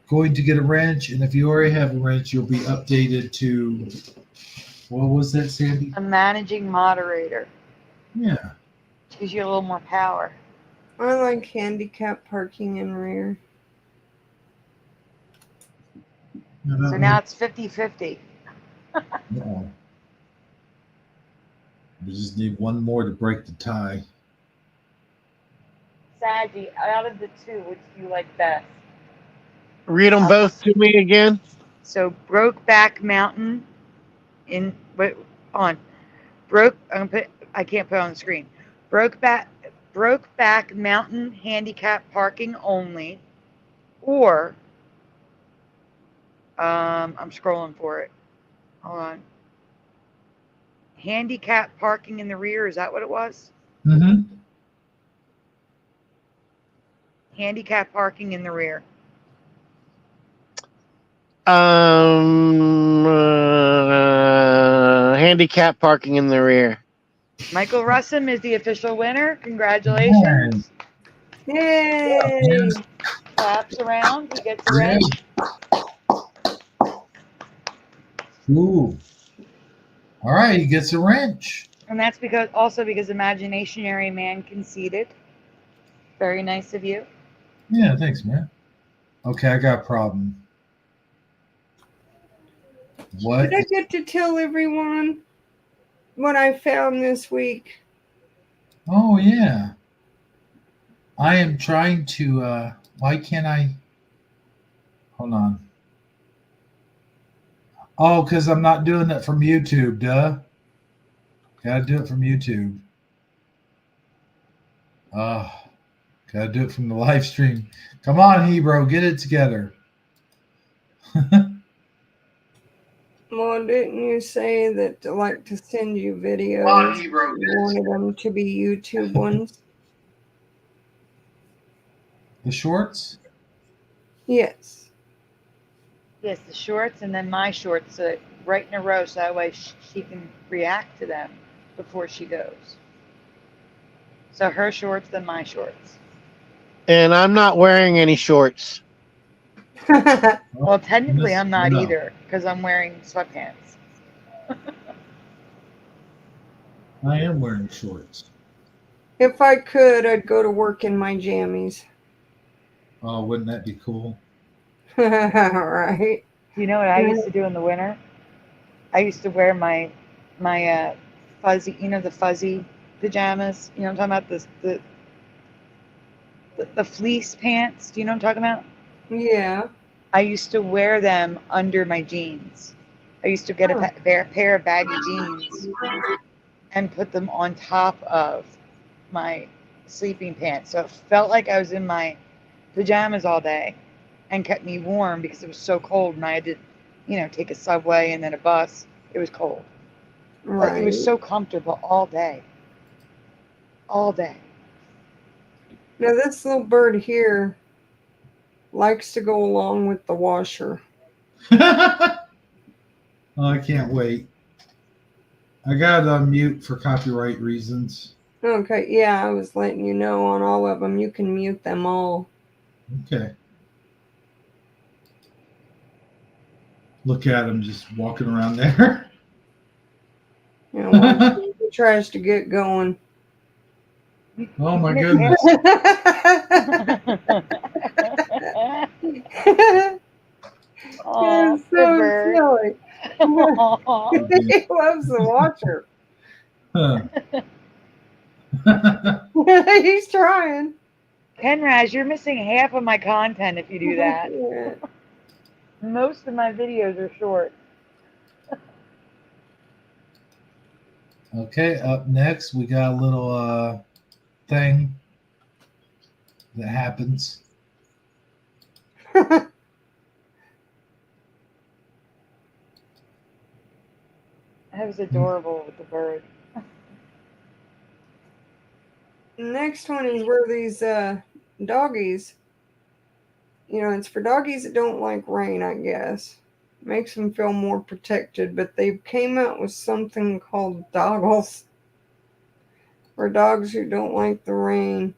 going to get a wrench. And if you already have a wrench, you'll be updated to, what was that, Sandy? A managing moderator. Yeah. Gives you a little more power. I like handicap parking and rear. So now it's 50-50. No. We just need one more to break the tie. Saji, out of the two, which do you like best? Read them both to me again. So Brokeback Mountain I can't put it on the screen. Brokeback Mountain handicap parking only, or I'm scrolling for it. Hold on. Handicap parking in the rear, is that what it was? Mm-hmm. Handicap parking in the rear. Handicap parking in the rear. Michael Russum is the official winner. Congratulations. Yay! Claps around. He gets a wrench. Ooh. All right, he gets a wrench. And that's because Imaginationary Man conceded. Very nice of you. Yeah, thanks, man. Okay, I got a problem. What? Did I get to tell everyone what I found this week? Oh, yeah. I am trying to, why can't I? Hold on. Oh, because I'm not doing it from YouTube, duh. Gotta do it from YouTube. Gotta do it from the live stream. Come on, Hebrew, get it together. Well, didn't you say that to like to send you videos? Well, he wrote You this. wanted them to be YouTube ones? The shorts? Yes. Yes, the shorts and then my shorts right in a row so that way she can react to them before she goes. So her shorts, then my shorts. And I'm not wearing any shorts. Well, technically, I'm not No. either because I'm wearing sweatpants. I am wearing shorts. If I could, I'd go to work in my jammies. Oh, wouldn't that be cool? Right. You know what I used to do in the winter? I used to wear my fuzzy, the fuzzy pajamas. You know what I'm talking about? The fleece pants. Do you know what I'm talking about? Yeah. I used to wear them under my jeans. I used to get a pair of baggy jeans and put them on top of my sleeping pants. So it felt like I was in my pajamas all day and kept me warm because it was so cold and I had to, take a subway and then a bus. It was cold. Right. But it was so comfortable all day. All day. Now this little bird here likes to go along with the washer. Oh, I can't wait. I got it on mute for copyright reasons. Okay, yeah, I was letting you know on all of them. You can mute them all. Okay. Look at him just walking around there. He tries to get going. Oh my goodness. Oh, it's so silly. He loves the watcher. He's trying. Kenraz, you're missing half of my content if you do that. Yeah. Most of my videos are short. Okay, up next we got a little thing that happens. That was adorable with the bird. Next one is where these doggies, it's for doggies that don't like rain, I guess. Makes them feel more protected, but they came out with something called doggles for dogs who don't like the rain.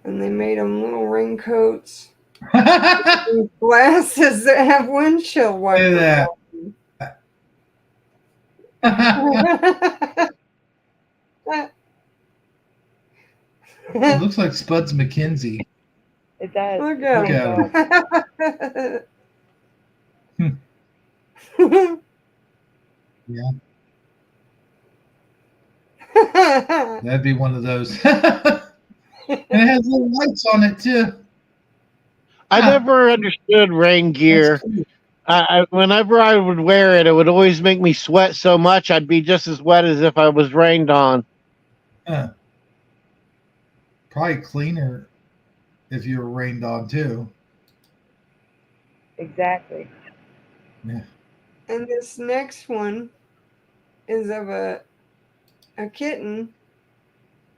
And they made them little raincoats. Glasses that have windshield wipers. It looks like Spuds McKenzie. It does. Look at him. Yeah. That'd be one of those. And it has little lights on it too. I never understood rain gear. Whenever I would wear it, it would always make me sweat so much I'd be just as wet as if I was rained on. Probably cleaner if you were rained on too. Exactly. Yeah. And this next one is of a kitten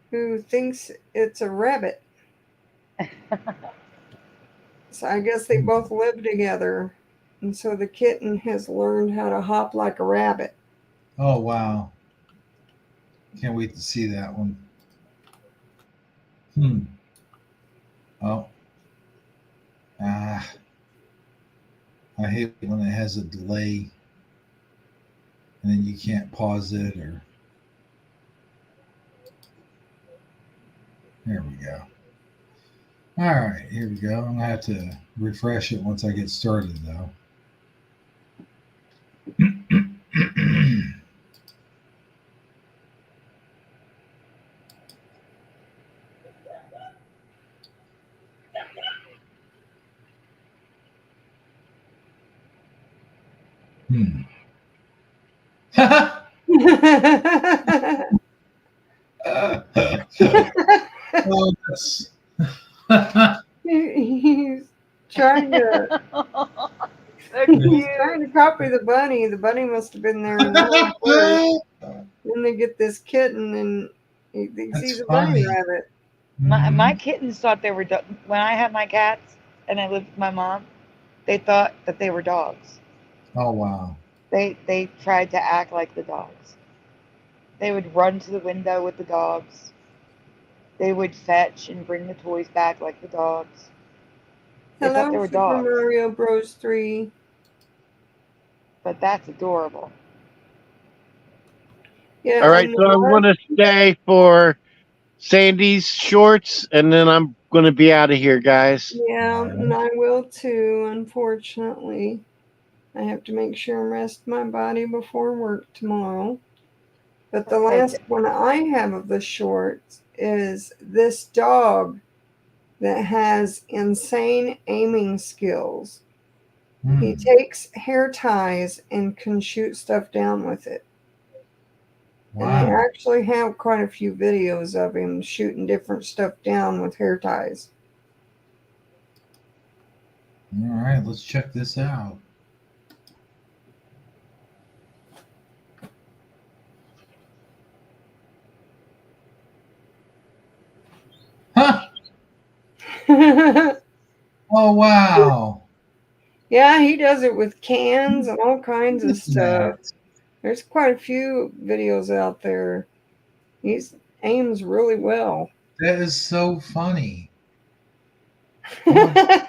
who thinks it's a rabbit. So I guess they both live together. And so the kitten has learned how to hop like a rabbit. Oh, wow. Can't wait to see that one. Oh. I hate when it has a delay and then you can't pause it or. There we go. All right, here we go. I'm going to have to refresh it once I get started, though. He's trying to He's trying to copy the bunny. The bunny must have been there and really close. Then they get this kitten and he thinks he's a bunny rabbit. My kittens thought they were when I had my cats and I lived with my mom. They thought that they were dogs. Oh wow. They tried to act like the dogs. They would run to the window with the dogs. They would fetch and bring the toys back like the dogs. They thought Hello, they were Super dogs. Mario Bros. 3. But that's adorable. Yeah. All right, so I'm going to stay for Sandy's shorts, and then I'm going to be out of here, guys. Yeah, and I will too, unfortunately. I have to make sure and rest my body before work tomorrow. But the last one I have of the shorts is this dog that has insane aiming skills. He takes hair ties and can shoot stuff down with it. Wow. And I actually have quite a few videos of him shooting different stuff down with hair ties. All right, let's check this out. Huh? Oh wow. Yeah, he does it with cans and all kinds of stuff. There's quite a few videos out there. He aims really well. That is so funny. And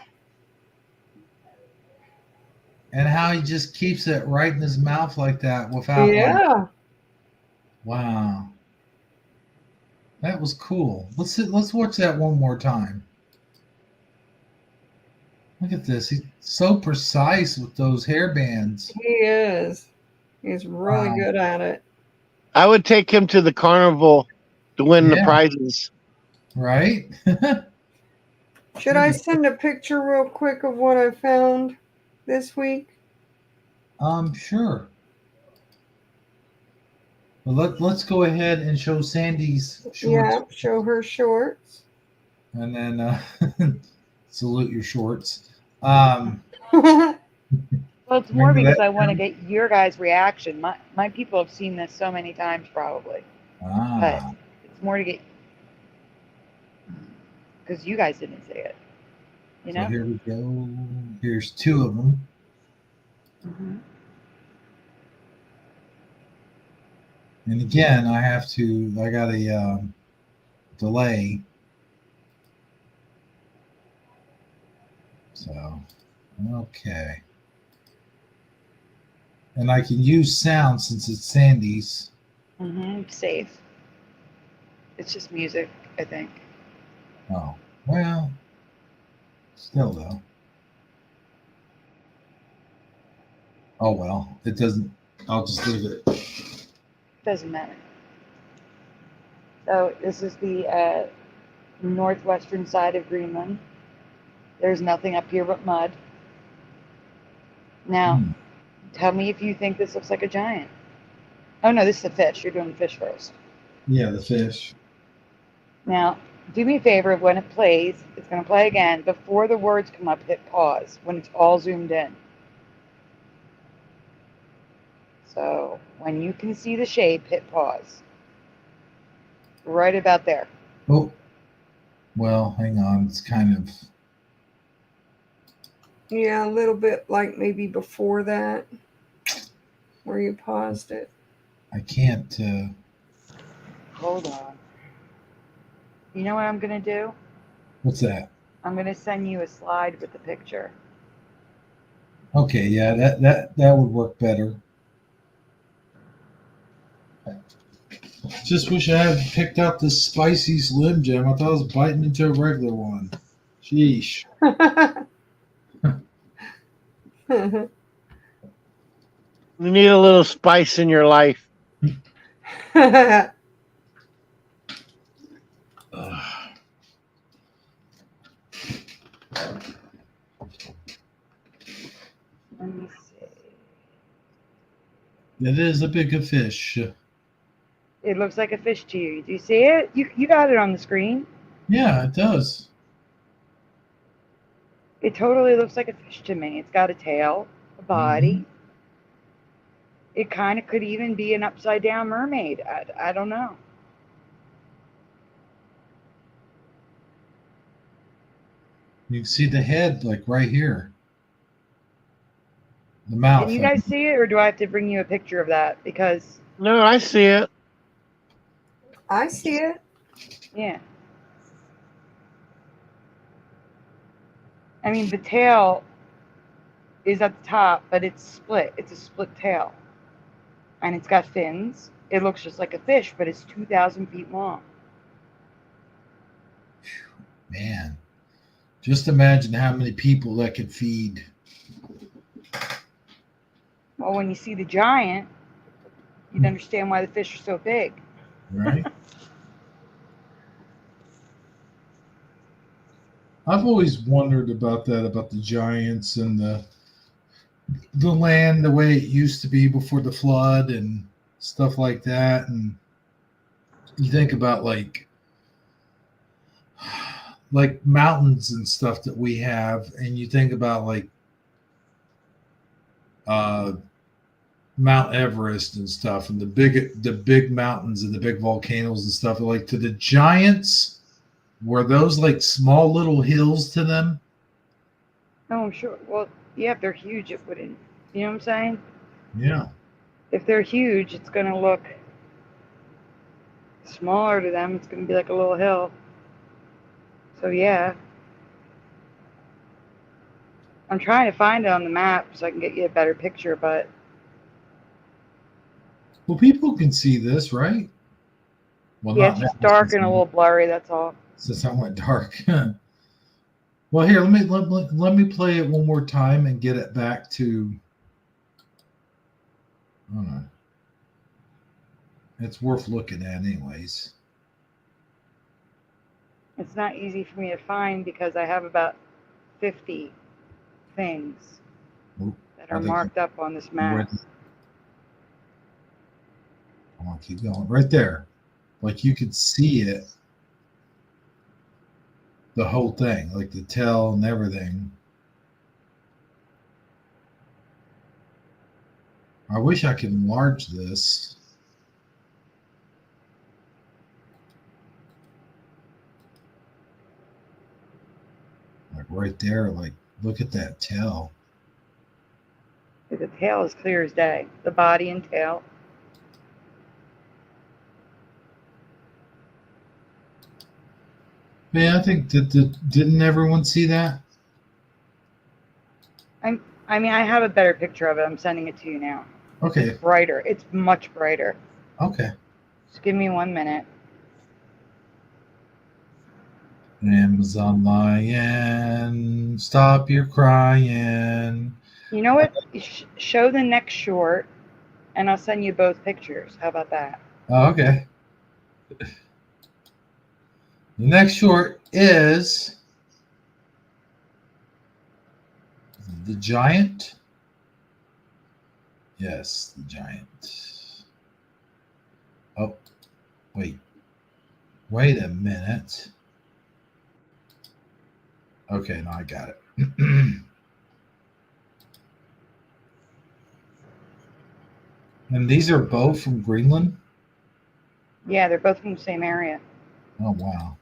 how he just keeps it right in his mouth like that without Yeah. Wow. That was cool. Let's watch that one more time. Look at this. He's so precise with those hair bands. He is. He's really good at it. I would take him to the carnival to win the prizes. Right? Should I send a picture real quick of what I found this week? Sure. Well, let's go ahead and show Sandy's shorts. Yeah, show her shorts. And then salute your shorts. Well, it's more Remember because that I want to term? get your guys' reaction. My people have seen this so many times, probably. But it's more to get, because you guys didn't see it. You know? So here we go. Here's two of them. Mm-hmm. And again, I got a delay. So, okay. And I can use sound since it's Sandy's. Mm-hmm. Safe. It's just music, I think. Oh, well, still though. Oh, well, it doesn't, I'll just leave it. Doesn't matter. So this is the northwestern side of Greenland. There's nothing up here but mud. Now, tell me if you think this looks like a giant. Oh no, this is the fish. You're doing the fish first. Yeah, the fish. Now, do me a favor. When it plays, it's going to play again. Before the words come up, hit pause when it's all zoomed in. So when you can see the shape, hit pause. Right about there. Oh, well, hang on. It's kind of. Yeah, a little bit like maybe before that, where you paused it. I can't. Hold on. You know what I'm going to do? What's that? I'm going to send you a slide with the picture. Okay, yeah, that would work better. Just wish I had picked out this spicy Slim Jim. I thought I was biting into a regular one. Sheesh. You need a little spice in your life. Let me see. It is a bigger fish. It looks like a fish to you. Do you see it? You got it on the screen. Yeah, it does. It totally looks like a fish to me. It's got a tail, a body. It kind of could even be an upside down mermaid. I don't know. You can see the head like right here. The mouth. Can you guys see it, or do I have to bring you a picture of that? Because No, I see it. I see it. yeah. I mean, the tail is at the top, but it's split. It's a split tail. And it's got fins. It looks just like a fish, but it's 2,000 feet long. Man, just imagine how many people that could feed. Well, when you see the giant, you'd understand why the fish are so big. Right? I've always wondered about that, about the giants and the land the way it used to be before the flood and stuff like that. And you think about like mountains and stuff that we have, and you think about like Mount Everest and stuff, and the big mountains and the big volcanoes and stuff. Like, to the giants, were those like small little hills to them? Oh, I'm sure. Well, yeah, if they're huge, it wouldn't. You know what I'm saying? Yeah. If they're huge, it's going to look smaller to them. It's going to be like a little hill. So, yeah. I'm trying to find it on the map so I can get you a better picture, but Well, people can see this, right? Well, yeah, not it's just now, dark and a little blurry, that's all. since I went dark. Well, here, let me play it one more time and get it back to. I don't know. It's worth looking at, anyways. It's not easy for me to find because I have about 50 things that are marked up on this map. I want to keep going. Right there. Like, you could see it. The whole thing. Like the tail and everything. I wish I could enlarge this. Like right there. Like, look at that tail. The tail is clear as day. The body and tail. Man, I think didn't everyone see that? I mean, I have a better picture of it. I'm sending it to you now. Okay. It's brighter. It's much brighter. Okay. Just give me 1 minute. Amazon lion, stop your crying. You know what? Show the next short, and I'll send you both pictures. How about that? Oh, okay. The next short is the giant. Yes, the giant. Oh, wait. Wait a minute. Okay, now I got it. And these are both from Greenland? Yeah, they're both from the same area. Oh, wow.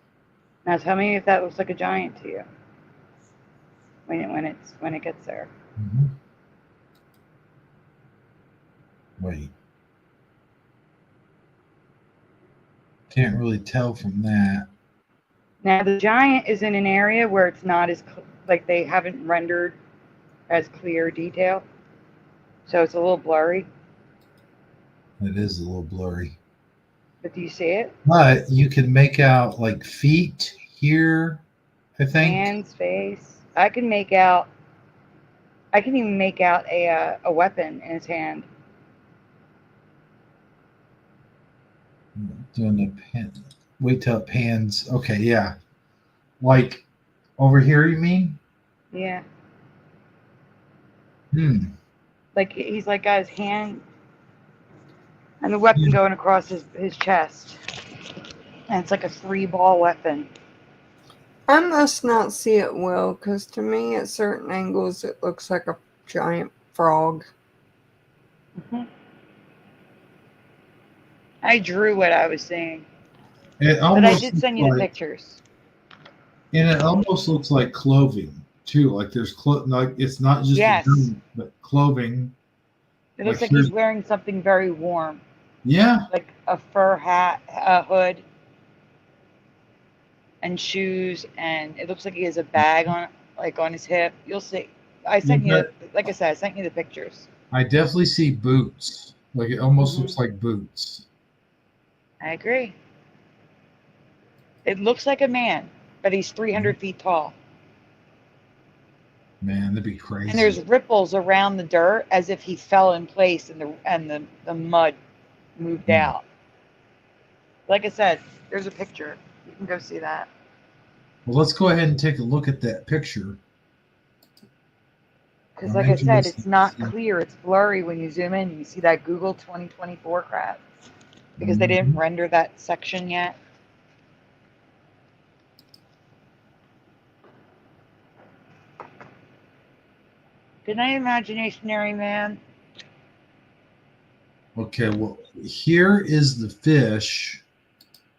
Now tell me if that looks like a giant to you when it gets there. Mm-hmm. Wait. Can't really tell from that. Now the giant is in an area where it's not as like they haven't rendered as clear detail, so it's a little blurry. It is a little blurry. But do you see it? But you can make out like feet here, I think. Hands, face. I can even make out a weapon in his hand. Doing the pan. Wait till it pans. Okay, yeah. Like over here, you mean? Yeah. Like he's like got his hand and the weapon going across his chest. And it's like a 3-ball weapon. I must not see it well, because to me, at certain angles, it looks like a giant frog. I drew what I was seeing, It but I almost did looks send you the like, pictures. and it almost looks like clothing too. Like there's like it's not just a Yes. gun, but clothing. It looks like here's- he's wearing something very warm, Yeah, like a fur hat, a hood, and shoes, and it looks like he has a bag on, like on his hip. You'll see. I sent you, like I said, I sent you the pictures. I definitely see boots. Like it almost Mhm. looks like boots. I agree. It looks like a man, but he's 300 feet tall. Man, that'd be crazy. And there's ripples around the dirt as if he fell in place and the mud moved out. Like I said, there's a picture. You can go see that. Well, let's go ahead and take a look at that picture. Because like I said, it's not clear. It's blurry when you zoom in. You see that Google 2024 crap. Because they didn't render that section yet. Good night, imaginary man. Okay, well, here is the fish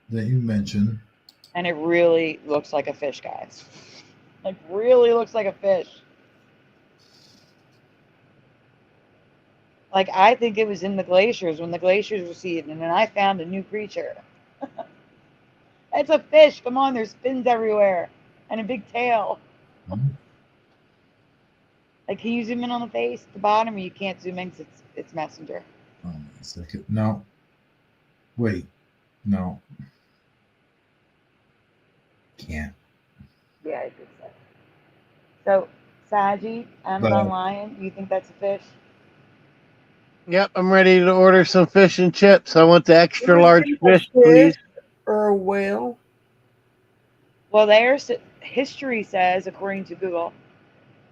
that you mentioned. And it really looks like a fish, guys. Like, really looks like a fish. Like, I think it was in the glaciers when the glaciers receded, and then I found a new creature. It's a fish. Come on, there's fins everywhere. And a big tail. Like, can you zoom in on the face at the bottom, or you can't zoom in because it's messenger? Hold on a second. No. Wait. No. Can't. Yeah, I think so. So, Saji, Amazon Lion, you think that's a fish? Yep, I'm ready to order some fish and chips. I want the extra large fish, please. Or a whale. Well, history says, according to Google,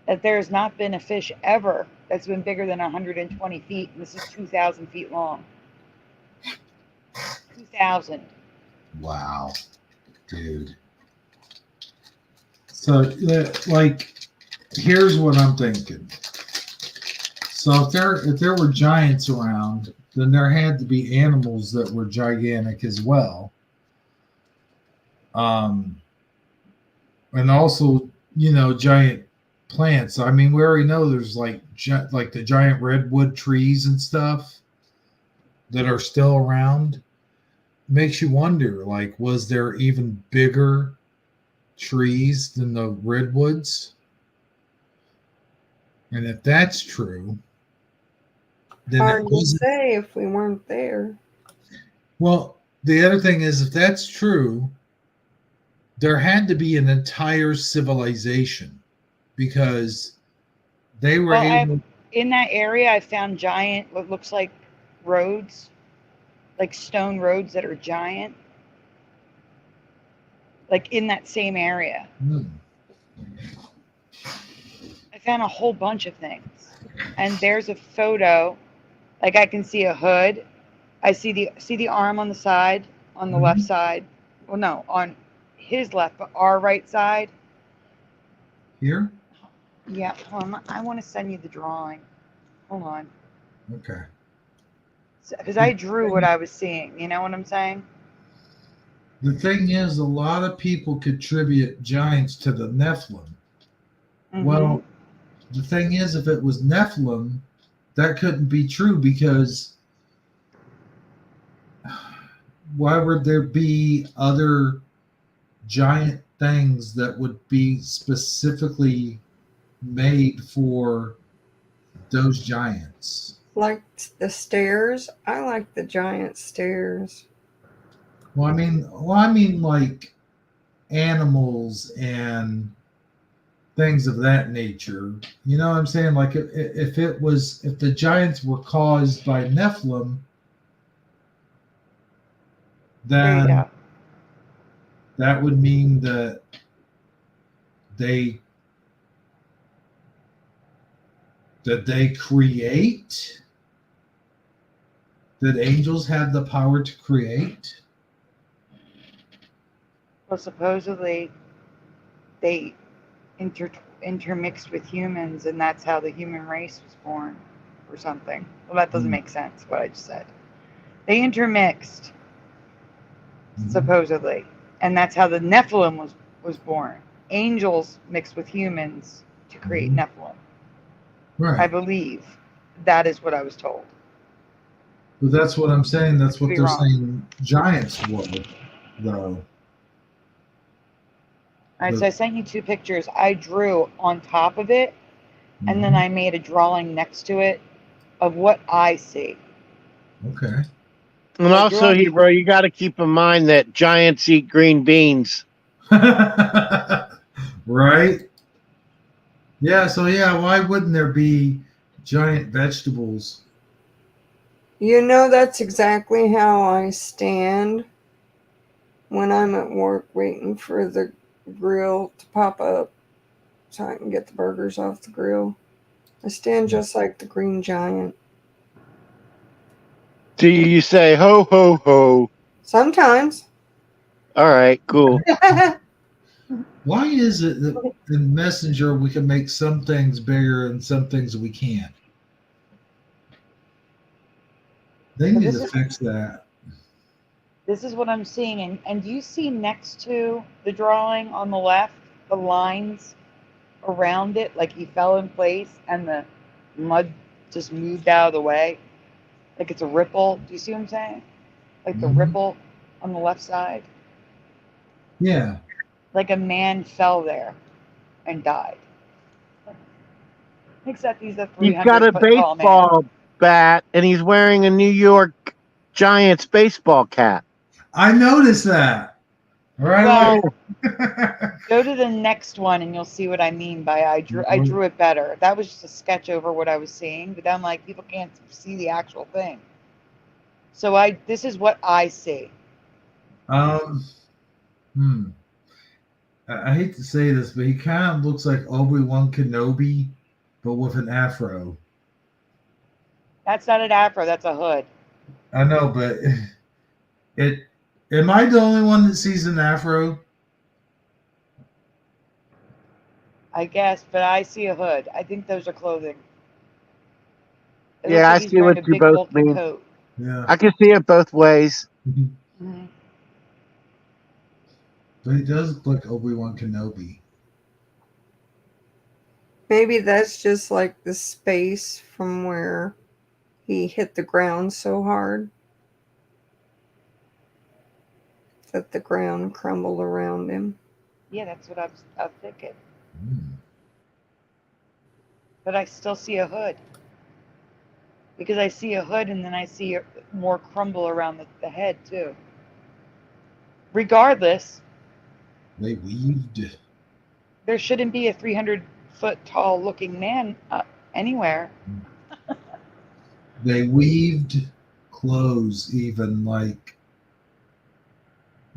that there's not been a fish ever that's been bigger than 120 feet, and this is 2,000 feet long. 2,000. Wow, dude. So, like, here's what I'm thinking. So, if there were giants around, then there had to be animals that were gigantic as well. And also, giant plants. I mean, we already know there's like the giant redwood trees and stuff that are still around. Makes you wonder, like, was there even bigger trees than the redwoods? And if that's true, then hard to say if we weren't there. Well, the other thing is, if that's true, there had to be an entire civilization, because they were able. In that area, I found giant, what looks like roads, like stone roads that are giant, like in that same area. I found a whole bunch of things, and there's a photo. Like, I can see a hood. I see the arm on the side, on the left side. Well, no, on his left, but our right side. Here? Yeah, hold on. I want to send you the drawing. Hold on. Okay. Because I drew what I was seeing. You know what I'm saying? The thing is, a lot of people contribute giants to the Nephilim. Mm-hmm. Well, the thing is, if it was Nephilim, that couldn't be true, because why would there be other giant things that would be specifically made for those giants? Like the stairs. I like the giant stairs. Well, I mean, like animals and things of that nature. You know what I'm saying? Like, if the giants were caused by Nephilim, then that would mean that they create, that angels have the power to create. Well, supposedly they intermixed with humans, and that's how the human race was born, or something. Well, that doesn't make sense. What I just said. They intermixed, supposedly, and that's how the Nephilim was born. Angels mixed with humans to create Nephilim. Right. I believe that is what I was told. But that's what I'm saying. That's what Could be they're wrong. saying giants were, though. All right, so I sent you 2 pictures. I drew on top of it, and then I made a drawing next to it of what I see. Okay. And also, bro, you got to keep in mind that giants eat green beans. Right? Yeah, so why wouldn't there be giant vegetables? You know, that's exactly how I stand when I'm at work waiting for the grill to pop up so I can get the burgers off the grill. I stand just like the Green Giant. Do you say ho, ho, ho? Sometimes. All right, cool. Why is it that in Messenger we can make some things bigger and some things we can't? They need to fix that. This is what I'm seeing. And do you see next to the drawing on the left, the lines around it, like he fell in place and the mud just moved out of the way? Like it's a ripple. Do you see what I'm saying? Like the ripple on the left side? Yeah. Like a man fell there and died. Except he's a He's got a 300-foot tall man. baseball bat, and he's wearing a New York Giants baseball cap. I noticed that. Right. Go to the next one and you'll see what I mean by I drew it better. That was just a sketch over what I was seeing, but I'm like, people can't see the actual thing. So this is what I see. I hate to say this, but he kind of looks like Obi-Wan Kenobi, but with an afro. That's not an afro, that's a hood. I know, but am I the only one that sees an afro? I guess, but I see a hood. I think those are clothing. Yeah, I see what you both mean. Coat. Yeah, I can see it both ways. Mm-hmm. But he does look like Obi-Wan Kenobi. Maybe that's just like the space from where he hit the ground so hard that the ground crumbled around him. Yeah, that's what I was thinking. But I still see a hood. Because I see a hood and then I see more crumble around the head too. Regardless, they weaved. There shouldn't be a 300-foot tall looking man anywhere. They weaved clothes, even like,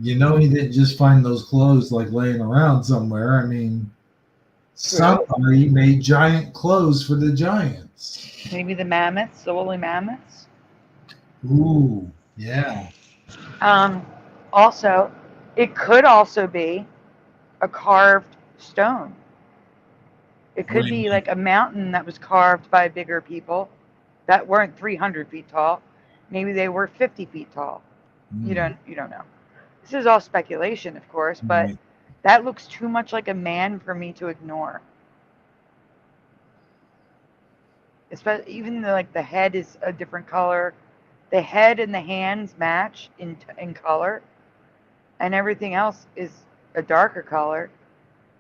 he didn't just find those clothes like laying around somewhere. I mean, somebody made giant clothes for the giants. Maybe the mammoths, the woolly mammoths. Ooh, yeah. Also, it could also be a carved stone. It could be like a mountain that was carved by bigger people that weren't 300 feet tall. Maybe they were 50 feet tall. You don't know. This is all speculation, of course, but that looks too much like a man for me to ignore. Especially, even though like the head is a different color, the head and the hands match in color, and everything else is a darker color.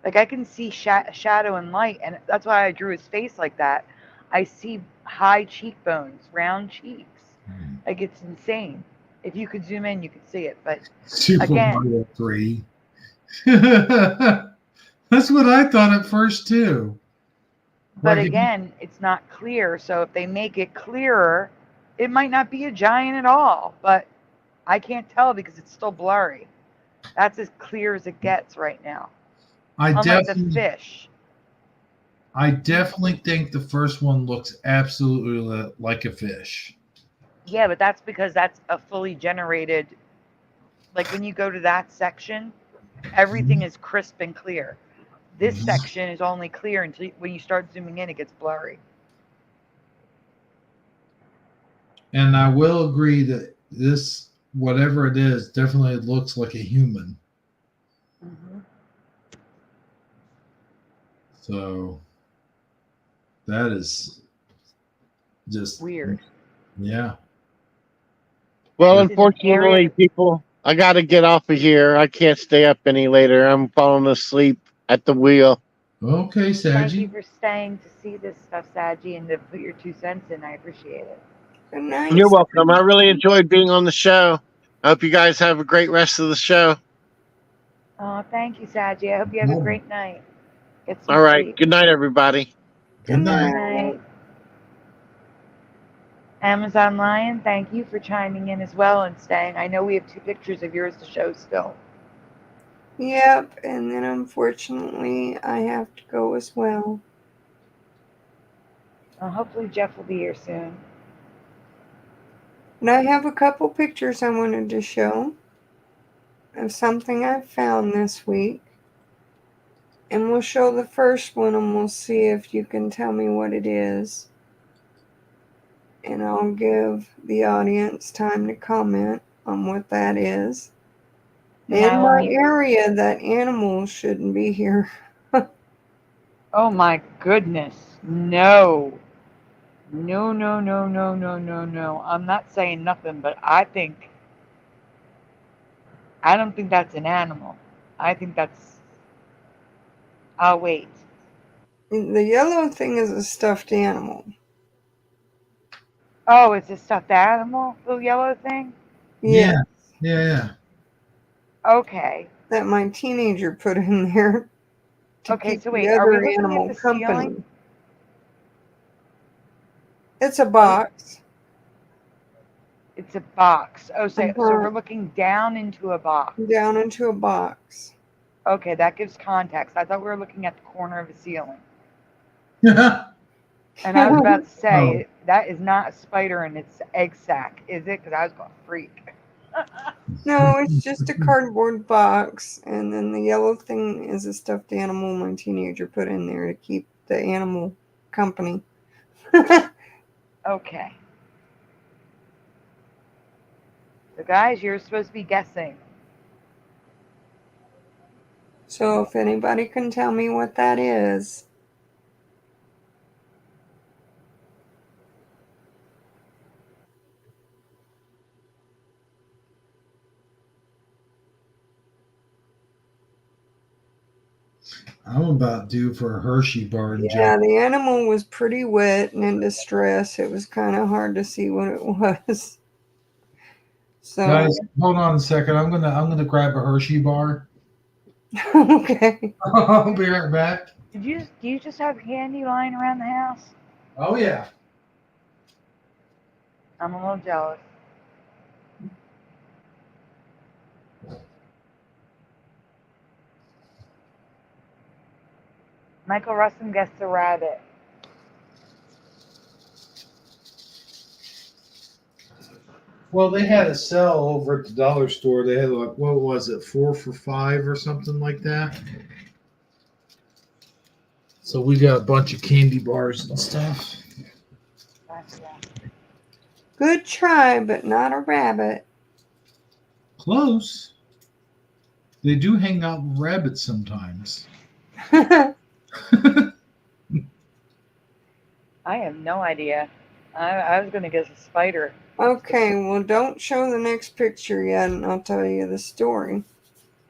Like I can see shadow and light, and that's why I drew his face like that. I see high cheekbones, round cheeks. Like it's insane. If you could zoom in, you could see it. But Super again, Mario 3. That's what I thought at first too. But again, it's not clear. So if they make it clearer, it might not be a giant at all. But I can't tell because it's still blurry. That's as clear as it gets right now. Unlike the fish. I definitely think the first one looks absolutely like a fish. Yeah, but that's because that's a fully generated. Like when you go to that section, everything is crisp and clear. This section is only clear until when you start zooming in, it gets blurry. And I will agree that this, whatever it is, definitely looks like a human. Mm-hmm. So that is just Weird. Yeah. Well, It's in an area unfortunately, people, I got to get off of here. I can't stay up any later. I'm falling asleep at the wheel. Okay, Thank you Saji. for staying to see this stuff, Saji, and to put your 2 cents in. I appreciate it. Good night. You're welcome. I really enjoyed being on the show. I hope you guys have a great rest of the show. Oh, thank you, Saji. I hope you have a great night. Get some All right. sleep. Good night, everybody. Good night. Good night. Amazon Lion, thank you for chiming in as well and staying. I know we have 2 pictures of yours to show still. Yep, and then unfortunately I have to go as well. Hopefully Jeff will be here soon. And I have a couple pictures I wanted to show of something I found this week. And we'll show the first one and we'll see if you can tell me what it is. And I'll give the audience time to comment on what that is. In my area, that animal shouldn't be here. Oh my goodness. No. No, no, no, no, no, no, no. I'm not saying nothing, but I don't think that's an animal. I think that's... I'll wait. The yellow thing is a stuffed animal. Oh, it's a stuffed animal, the yellow thing? Yes. Yeah. Okay. That my teenager put in there to Okay, keep so the wait, are we other looking at animal the company. ceiling? It's a box. It's a box. Oh, so Uh-huh. we're looking down into a box. Down into a box. Okay, that gives context. I thought we were looking at the corner of a ceiling. And I was about to say, that is not a spider in its egg sack, is it? Because I was going to freak. No, it's just a cardboard box. And then the yellow thing is a stuffed animal my teenager put in there to keep the animal company. Okay. So, guys, you're supposed to be guessing. So if anybody can tell me what that is. I'm about due for a Hershey bar. Yeah, the animal was pretty wet and in distress. It was kind of hard to see what it was. So Guys, hold on a second. I'm gonna grab a Hershey bar. Okay. I'll be right back. Do you just have candy lying around the house? Oh yeah. I'm a little jealous. Michael Russin gets the rabbit. Well, they had a sale over at the dollar store. They had like, what was it, 4 for $5 or something like that. So we got a bunch of candy bars and stuff. Good try, but not a rabbit. Close. They do hang out with rabbits sometimes. I have no idea. I was going to guess a spider. Okay, well, don't show the next picture yet, and I'll tell you the story.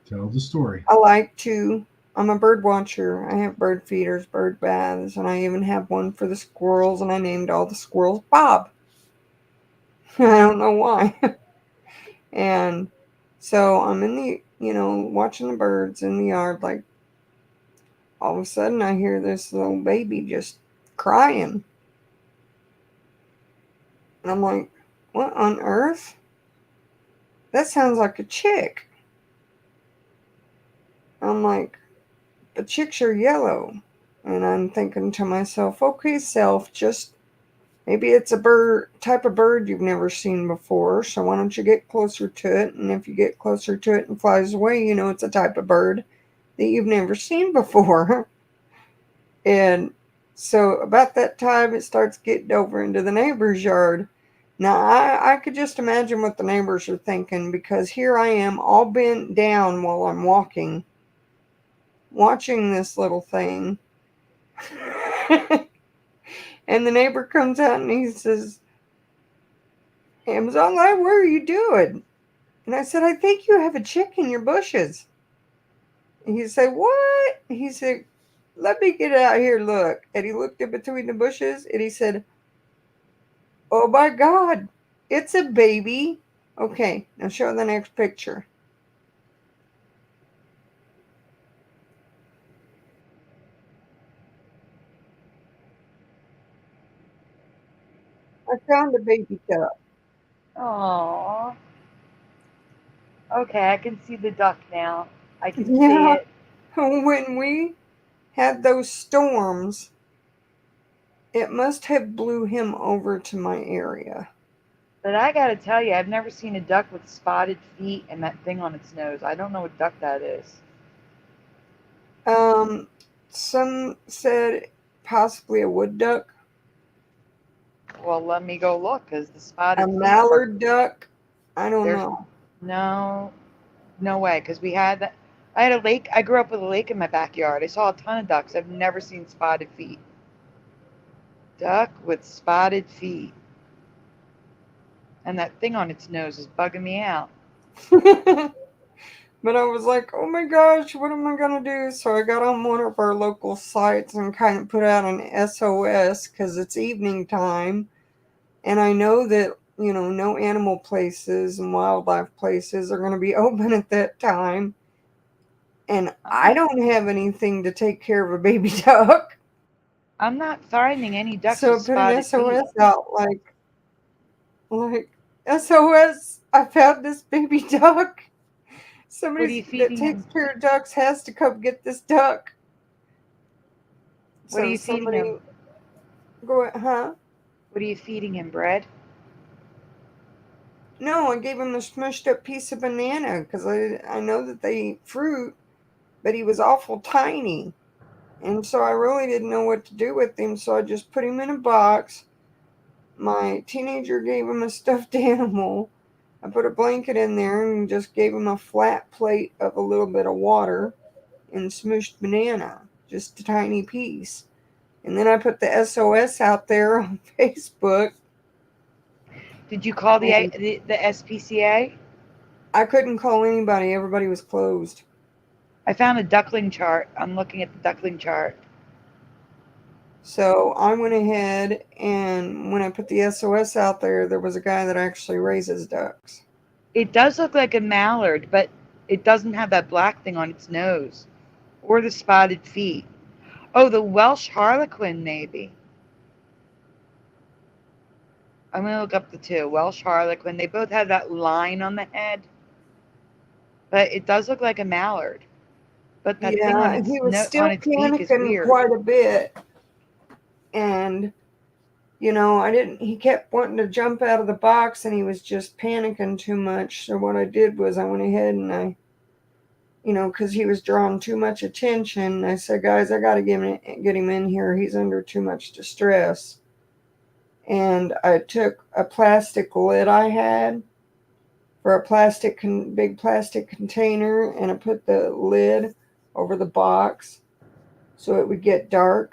Tell the story. I'm a bird watcher. I have bird feeders, bird baths, and I even have one for the squirrels, and I named all the squirrels Bob. I don't know why. And so I'm in the, watching the birds in the yard, like, all of a sudden I hear this little baby just crying. And I'm like, what on earth? That sounds like a chick. I'm like, but chicks are yellow. And I'm thinking to myself, okay, self, just maybe it's a type of bird you've never seen before. So why don't you get closer to it? And if you get closer to it and flies away, it's a type of bird that you've never seen before. And so about that time, it starts getting over into the neighbor's yard. Now, I could just imagine what the neighbors are thinking, because here I am all bent down while I'm walking, watching this little thing. And the neighbor comes out and he says, Amazon Live, what are you doing? And I said, I think you have a chick in your bushes. And he said, what? He said, let me get out here, look. And he looked in between the bushes and he said, oh my God, it's a baby. Okay, now show the next picture. I found a baby duck. Aww. Okay, I can see the duck now. I can see Yeah, it. when we had those storms, it must have blew him over to my area. But I gotta tell you, I've never seen a duck with spotted feet and that thing on its nose. I don't know what duck that is. Some said possibly a wood duck, Well, let me go look, because the a spotted feet mallard duck. I don't there's know. no way, because I had a lake. I grew up with a lake in my backyard. I saw a ton of ducks. I've never seen spotted feet. Duck with spotted feet. And that thing on its nose is bugging me out. But I was like, oh my gosh, what am I going to do? So I got on one of our local sites and kind of put out an SOS because it's evening time. And I know that, no animal places and wildlife places are going to be open at that time. And I don't have anything to take care of a baby duck. I'm not finding any ducks So I with put an spotted feet. SOS out like SOS, I found this baby duck. What are Somebody you that feeding takes him? care of ducks has to come get this duck. What are So you feeding somebody him? go, huh? What are you feeding him? Bread? No, I gave him a smushed up piece of banana because I know that they eat fruit, but he was awful tiny. And so I really didn't know what to do with him, so I just put him in a box. My teenager gave him a stuffed animal. I put a blanket in there and just gave him a flat plate of a little bit of water and smooshed banana, just a tiny piece. And then I put the SOS out there on Facebook. Did you call the And the SPCA? I couldn't call anybody, everybody was closed. I found a duckling chart. I'm looking at the duckling chart. So I went ahead and when I put the SOS out there, there was a guy that actually raises ducks. It does look like a mallard, but it doesn't have that black thing on its nose or the spotted feet. Oh, the Welsh harlequin, maybe. I'm going to look up the two. Welsh harlequin. They both have that line on the head, but it does look like a mallard. But that thing on Yeah, its he was on still its beak is panicking weird. quite a bit. And, he kept wanting to jump out of the box and he was just panicking too much. So what I did was I went ahead and because he was drawing too much attention, I said, guys, I got to get him in here. He's under too much distress. And I took a plastic lid I had for a big plastic container, and I put the lid over the box so it would get dark,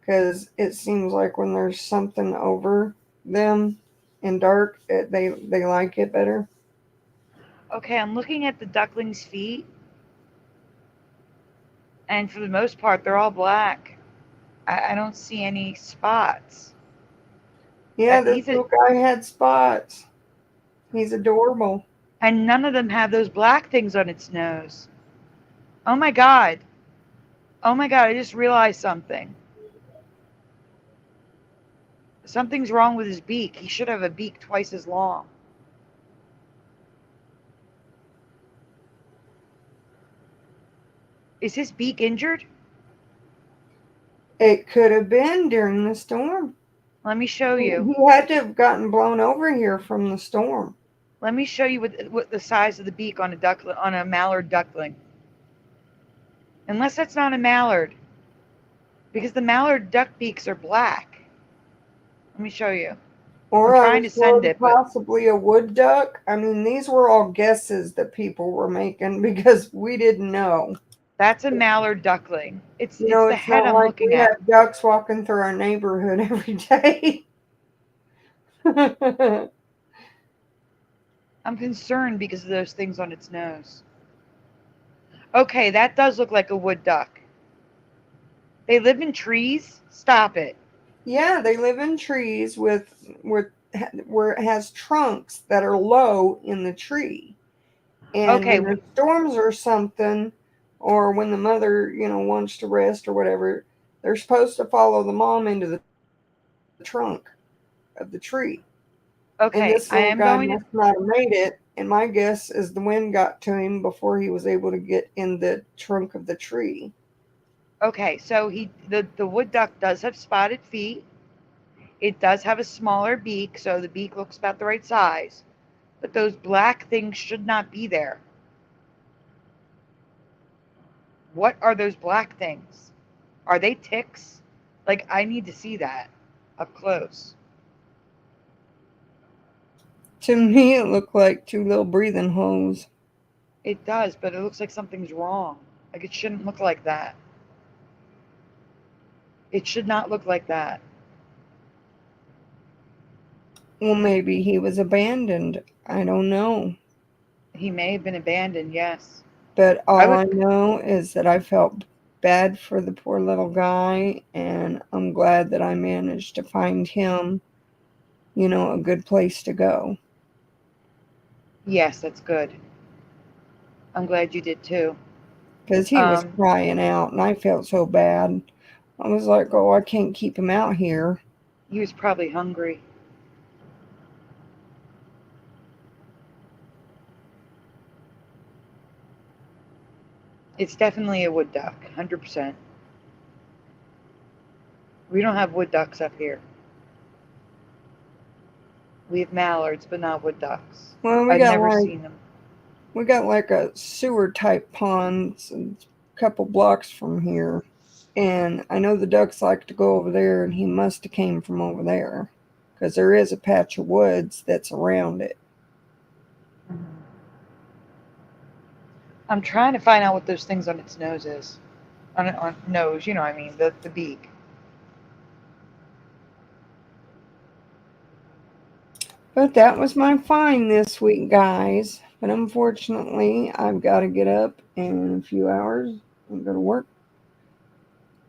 because it seems like when there's something over them in dark, they like it better. Okay, I'm looking at the duckling's feet, and for the most part, they're all black. I don't see any spots. Yeah, this He's a, little guy had spots. He's adorable. and none of them have those black things on its nose. Oh my god. Oh my god, I just realized something. Something's wrong with his beak. He should have a beak twice as long. Is his beak injured? It could have been during the storm. Let me show He you. had to have gotten blown over here from the storm. Let me show you what the size of the beak on a mallard duckling. Unless that's not a mallard. Because the mallard duck beaks are black. Let me show you. Or I'm I trying to was send told it, but possibly a wood duck. I mean, these were all guesses that people were making because we didn't know. that's a mallard duckling. It's You it's know, the it's head not I'm like looking we at. have ducks walking through our neighborhood every day. I'm concerned because of those things on its nose. Okay, that does look like a wood duck. They live in trees? Stop it. Yeah, they live in trees with where it has trunks that are low in the tree. And Okay, when there's storms or something, or when the mother, wants to rest or whatever, they're supposed to follow the mom into the trunk of the tree. And okay, this I little am guy going to must not have made it. And my guess is the wind got to him before he was able to get in the trunk of the tree. Okay, so the wood duck does have spotted feet. It does have a smaller beak, so the beak looks about the right size. But those black things should not be there. What are those black things? Are they ticks? Like, I need to see that up close. To me, it looked like two little breathing holes. It does, but it looks like something's wrong. Like, it shouldn't look like that. It should not look like that. Well, maybe he was abandoned. I don't know. He may have been abandoned, yes. But I all would, I know is that I felt bad for the poor little guy, and I'm glad that I managed to find him, a good place to go. yes, that's good. I'm glad you did too. Because he was crying out, and I felt so bad. I was like, oh, I can't keep him out here. He was probably hungry. It's definitely a wood duck, 100%. We don't have wood ducks up here. We have mallards, but not wood ducks. Well, I've never seen them. we got like a sewer type pond a couple blocks from here. And I know the ducks like to go over there, and he must have came from over there. Because there is a patch of woods that's around it. I'm trying to find out what those things on its nose is. On nose, you know what I mean, the beak. But that was my find this week, guys. But unfortunately, I've got to get up in a few hours and go to work.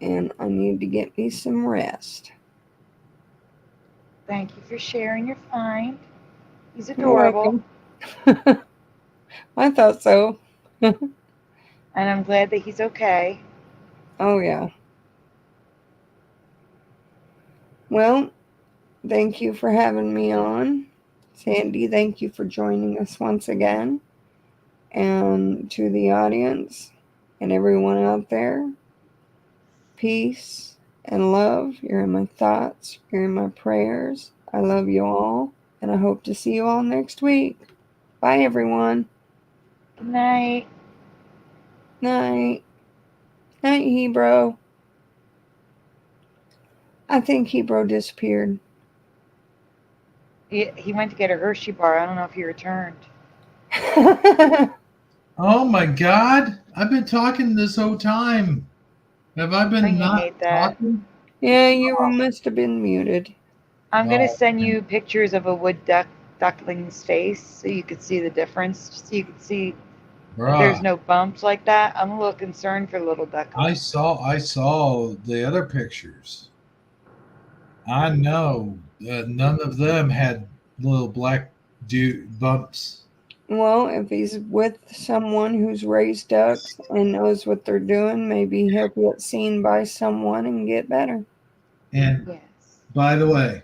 And I need to get me some rest. Thank you for sharing your find. He's You're adorable. welcome. I thought so. And I'm glad that he's okay. Oh, yeah. Well, thank you for having me on. Sandy, thank you for joining us once again. And to the audience and everyone out there, peace and love. You're in my thoughts. You're in my prayers. I love you all. And I hope to see you all next week. Bye, everyone. Good night. Night. Night, Hebrew. I think Hebrew disappeared. He went to get a Hershey bar. I don't know if he returned. Oh my God! I've been talking this whole time. Have I been not talking? Yeah, you must have been muted. I'm gonna send you pictures of a wood duckling's face so you could see the difference. So you could see that there's no bumps like that. I'm a little concerned for little duckling. I saw the other pictures. I know none of them had little black bumps. Well, if he's with someone who's raised ducks and knows what they're doing, maybe he'll get seen by someone and get better. And by the way,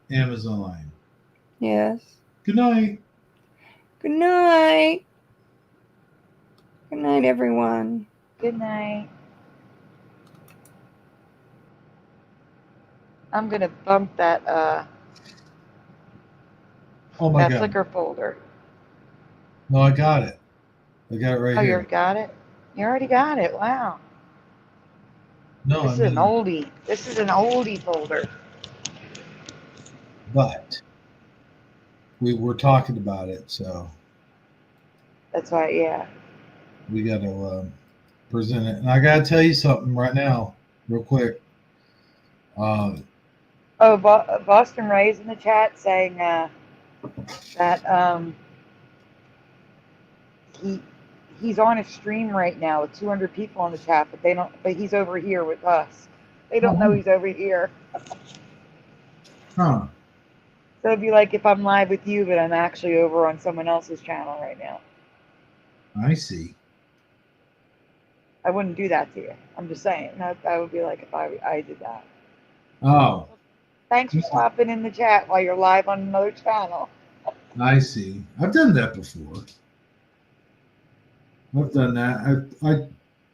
Amazon line. Yes. Good night. Good night. Good night, everyone. Good night. I'm gonna bump that Oh my that God. Flickr folder. No, I got it. I got it right Oh, you here. already got it? You already got it. Wow. No, This I is an mean, oldie. This is an oldie folder. but we were talking about it, so That's why, yeah. we got to present it. And I got to tell you something right now, real quick. Oh, Boston Ray's in the chat saying that he he's on a stream right now with 200 people on the chat, but they don't. But he's over here with us. They don't know he's over here. Huh. So it'd be like if I'm live with you, but I'm actually over on someone else's channel right now. I see. I wouldn't do that to you. I'm just saying. That would be like if I did that. Oh, Thanks for stopping in the chat while you're live on another channel. I see. I've done that before. I've done that.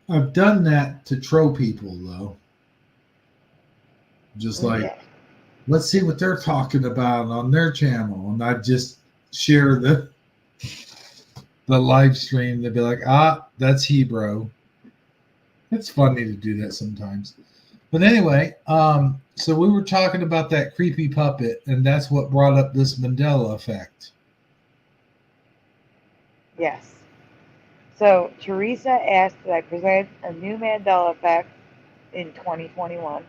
I've done that to troll people though. Just like, Yeah. let's see what they're talking about on their channel, and I just share the live stream. They'd be like, that's Hebrew. It's funny to do that sometimes. But anyway, so we were talking about that creepy puppet, and that's what brought up this Mandela effect. Yes. So Teresa asked that I present a new Mandela effect in 2021.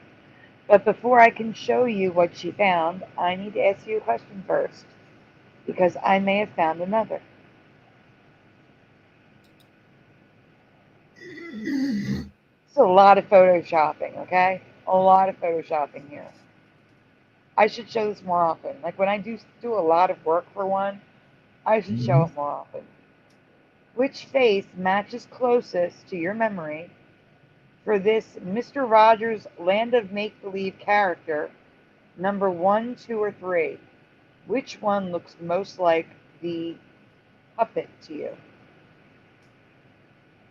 But before I can show you what she found, I need to ask you a question first, because I may have found another. It's a lot of photoshopping, okay? A lot of photoshopping here. I should show this more often. Like when I do a lot of work for one, I should show it more often. Which face matches closest to your memory for this Mr. Rogers Land of Make-Believe character, number 1, 2, or 3? Which one looks most like the puppet to you?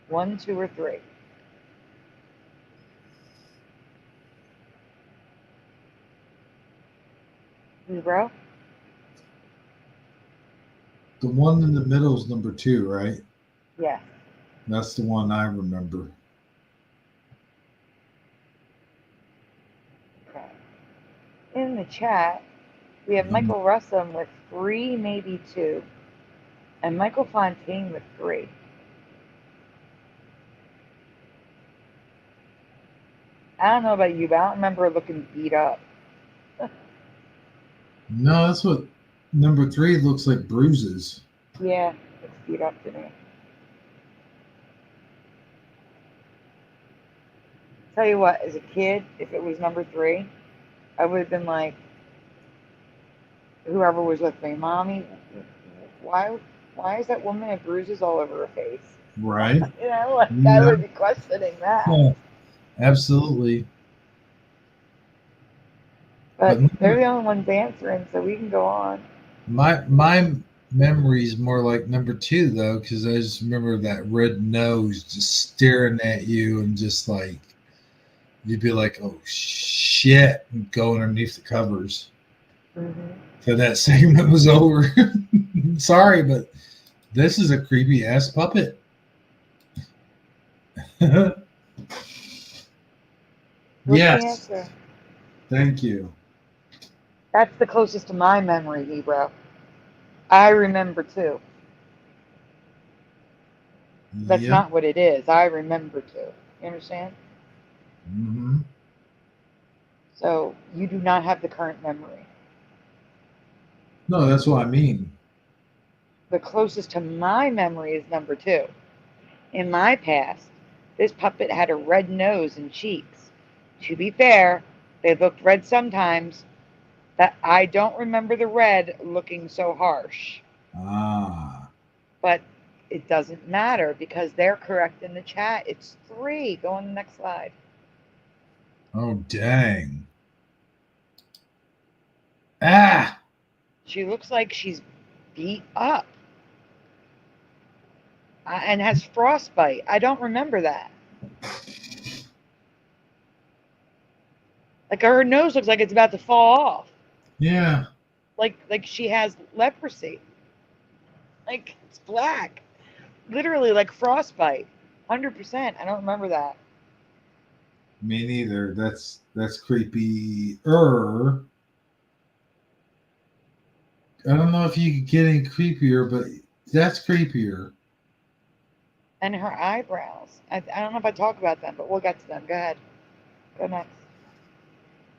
1, 2, or 3? Bro? The one in the middle is number 2, right? Yeah. That's the one I remember. Okay. In the chat, we have Michael Russum with 3, maybe 2, and Michael Fontaine with 3. I don't know about you, but I don't remember looking beat up. No, that's what number 3 looks like, bruises. Yeah, looks beat up to me. Tell you what, as a kid, if it was number 3, I would have been like, whoever was with me, Mommy, why is that woman have bruises all over her face? Right. You know, like I would be questioning that. Yeah, absolutely. But they're the only ones answering, so we can go on. My memory is more like number 2 though, because I just remember that red nose just staring at you, and just like you'd be like, "Oh shit!" and go underneath the covers. So that segment was over. Sorry, but this is a creepy ass puppet. Yes. Thank you. That's the closest to my memory, Hebrew. I remember too. That's not what it is. I remember too. You understand? Mm-hmm. So you do not have the current memory. No, that's what I mean. The closest to my memory is number 2. In my past, this puppet had a red nose and cheeks. To be fair, they looked red sometimes. That I don't remember the red looking so harsh. But it doesn't matter because they're correct in the chat. It's 3. Go on the next slide. Oh, dang. She looks like she's beat up. And has frostbite. I don't remember that. Like her nose looks like it's about to fall off. Yeah. Like she has leprosy. Like it's black. Literally like frostbite. 100%. I don't remember that. Me neither. That's creepy. I don't know if you could get any creepier, but that's creepier. And her eyebrows. I don't know if I talk about them, but we'll get to them. Go ahead. Go next.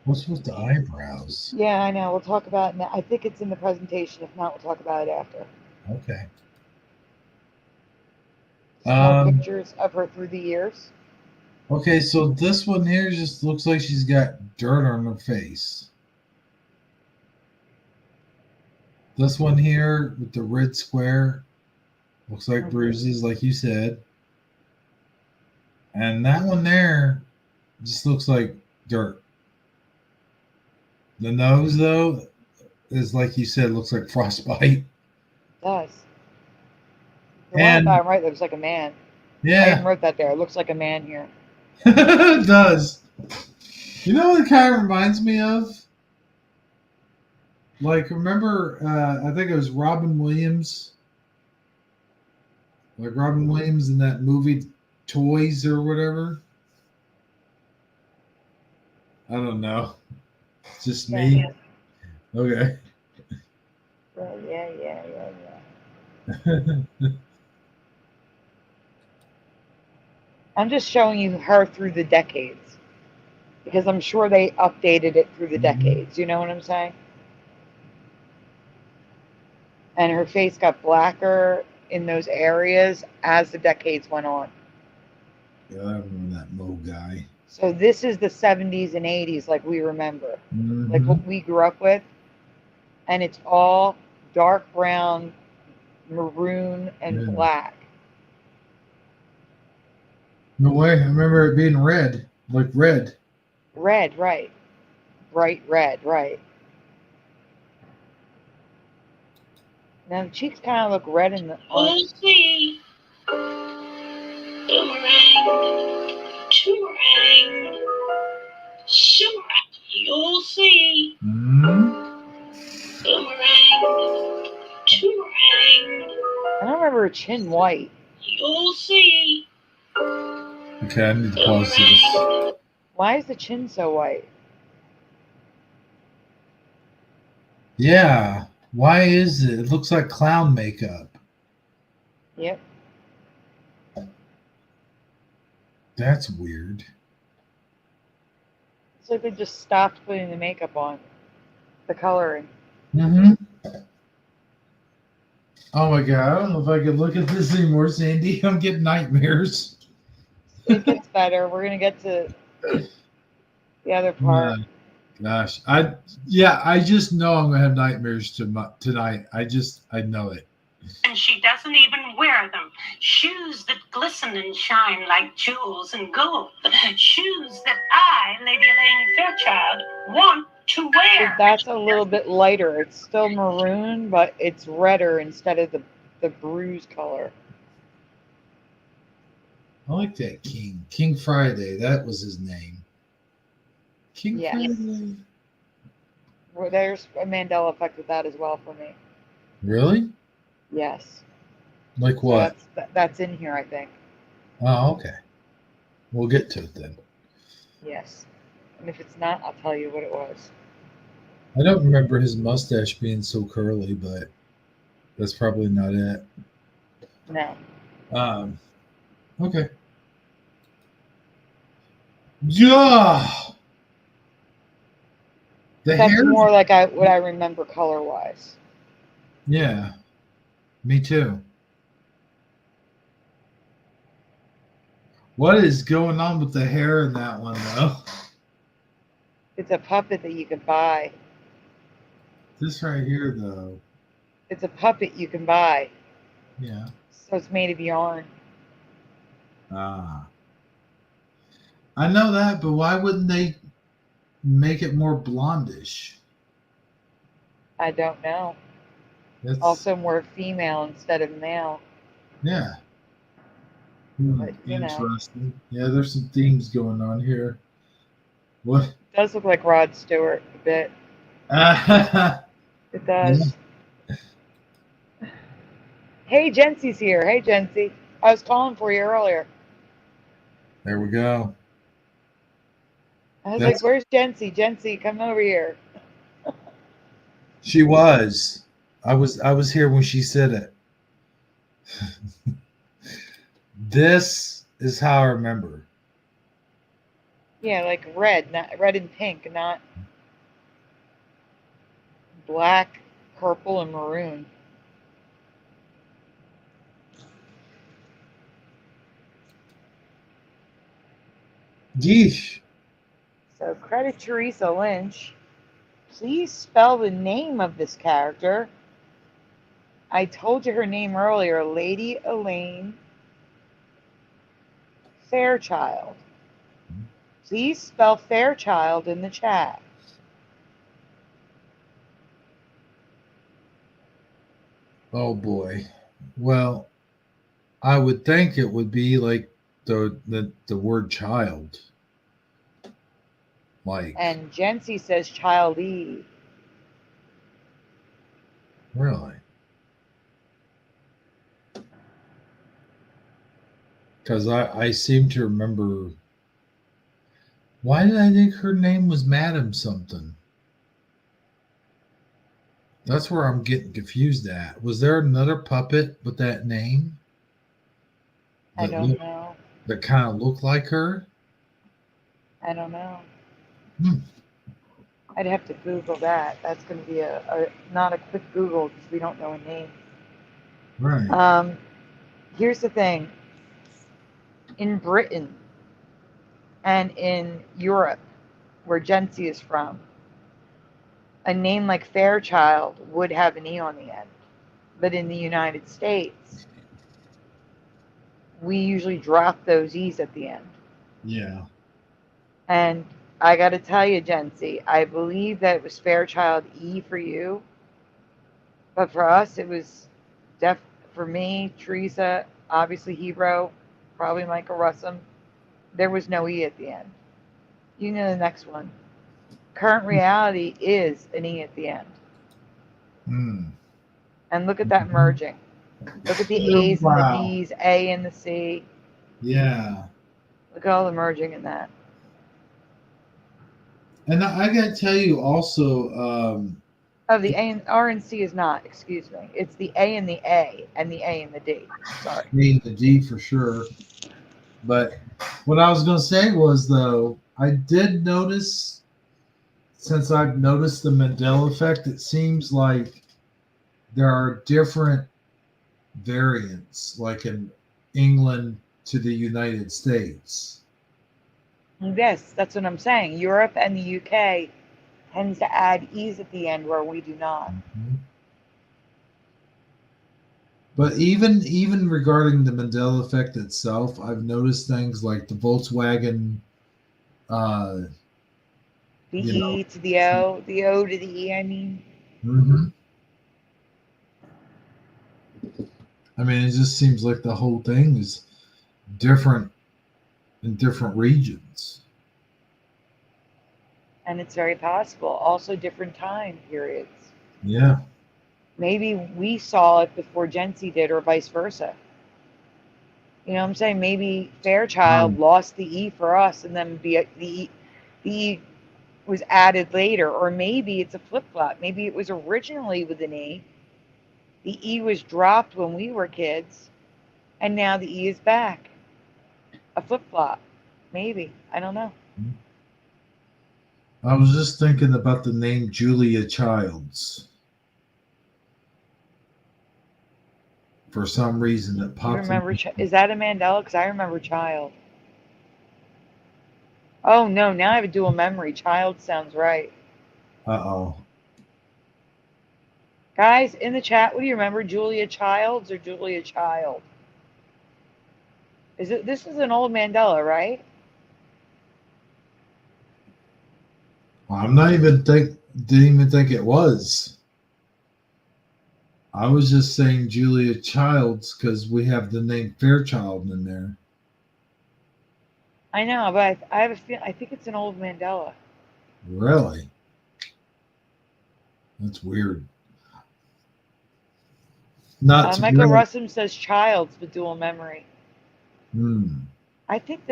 What's with the eyebrows? Yeah, I know. We'll talk about it. I think it's in the presentation. If not, we'll talk about it after. Okay. More pictures of her through the years. Okay, so this one here just looks like she's got dirt on her face. This one here with the red square looks like bruises, like you said. And that one there just looks like dirt. The nose, though, is like you said, looks like frostbite. It does. The one bottom right looks like a man. Yeah. I even wrote that there. It looks like a man here. It does. You know what it kind of reminds me of? Like, remember, I think it was Robin Williams. Like Robin Williams in that movie Toys or whatever. I don't know. It's just me. Yeah. Okay. Yeah. I'm just showing you her through the decades. Because I'm sure they updated it through the decades. You know what I'm saying? And her face got blacker in those areas as the decades went on. Yeah, I remember that Mo guy. So this is the 70s and 80s like we remember. Mm-hmm. Like what we grew up with. And it's all dark brown, maroon, and black. No way. I remember it being red. Like red. Red, right. Bright red, right. Now the cheeks kind of look red in the. We'll see. Boomerang. Toomerang. Shoomerang. You'll see. Mm-hmm. Boomerang. Toomerang. I don't remember her chin white. You'll see. Okay, I need to pause this. Why is the chin so white? Yeah. Why is it? It looks like clown makeup. Yep. That's weird. It's like they just stopped putting the makeup on. The coloring. Mm-hmm. Oh my god, I don't know if I could look at this anymore, Sandy. I'm getting nightmares. It gets better. We're gonna get to the other part. Gosh, I just know I'm gonna have nightmares tonight. I know it. And she doesn't even wear them. Shoes that glisten and shine like jewels and gold. Shoes that I, Lady Elaine Fairchild, want to wear. So that's a little bit lighter. It's still maroon, but it's redder instead of the bruise color. I like that King. King Friday. That was his name. King Friday. Well, there's a Mandela effect with that as well for me. Really? Yes. Like what? So that's in here, I think. Oh, okay. We'll get to it then. Yes. And if it's not, I'll tell you what it was. I don't remember his mustache being so curly, but that's probably not it. No. Okay. Yeah. That's more like what I remember color-wise. Yeah. Me too. What is going on with the hair in that one, though? It's a puppet that you can buy. This right here, though. It's a puppet you can buy. Yeah. So it's made of yarn. Ah. I know that, but why wouldn't they make it more blondish? I don't know. That's... Also more female instead of male. Yeah. But, interesting. Yeah, there's some themes going on here. What? It does look like Rod Stewart a bit. It does. Yeah. Hey, Jency's here. Hey, Jency. I was calling for you earlier. There we go. I was That's like, "Where's Jency? Jency, come over here." she was. I was here when she said it. This is how I remember. Yeah, like red, not red and pink, not black, purple, and maroon. Yeesh. So credit Teresa Lynch. Please spell the name of this character. I told you her name earlier, Lady Elaine Fairchild. Please spell Fairchild in the chat. Oh boy. Well, I would think it would be like the word child. Like And Jency says Child E. really. Because I seem to remember. Why did I think her name was Madam something? That's where I'm getting confused at. Was there another puppet with that name I that don't know. that kind of looked like her? I don't know. Hmm. I'd have to Google that. That's going to be a not a quick Google because we don't know a name. Right. Here's the thing. In Britain and in Europe, where Jency is from, a name like Fairchild would have an E on the end. But in the United States, we usually drop those E's at the end. Yeah. And I got to tell you, Jency, I believe that it was Fairchild E for you. But for us, it was for me, Teresa, obviously Hebrew, probably Michael Russum. There was no E at the end. You know the next one. Current reality is an E at the end. Hmm. And look at that merging. Look at the A's and the D's, A and the C. Yeah. Look at all the merging in that. And I got to tell you also, Oh, the A and R and C is not. Excuse me. It's the A and the A and the A and the D. Sorry. the D for sure. But what I was going to say was, though, I did notice, since I've noticed the Mandela effect, it seems like there are different variants, like in England to the United States. Yes, that's what I'm saying. Europe and the UK tends to add E's at the end where we do not. Mm-hmm. But even regarding the Mandela effect itself, I've noticed things like the Volkswagen, the E to the O to the E, I mean. Mm-hmm. I mean, it just seems like the whole thing is different in different regions. And it's very possible. Also different time periods. Yeah. Maybe we saw it before Jency did or vice versa. You know what I'm saying? Maybe Fairchild lost the E for us and then the E was added later. Or maybe it's a flip-flop. Maybe it was originally with an E. The E was dropped when we were kids. And now the E is back. A flip-flop. Maybe. I don't know. I was just thinking about the name Julia Childs. For some reason, it popped. You remember? Is that a Mandela? Because I remember Child. Oh no! Now I have a dual memory. Child sounds right. Uh-oh. Guys in the chat, what do you remember? Julia Childs or Julia Child? Is it? This is an old Mandela, right? I'm not even didn't even think it was. I was just saying Julia Childs because we have the name Fairchild in there. I know, but I have a feel. I think it's an old Mandela. Really? That's weird. Not Michael Russum says Childs, but dual memory. Hmm. I think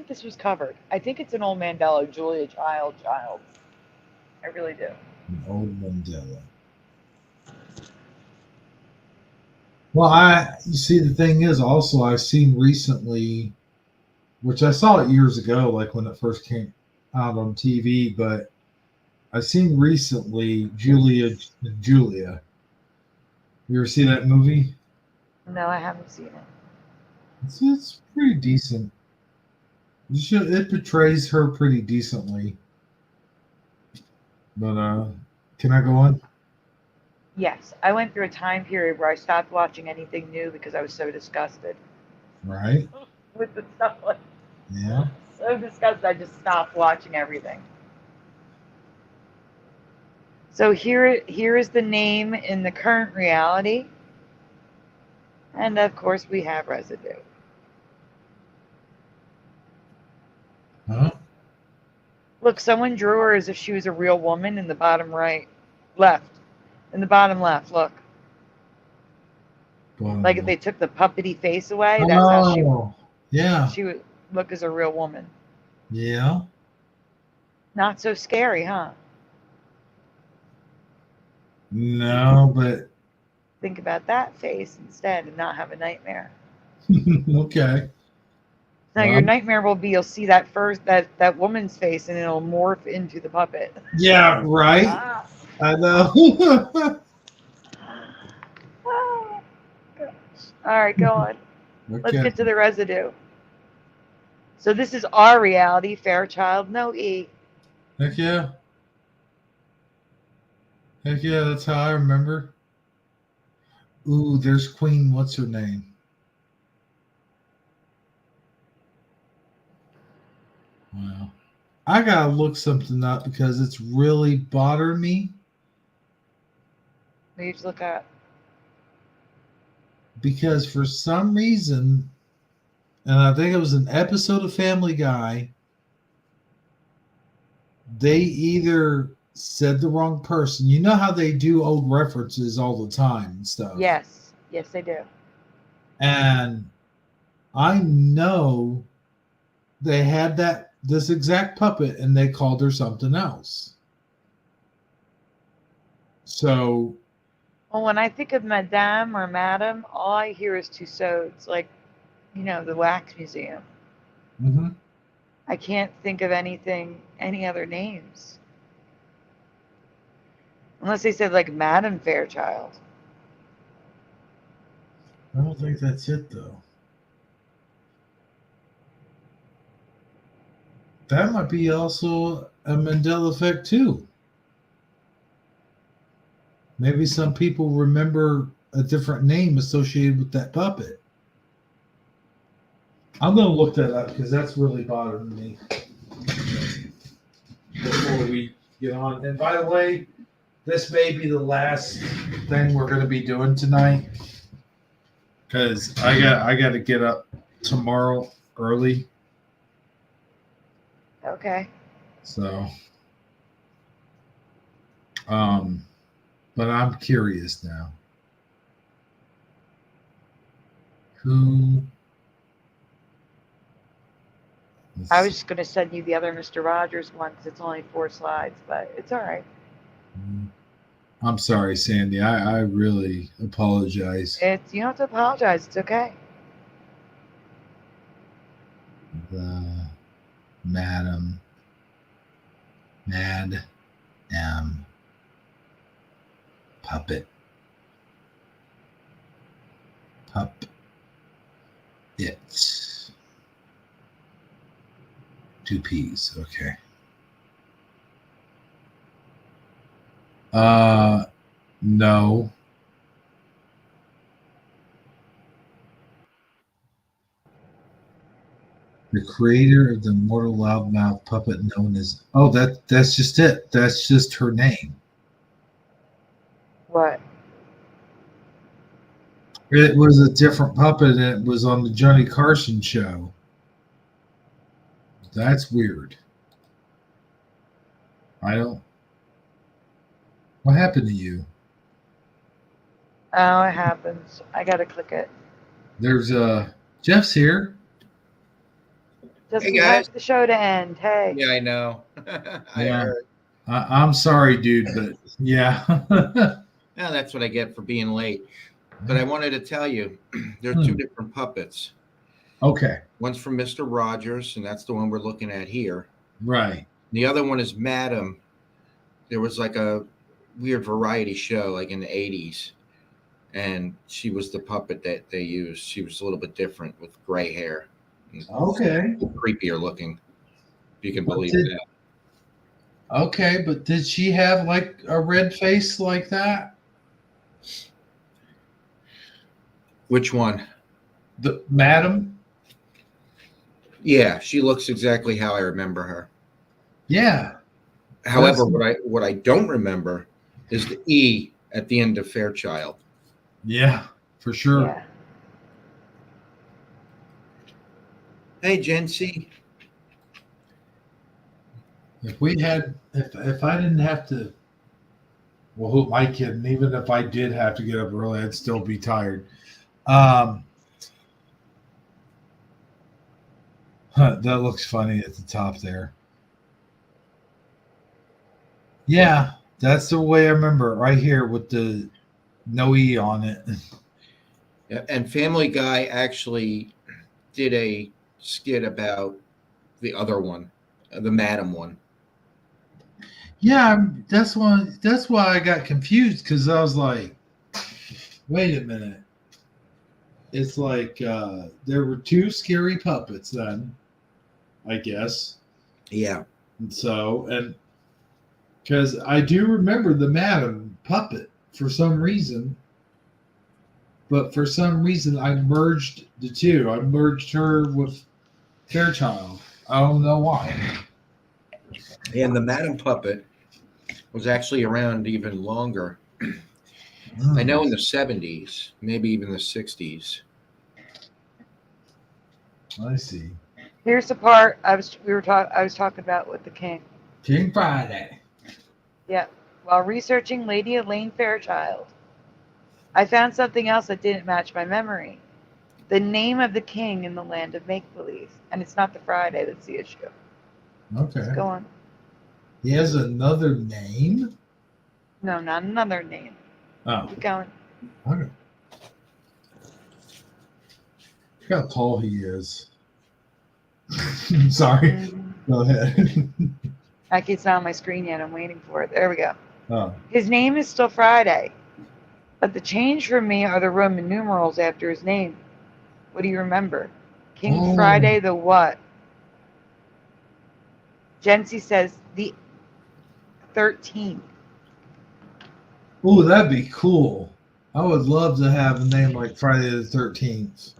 this was covered. I think it's an old Mandela, Julia Child. I really do. An old Mandela. Well, you see, the thing is also I've seen recently, which I saw it years ago, like when it first came out on TV, but I've seen recently Julia and Julia. You ever see that movie? No, I haven't seen it. It's pretty decent. It portrays her pretty decently. But can I go on? Yes, I went through a time period where I stopped watching anything new because I was so disgusted Right? with the stuff. Like, Yeah. so disgusted, I just stopped watching everything. So here is the name in the current reality, and of course we have residue. Huh? Look, someone drew her as if she was a real woman in the bottom left. In the bottom left, look. Like if they took the puppety face away, that's how she would look as a real woman. Yeah. Not so scary, huh? No, but Think about that face instead and not have a nightmare. okay. Now your nightmare will be you'll see that that woman's face and it'll morph into the puppet. Yeah, right. I know. Oh, gosh. All right, go on. Okay. Let's get to the residue. So this is our reality, Fairchild, no E. Heck yeah. Heck yeah, that's how I remember. Ooh, there's Queen, what's her name? Wow. I gotta look something up because it's really bothering me. We need to look up. Because for some reason, and I think it was an episode of Family Guy, they either said the wrong person. You know how they do old references all the time and stuff. Yes, they do. And I know they had this exact puppet and they called her something else. So, well, when I think of Madame or Madam, all I hear is Tussauds, like, the wax museum. mm-hmm. I can't think of any other names. Unless they said like Madam Fairchild. I don't think that's it though. That might be also a Mandela effect too. Maybe some people remember a different name associated with that puppet. I'm going to look that up because that's really bothering me before we get on. And by the way, this may be the last thing we're going to be doing tonight because I got to get up tomorrow early. Okay. So, but I'm curious now. Who? I was just going to send you the other Mr. Rogers one because it's only 4 slides, but it's all right. I'm sorry, Sandy. I really apologize. You don't have to apologize. It's okay. The Madam puppet. It's 2 P's. Okay. No. The creator of the immortal loudmouth puppet known as that's just it. That's just her name. What? It was a different puppet and it was on the Johnny Carson show. That's weird. What happened to you? Oh, it happens. I got to click it. There's Jeff's here. Just Hey, we guys. want the show to end. Hey. Yeah, I know. I Yeah. heard. I'm sorry, dude, but yeah. Yeah, that's what I get for being late. But I wanted to tell you, there are two different puppets. Okay. One's from Mr. Rogers, and that's the one we're looking at here. Right. The other one is Madam. There was like a weird variety show, like in the 80s, and she was the puppet that they used. She was a little bit different with gray hair. Okay. Creepier looking, if you can But believe did- that. Okay, but did she have like a red face like that? Which one? The Madam? Yeah, she looks exactly how I remember her. Yeah. However, what I don't remember is the E at the end of Fairchild. Yeah, for sure. Yeah. Hey, Jency. If I didn't have to, well, who am I kidding? Even if I did have to get up early, I'd still be tired. That looks funny at the top there. Yeah, that's the way I remember it, right here with the no E on it. Yeah, and Family Guy actually did a skit about the other one, the Madam one. Yeah, that's why I got confused, because I was like, wait a minute. It's like there were two scary puppets then, I guess. Yeah. And because I do remember the Madam puppet for some reason, but for some reason I merged the two. I merged her with Fairchild. I don't know why. And the Madam puppet was actually around even longer. I know in the 70s, maybe even the 60s. I see. Here's the part I was talking about with the king. King Friday. Yeah. While researching Lady Elaine Fairchild, I found something else that didn't match my memory. The name of the king in the land of make-believe. And it's not the Friday that's the issue. Okay. Just go on. He has another name? No, not another name. Oh. Keep going. Okay. Look how tall he is. Sorry. Go ahead. Like it's not on my screen yet. I'm waiting for it. There we go. Oh. His name is still Friday. But the change for me are the Roman numerals after his name. What do you remember? King Friday the what? Jency says the 13th. Oh, that'd be cool. I would love to have a name like Friday the 13th.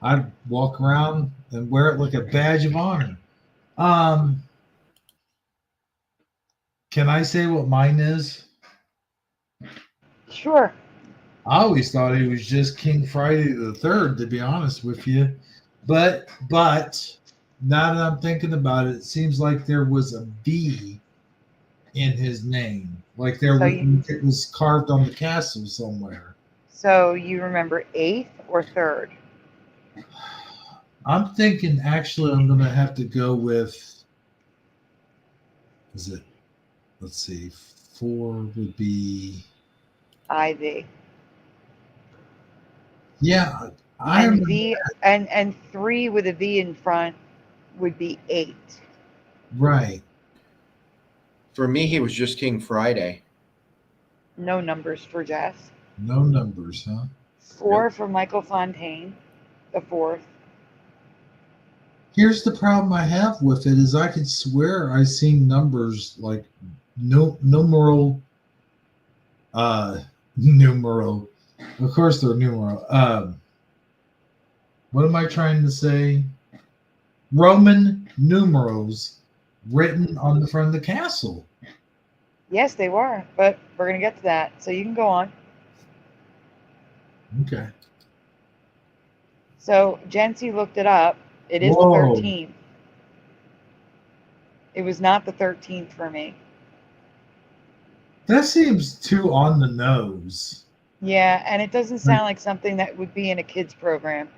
I'd walk around and wear it like a badge of honor. Can I say what mine is? Sure. I always thought he was just King Friday the 3rd, to be honest with you. But now that I'm thinking about it, it seems like there was a V in his name. Like it was carved on the castle somewhere. So you remember 8th or 3rd? I'm thinking actually I'm going to have to go with, let's see, 4 would be. IV. Yeah. And V and 3 with a V in front would be 8. Right. For me, he was just King Friday. No numbers for Jess. No numbers, huh? 4 for Michael Fontaine, the 4th. Here's the problem I have with it is I could swear I seen numbers like numeral. Of course they're numeral. What am I trying to say? Roman numerals written on the front of the castle. Yes, they were, but we're going to get to that. So you can go on. Okay. So Jency looked it up. It is Whoa. the 13th. It was not the 13th for me. That seems too on the nose. Yeah, and it doesn't sound like something that would be in a kids program.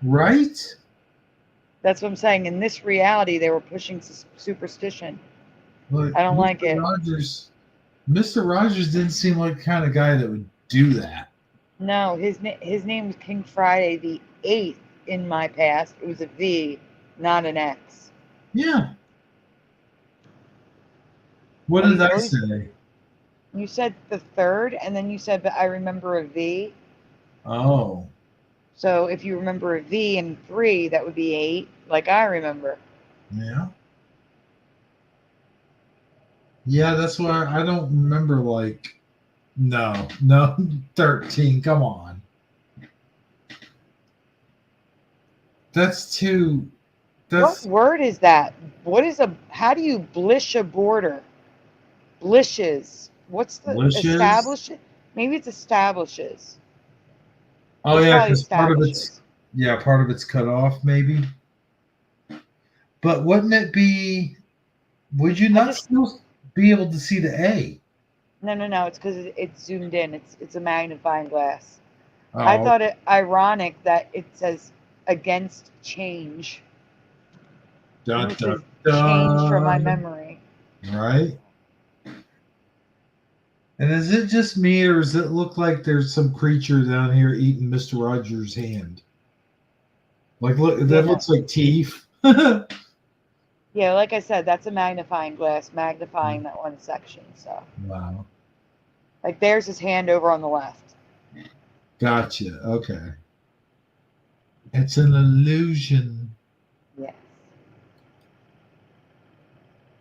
Right? That's what I'm saying. In this reality, they were pushing superstition. But I don't like it. Mr. Rogers didn't seem like the kind of guy that would do that. No, his name was King Friday the 8th in my past. It was a V, not an X. Yeah. What did I say? You said the 3rd, and then you said, but I remember a V. Oh. So if you remember a V and 3, that would be 8, like I remember. Yeah. Yeah, that's why I don't remember, like, no, 13. Come on. That's too. What word is that? How do you blish a border? Blishes. What's the Blishes? establish? Maybe it's establishes. Oh, It's yeah, probably because part of it's cut off, maybe. But wouldn't it be? Would you not still be able to see the A? No. It's because it's zoomed in. It's a magnifying glass. Oh. I thought it ironic that it says against change. Dun, And it says dun, change from my dun. memory. Right. And is it just me, or does it look like there's some creature down here eating Mr. Rogers' hand? Like, look, that looks like teeth. Yeah, like I said, that's a magnifying glass, magnifying that one section. So, wow. like, there's his hand over on the left. Gotcha. Okay. It's an illusion. Yes.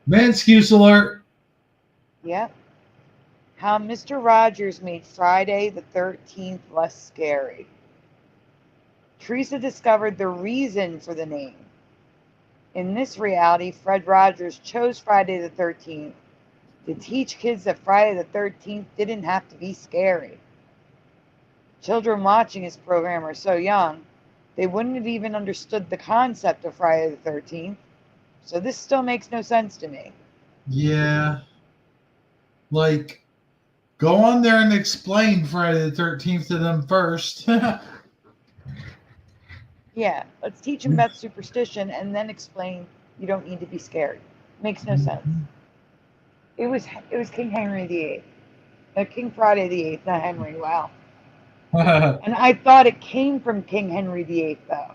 Manexcuse alert. Yep. How Mr. Rogers made Friday the 13th less scary. Teresa discovered the reason for the name. In this reality, Fred Rogers chose Friday the 13th to teach kids that Friday the 13th didn't have to be scary. Children watching his program are so young, they wouldn't have even understood the concept of Friday the 13th. So this still makes no sense to me. Yeah. Like, go on there and explain Friday the 13th to them first. Yeah, let's teach them about superstition and then explain you don't need to be scared. Makes no sense. It was King Henry VIII. King Friday the 8th, not Henry. Wow. And I thought it came from King Henry VIII, though.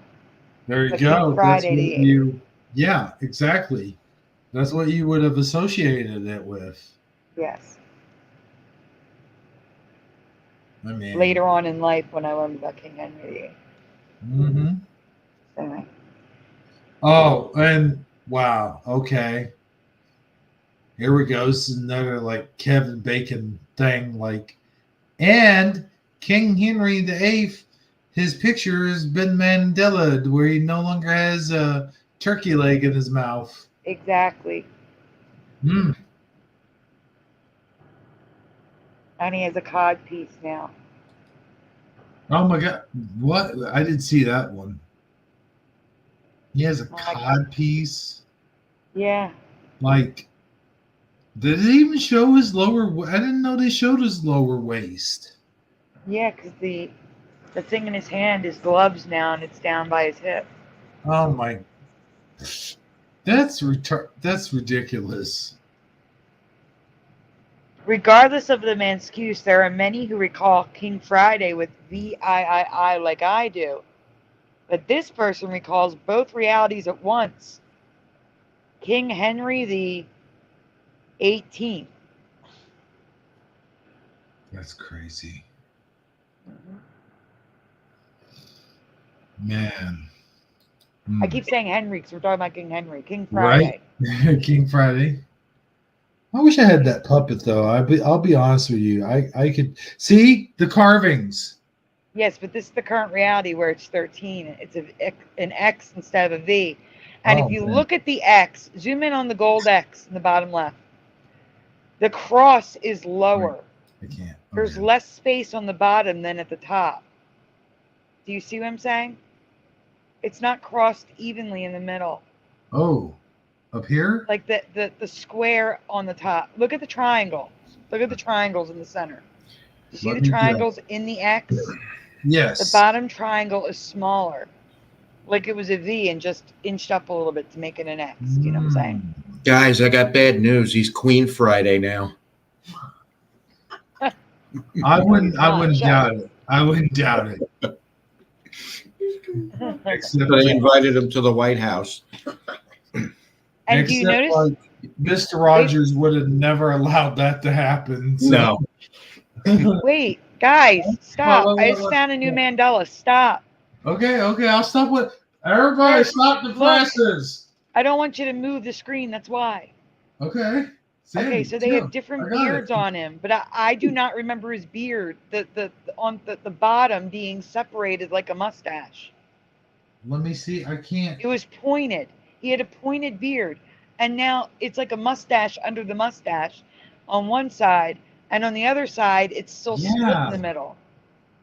There you But go. King Friday the 8th. Yeah, exactly. That's what you would have associated it with. Yes. I mean, later on in life when I learned about King Henry VIII. Mm-hmm. Anyway. Oh, and wow. Okay. Here we go. This is another like Kevin Bacon thing. Like, and King Henry VIII, his picture has been Mandela'd, where he no longer has a turkey leg in his mouth. Exactly. Hmm. And he has a cod piece now. Oh my God! What? I didn't see that one. He has a cod piece. Yeah. Like, did it even show his lower? I didn't know they showed his lower waist. Yeah, because the thing in his hand is gloves now, and it's down by his hip. Oh my! That's ridiculous. Regardless of the man's excuse, there are many who recall King Friday with VIII like I do. But this person recalls both realities at once. King Henry the 18th. That's crazy. Man. I keep saying Henry because we're talking about King Henry. King Friday. Right? King Friday. I wish I had that puppet though. I'll be honest with you. I could see the carvings. Yes, but this is the current reality where it's 13. It's an X instead of a V. And if you look at the X, zoom in on the gold X in the bottom left. The cross is lower. I can't. There's less space on the bottom than at the top. Do you see what I'm saying? It's not crossed evenly in the middle. Oh, up here? Like the square on the top. Look at the triangle. Look at the triangles in the center. You see the triangles in the X? Yes. The bottom triangle is smaller. like it was a V and just inched up a little bit to make it an X. You know what I'm saying? Guys, I got bad news. He's Queen Friday now. I wouldn't doubt it. I wouldn't doubt it. Except But I invited him to the White House. And do you notice? Like, Mr. Rogers would have never allowed that to happen. So. No. Wait, guys, stop. Well, I just found a new Mandela. Stop. Okay, I'll stop with everybody. Stop the flashes. I don't want you to move the screen. That's why. Okay. Sandy, Okay, so they have different beards on him, but I do not remember his beard, on the bottom being separated like a mustache. Let me see. I can't. It was pointed. He had a pointed beard, and now it's like a mustache under the mustache on one side, and on the other side, it's still split in the middle.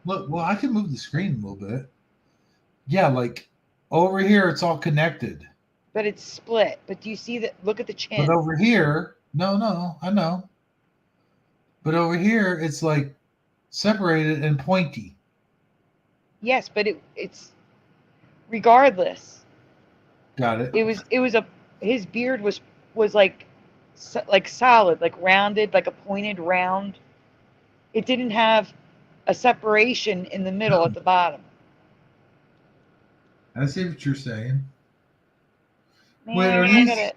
Look, well, I can move the screen a little bit. Yeah, like over here, it's all connected. But it's split. But do you see that? Look at the chin. But over here, no, I know. But over here, it's like separated and pointy. Yes, but it's regardless. Got it. His beard was like solid, like rounded, like a pointed round. It didn't have a separation in the middle at the bottom. I see what you're saying. Man, Wait, are I these? gotta-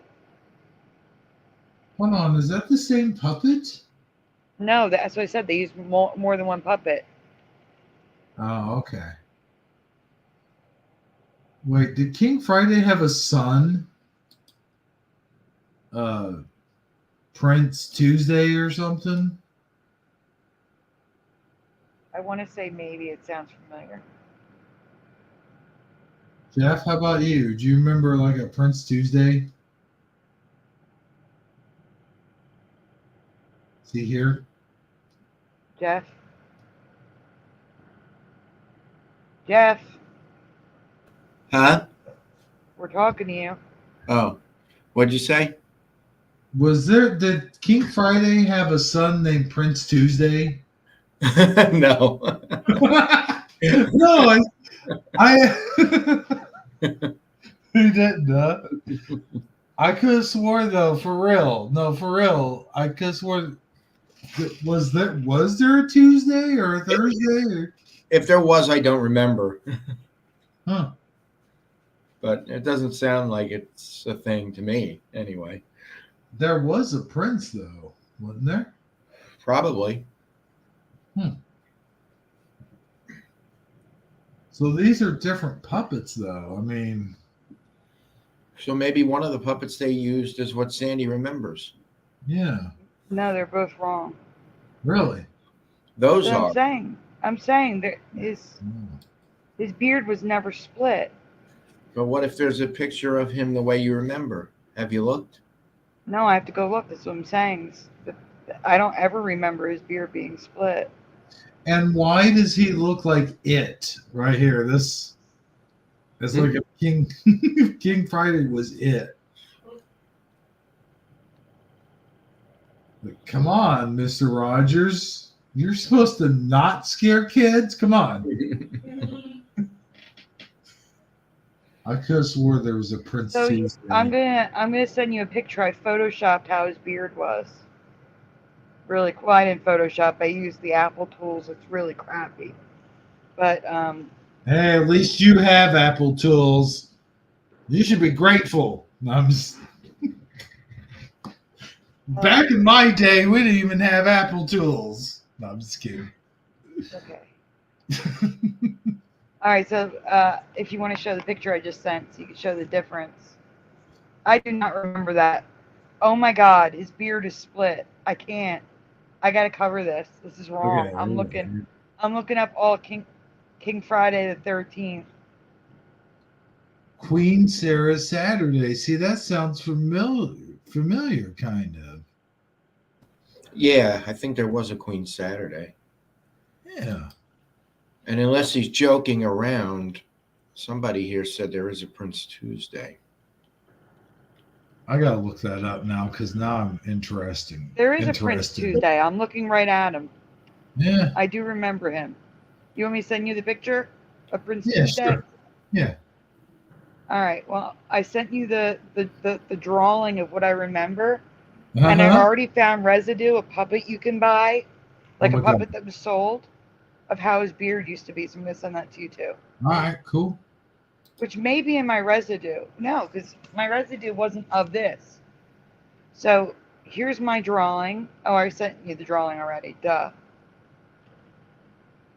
Hold on, is that the same puppet? No, that's what I said. They used more than one puppet. Oh, okay. Wait, did King Friday have a son? Prince Tuesday or something? I want to say maybe it sounds familiar. Jeff, how about you? Do you remember like a Prince Tuesday? See here? Jeff? Huh? We're talking to you. Oh. What'd you say? Did King Friday have a son named Prince Tuesday? No. No, I he didn't. I could have swore though, for real. No, for real. I could have swore. Was there a Tuesday or a Thursday? Or? If there was, I don't remember. Huh. But it doesn't sound like it's a thing to me, anyway. There was a prince, though, wasn't there? Probably. So these are different puppets, though. I mean, so maybe one of the puppets they used is what Sandy remembers. Yeah. No, they're both wrong. Really? Those So are. I'm saying that his beard was never split. But what if there's a picture of him the way you remember? Have you looked? No, I have to go look. That's what I'm saying. I don't ever remember his beard being split. And why does he look like it right here? This is like a King King Friday was it. Like, come on, Mr. Rogers. You're supposed to not scare kids? Come on. I could have swore there was a Prince So Tuesday. I'm gonna send you a picture. I photoshopped how his beard was. Really, well, I didn't Photoshop. I used the Apple tools. It's really crappy, but Hey, at least you have Apple tools. You should be grateful. No, I'm just... Back in my day, we didn't even have Apple tools. No, I'm just kidding. Okay. All right, so if you want to show the picture I just sent, so you can show the difference. I do not remember that. Oh my God, his beard is split. I can't. I gotta cover this. This is wrong. Okay, I'm looking up all King Friday the 13th. Queen Sarah Saturday. See, that sounds familiar, kind of. Yeah, I think there was a Queen Saturday. Yeah. And unless he's joking around, somebody here said there is a Prince Tuesday. I gotta look that up now because now I'm interested. There is a Prince Tuesday. I'm looking right at him. Yeah. I do remember him. You want me to send you the picture of Prince Yeah, Tuesday? sure. Yeah. All right. Well, I sent you the drawing of what I remember, and I've Uh-huh. already found residue, a puppet you can buy, Oh like a my God. puppet that was sold, of how his beard used to be. So I'm gonna send that to you too. All right, cool. Which may be in my residue. No, because my residue wasn't of this. So here's my drawing. Oh, I sent you the drawing already. Duh.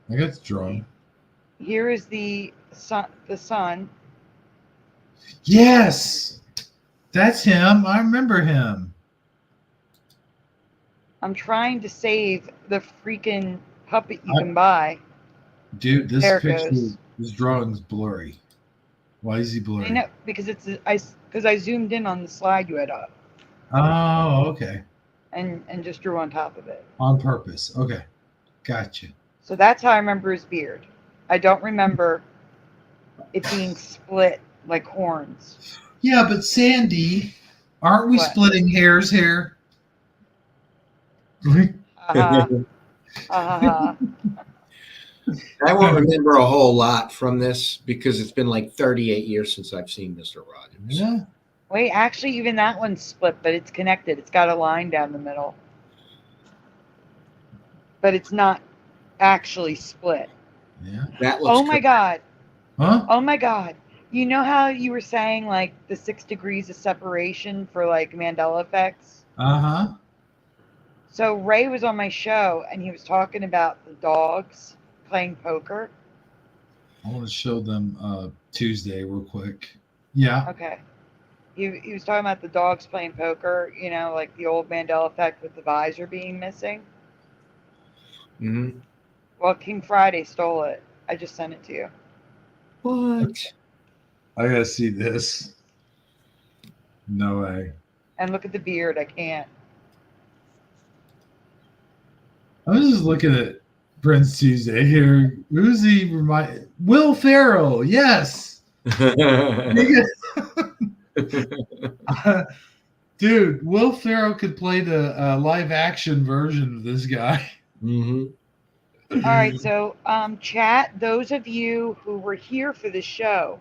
I got the drawing. Here is the sun. The sun. Yes, that's him. I remember him. I'm trying to save the freaking puppet you can buy. Dude, this There it picture, goes. this drawing's blurry. Why is he I blurry? know because I zoomed in on the slide you had up Oh, okay. and just drew on top of it. On purpose. Okay. Gotcha. So that's how I remember his beard. I don't remember it being split like horns. Yeah, but Sandy, aren't we What? splitting hairs here? Uh-huh. Uh-huh. I won't remember a whole lot from this because it's been like 38 years since I've seen Mr. Rogers. Yeah. Wait, actually, even that one's split, but it's connected. It's got a line down the middle. But it's not actually split. Yeah. That looks Oh my God. Huh? Oh my God. You know how you were saying like the 6 degrees of separation for like Mandela effects? Uh-huh. So Ray was on my show and he was talking about the dogs playing poker. I want to show them Tuesday real quick. Yeah. Okay. He was talking about the dogs playing poker, you know, like the old Mandela effect with the visor being missing. Mm-hmm. Well, King Friday stole it. I just sent it to you. What? I gotta see this. No way. And look at the beard. I can't. I was just looking at Prince Tuesday here. Who's he remind? Will Ferrell. Yes. Dude, Will Ferrell could play the live action version of this guy. Mm-hmm. All right, so chat, those of you who were here for the show,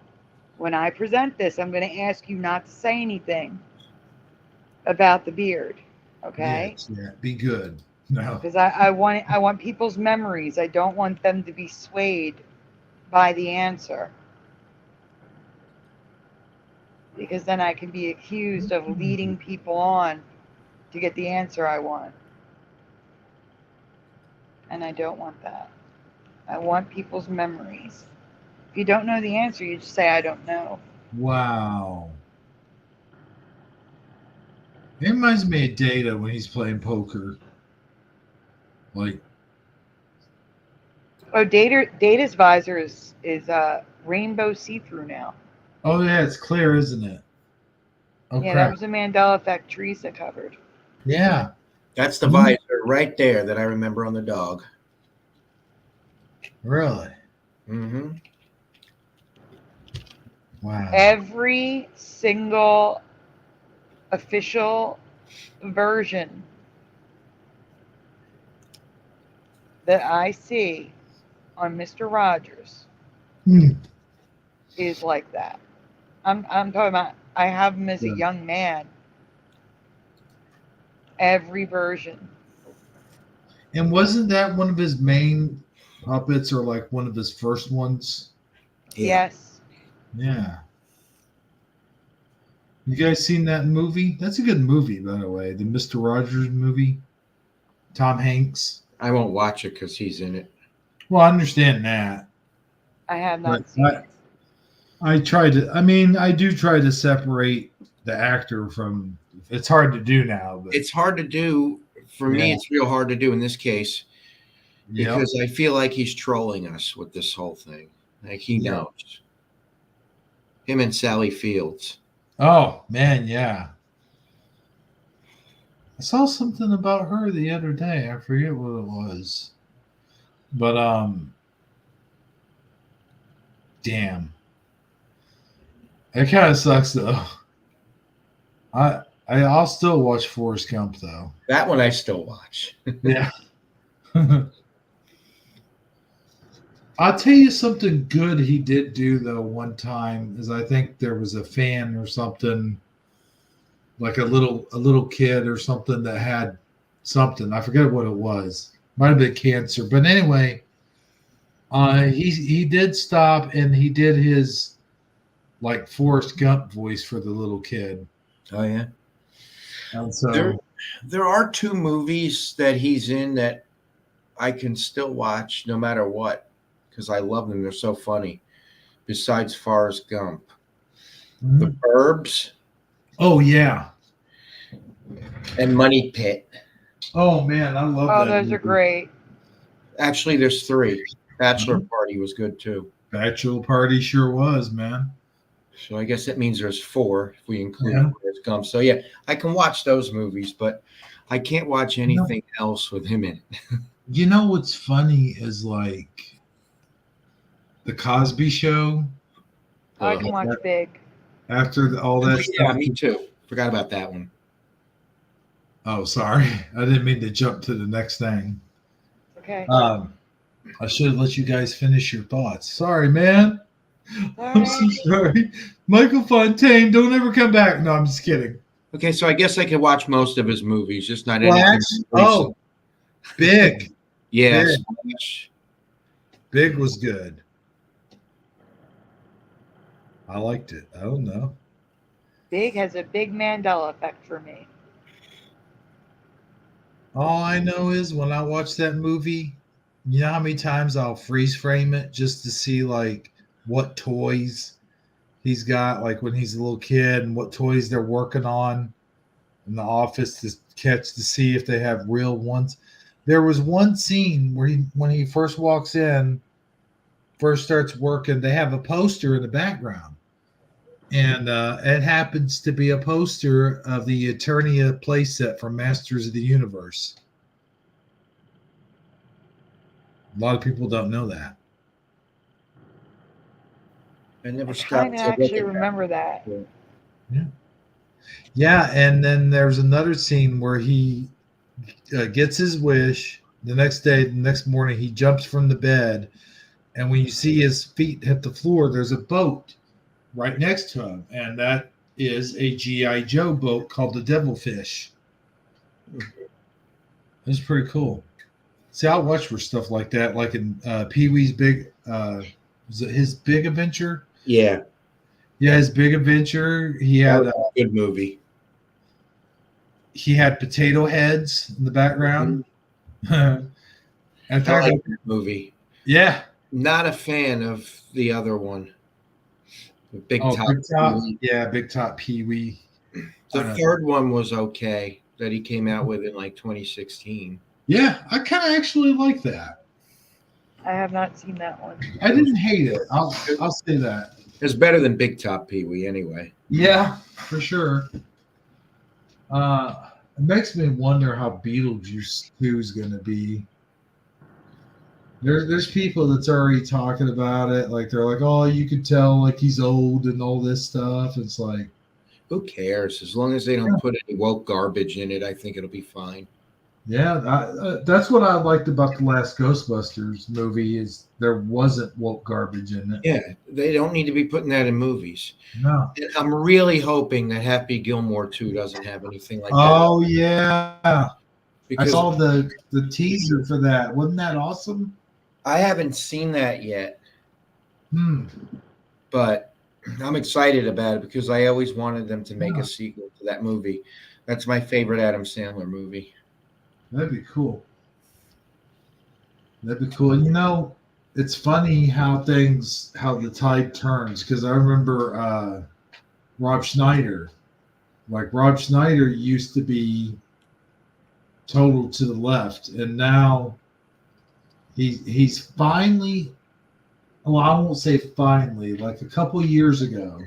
when I present this, I'm going to ask you not to say anything about the beard, okay? Yes, yeah, be good. No. Because I want people's memories. I don't want them to be swayed by the answer. Because then I can be accused of leading people on to get the answer I want. And I don't want that. I want people's memories. If you don't know the answer, you just say, I don't know. Wow. It reminds me of Data when he's playing poker. Like, Oh, Data's visor is rainbow see-through now. oh yeah, it's clear, isn't it? Oh Yeah, crap. that was the Mandela effect Teresa covered. Yeah. That's the visor right there that I remember on the dog. Really? Mm-hmm. Wow. Every single official version that I see on Mr. Rogers is like that. I'm talking about, I have him as a young man. Every version. And wasn't that one of his main puppets or like one of his first ones? Yes. Yeah. You guys seen that movie? That's a good movie, by the way. The Mr. Rogers movie. Tom Hanks. I won't watch it because he's in it. Well, I understand that. I have not But seen it. I do try to separate the actor from, it's hard to do now, but It's hard to do. For me, it's real hard to do in this case because I feel like he's trolling us with this whole thing. Like he knows. Him and Sally Fields. Oh, man, yeah. I saw something about her the other day. I forget what it was. But damn. It kind of sucks though. I'll still watch Forrest Gump though. That one I still watch. Yeah. I'll tell you something good he did do though. One time, is I think there was a fan or something, like a little kid or something that had something. I forget what it was. Might have been cancer, but anyway, he did stop and he did his like Forrest Gump voice for the little kid. Oh yeah. And so There are two movies that he's in that I can still watch no matter what because I love them. They're so funny. Besides Forrest Gump, The Burbs. Oh yeah. And Money Pit. Oh man, I love that. Oh, those are great. Actually, there's 3. Bachelor Party was good too. Bachelor Party sure was, man. So I guess that means there's 4 if we include Forrest Gump. So yeah, I can watch those movies, but I can't watch anything else with him in it. You know what's funny is like the Cosby Show. I can watch Big. After all that Yeah, stuff. me too. Forgot about that one. Oh, sorry. I didn't mean to jump to the next thing. Okay. I should have let you guys finish your thoughts. Sorry, man. I'm so sorry. Michael Fontaine, don't ever come back. No, I'm just kidding. Okay, so I guess I can watch most of his movies, just not Flash? anything. Oh, Big. Yes. Big was good. I liked it. I don't know. Big has a big Mandela effect for me. All I know is when I watch that movie, you know how many times I'll freeze frame it just to see like what toys he's got, like when he's a little kid, and what toys they're working on in the office to see if they have real ones. There was one scene where when he first walks in, first starts working, they have a poster in the background. And it happens to be a poster of the Eternia playset from Masters of the Universe. A lot of people don't know that. I never I stopped kind of to look actually at remember that. Yeah, and then there's another scene where he gets his wish. The next morning, he jumps from the bed, and when you see his feet hit the floor, there's a boat right next to him, and that is a G.I. Joe boat called the Devilfish. It's pretty cool. See, I watch for stuff like that, like in Pee-wee's Big, was it his Big Adventure? Yeah. Yeah, his Big Adventure. He had a good movie. He had potato heads in the background. I like that movie. Yeah. Not a fan of the other one. The Big Top. Big Top. Yeah, Big Top Pee-wee. The third one was okay that he came out with in like 2016. Yeah, I kind of actually like that. I have not seen that one. I didn't hate it. I'll say that. It's better than Big Top Pee-wee anyway. Yeah, for sure. It makes me wonder how Beetlejuice 2 is going to be. There's people that's already talking about it. Like they're like, oh, you could tell like he's old and all this stuff. It's like, who cares? As long as they don't put any woke garbage in it, I think it'll be fine. Yeah, that's what I liked about the last Ghostbusters movie is there wasn't woke garbage in it. Yeah, they don't need to be putting that in movies. No. And I'm really hoping that Happy Gilmore 2 doesn't have anything like that. Oh, yeah. Because I saw the teaser for that. Wasn't that awesome? I haven't seen that yet. Hmm. But I'm excited about it because I always wanted them to make a sequel to that movie. That's my favorite Adam Sandler movie. That'd be cool. That'd be cool. You know, it's funny how the tide turns because I remember Rob Schneider. Like Rob Schneider used to be total to the left, and now he's finally. Well, I won't say finally. Like a couple years ago,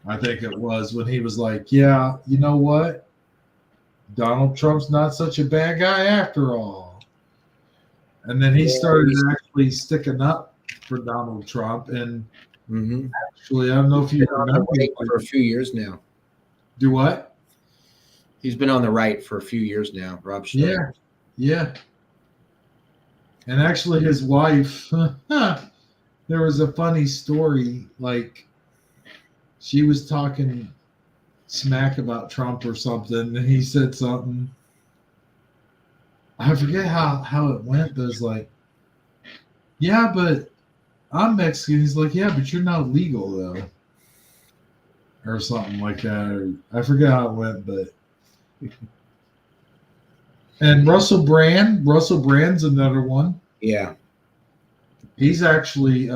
I think it was when he was like, "Yeah, you know what? Donald Trump's not such a bad guy after all." And then he started actually sticking up for Donald Trump. And actually, I don't know if you remember for a few years now. Do what? He's been on the right for a few years now, Rob Schneider. Yeah. And actually, his wife, there was a funny story. Like, she was talking smack about Trump or something, and he said something. I forget how it went, but it's like, yeah, but I'm Mexican. He's like, yeah, but you're not legal, though. Or something like that. Or, I forget how it went, but. And Russell Brand's another one. Yeah. He's actually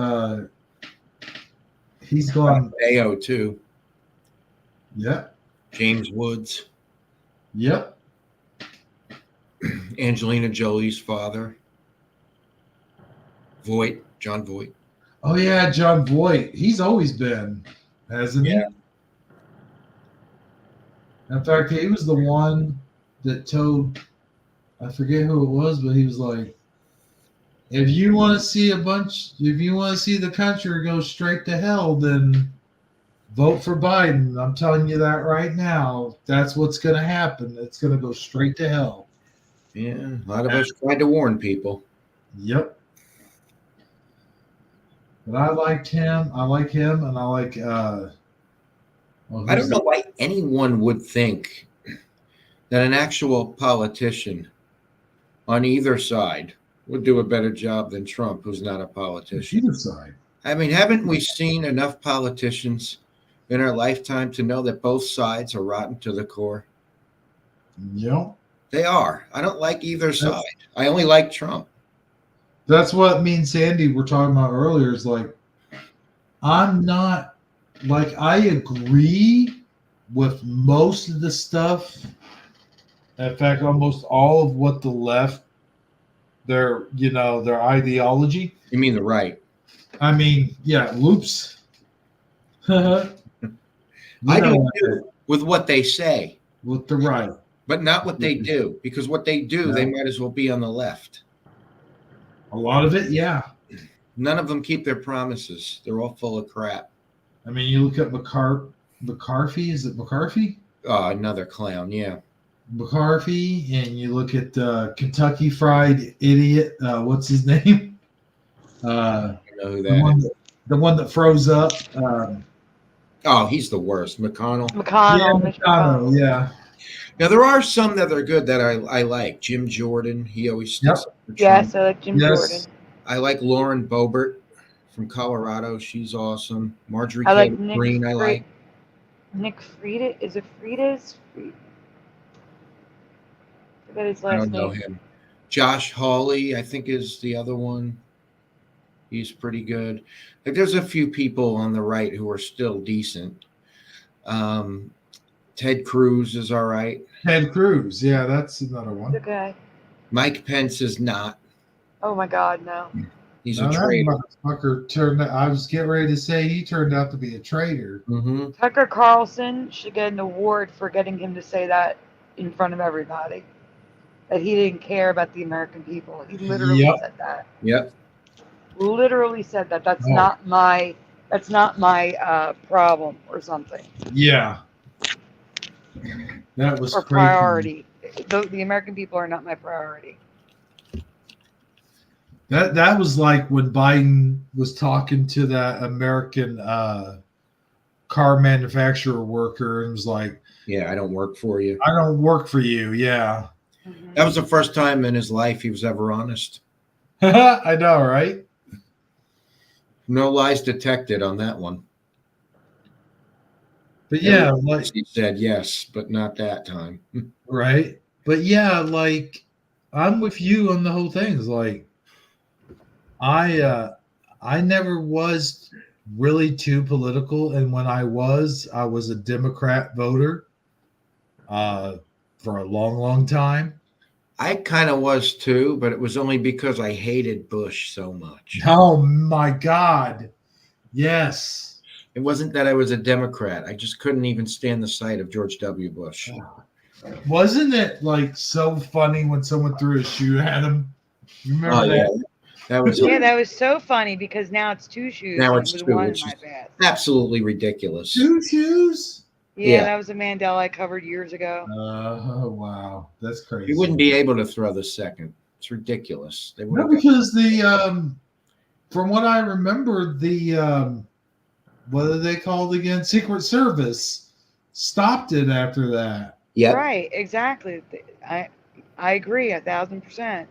he's gone. Mayo too. Yep. James Woods. Yep. Angelina Jolie's father. John Voight. Oh yeah, John Voight. He's always been, hasn't he? In fact, he was the one that told, I forget who it was, but he was like, if you want to see the country go straight to hell, then vote for Biden. I'm telling you that right now. That's what's going to happen. It's going to go straight to hell. Yeah, a lot of us tried to warn people. Yep. But I liked him. I like him, and I like. I don't know why anyone would think that an actual politician on either side would do a better job than Trump, who's not a politician. Either side. I mean, haven't we seen enough politicians in our lifetime to know that both sides are rotten to the core? Yep. They are. I don't like either side. I only like Trump. That's what me and Sandy were talking about earlier. Is like, I'm not like, I agree with most of the stuff. In fact, almost all of what the left, their ideology. You mean the right? I mean, yeah, whoops. I do too, with what they say. With the right. But not what they do, because what they do, they might as well be on the left. A lot of it, yeah. None of them keep their promises. They're all full of crap. I mean, you look at McCarthy. Is it McCarthy? Oh, another clown, yeah. McCarthy, and you look at Kentucky Fried Idiot. What's his name? I know who that is. The one that froze up. Oh, he's the worst. McConnell. McConnell, yeah. Now, there are some that are good that I like. Jim Jordan, he always sticks up for Trump. Yes, I like Jim Jordan. I like Lauren Boebert from Colorado. She's awesome. Marjorie I like Taylor Nick Greene, I like. Nick Frieda. Is it Frieda's? I forget his last I don't know name. him. Josh Hawley, I think, is the other one. He's pretty good. Like, there's a few people on the right who are still decent. Ted Cruz is all right. Ted Cruz, yeah, that's another one. The guy. Mike Pence is not. Oh my God, no. He's Now, a that traitor. motherfucker turned out, I was getting ready to say he turned out to be a traitor. Mm-hmm. Tucker Carlson should get an award for getting him to say that in front of everybody. That he didn't care about the American people. He literally said that. Yep. Literally said that. That's not my problem or something. Yeah. That was or crazy. priority. The American people are not my priority. That was like when Biden was talking to that American car manufacturer worker and was like, yeah, I don't work for you. I don't work for you. Yeah. Mm-hmm. That was the first time in his life he was ever honest. I know, right? No lies detected on that one. But yeah, like he said yes, but not that time. Right. But yeah, like I'm with you on the whole thing. It's like I never was really too political, and when I was a Democrat voter for a long, long time. I kind of was too, but it was only because I hated Bush so much. Oh my God. Yes. It wasn't that I was a Democrat. I just couldn't even stand the sight of George W. Bush. Wasn't it like so funny when someone threw a shoe at him? You remember that? Yeah. That was that was so funny because now it's two shoes. Now and it's it was two, one which in my is bad. absolutely ridiculous. Two shoes? Yeah, that was a Mandela I covered years ago. Oh wow, that's crazy. You wouldn't be able to throw the second. It's ridiculous. They No, would have because from what I remember, what are they called again? Secret Service stopped it after that. Yep. Right, exactly. I agree 1,000%.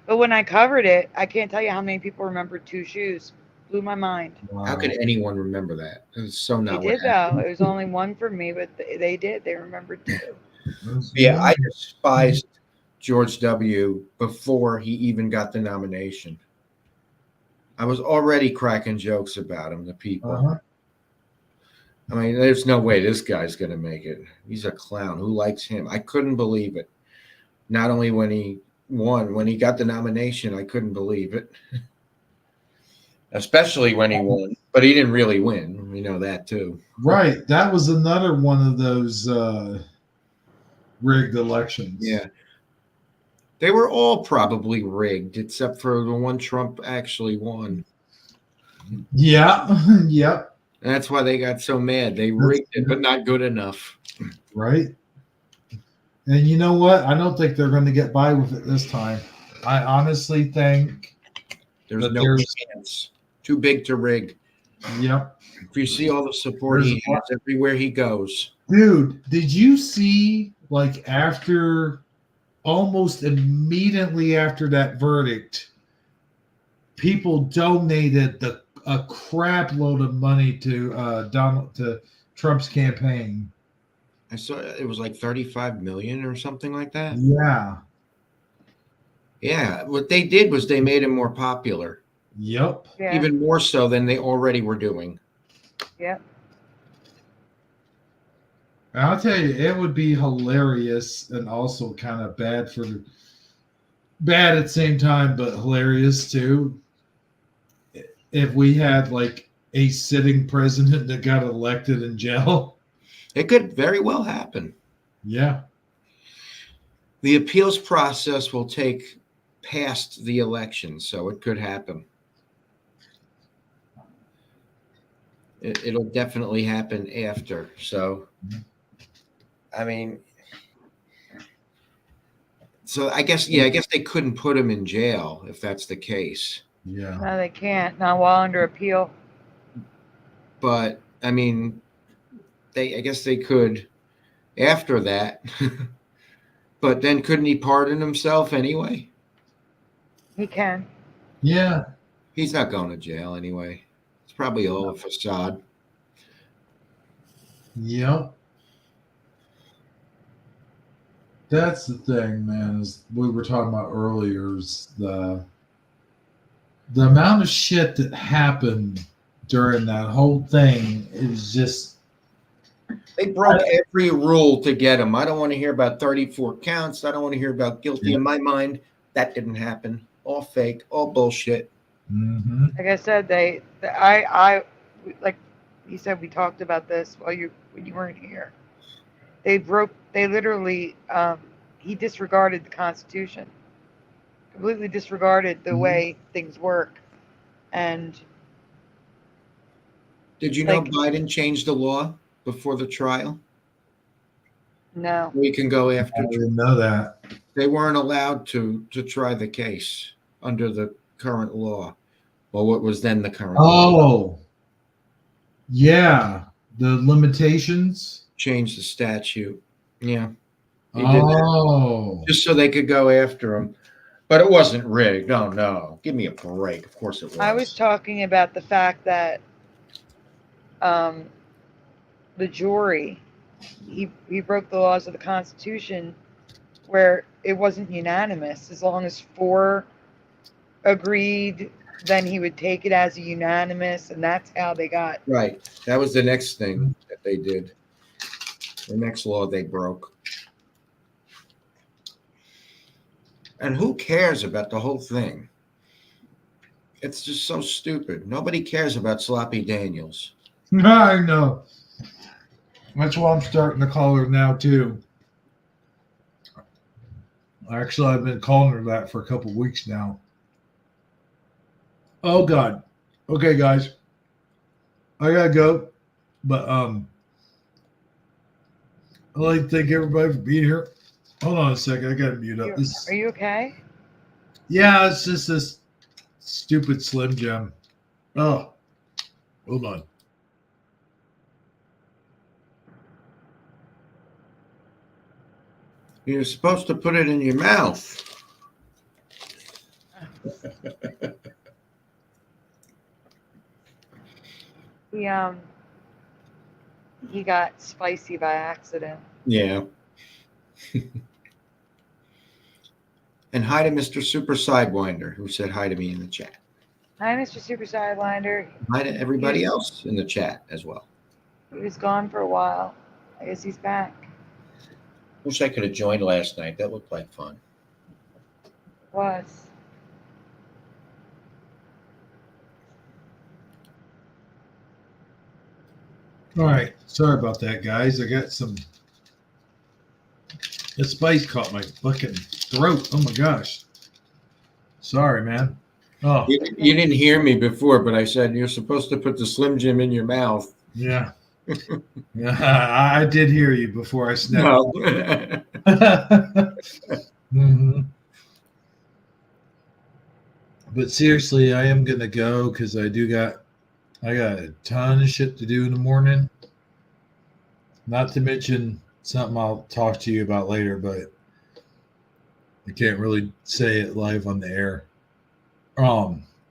But when I covered it, I can't tell you how many people remembered two shoes. Blew my mind. How could anyone remember that? It's so They not what did happened. though. It was only one for me, but they did. They remembered two. Yeah, I despised George W. before he even got the nomination. I was already cracking jokes about him to people. Uh-huh. I mean, there's no way this guy's going to make it. He's a clown. Who likes him? I couldn't believe it. Not only when he won, when he got the nomination, I couldn't believe it. Especially when he won. But he didn't really win. We know that too. Right. That was another one of those rigged elections. Yeah. They were all probably rigged, except for the one Trump actually won. Yeah. Yep. And that's why they got so mad. They rigged it, but not good enough. Right. And you know what? I don't think they're going to get by with it this time. I honestly think there's no chance. Too big to rig. Yep. If you see all the support he has everywhere he goes. Dude, did you see, like, after almost immediately after that verdict, people donated a crap load of money to Trump's campaign? I saw it was like 35 million or something like that. Yeah. Yeah. What they did was they made him more popular. Yep. Yeah. Even more so than they already were doing. Yep. I'll tell you, it would be hilarious and also kind of bad at the same time, but hilarious too. If we had like a sitting president that got elected in jail. It could very well happen. Yeah. The appeals process will take past the election, so it could happen. It'll definitely happen after. So, I mean, so I guess they couldn't put him in jail if that's the case. Yeah. No, they can't. Not while under appeal. But I mean, I guess they could after that. But then couldn't he pardon himself anyway? He can. Yeah. He's not going to jail anyway. It's probably all a facade. Yep. That's the thing, man, as we were talking about earlier, is the amount of shit that happened during that whole thing is just. They broke every rule to get him. I don't want to hear about 34 counts. I don't want to hear about guilty. In my mind, that didn't happen. All fake, all bullshit. Mm-hmm. Like I said, I like you said, we talked about this when you weren't here. They literally, he disregarded the Constitution, completely disregarded the way things work. And did you know Biden changed the law before the trial? No. We can go after. I didn't know that. They weren't allowed to try the case under the current law. Well, what was then the current law? Oh. Yeah. The limitations. Changed the statute. Yeah. He did that just so they could go after him. But it wasn't rigged. Oh, no. Give me a break. Of course it was. I was talking about the fact that the jury, he broke the laws of the Constitution where it wasn't unanimous. As long as 4 agreed, then he would take it as a unanimous, and that's how they got. Right. That was the next thing that they did. The next law they broke. And who cares about the whole thing? It's just so stupid. Nobody cares about Sloppy Daniels. I know. That's why I'm starting to call her now, too. Actually, I've been calling her that for a couple weeks now. Oh, God. Okay, guys. I got to go. But I'd like to thank everybody for being here. Hold on a second. I got to mute up. Are you okay? Yeah, it's just this stupid Slim Jim. Oh, hold on. You're supposed to put it in your mouth. He got spicy by accident. Yeah. And hi to Mr. Super Sidewinder, who said hi to me in the chat. Hi, Mr. Super Sidewinder. Hi to everybody else in the chat as well. He was gone for a while. I guess he's back. Wish I could have joined last night. That looked like fun. Was. All right. Sorry about that, guys. I got some. The spice caught my fucking throat. Oh my gosh. Sorry, man. Oh. You didn't hear me before, but I said you're supposed to put the Slim Jim in your mouth. Yeah. I did hear you before I snapped. No. Mm-hmm. But seriously, I am gonna go because I got a ton of shit to do in the morning. Not to mention something I'll talk to you about later, but I can't really say it live on the air.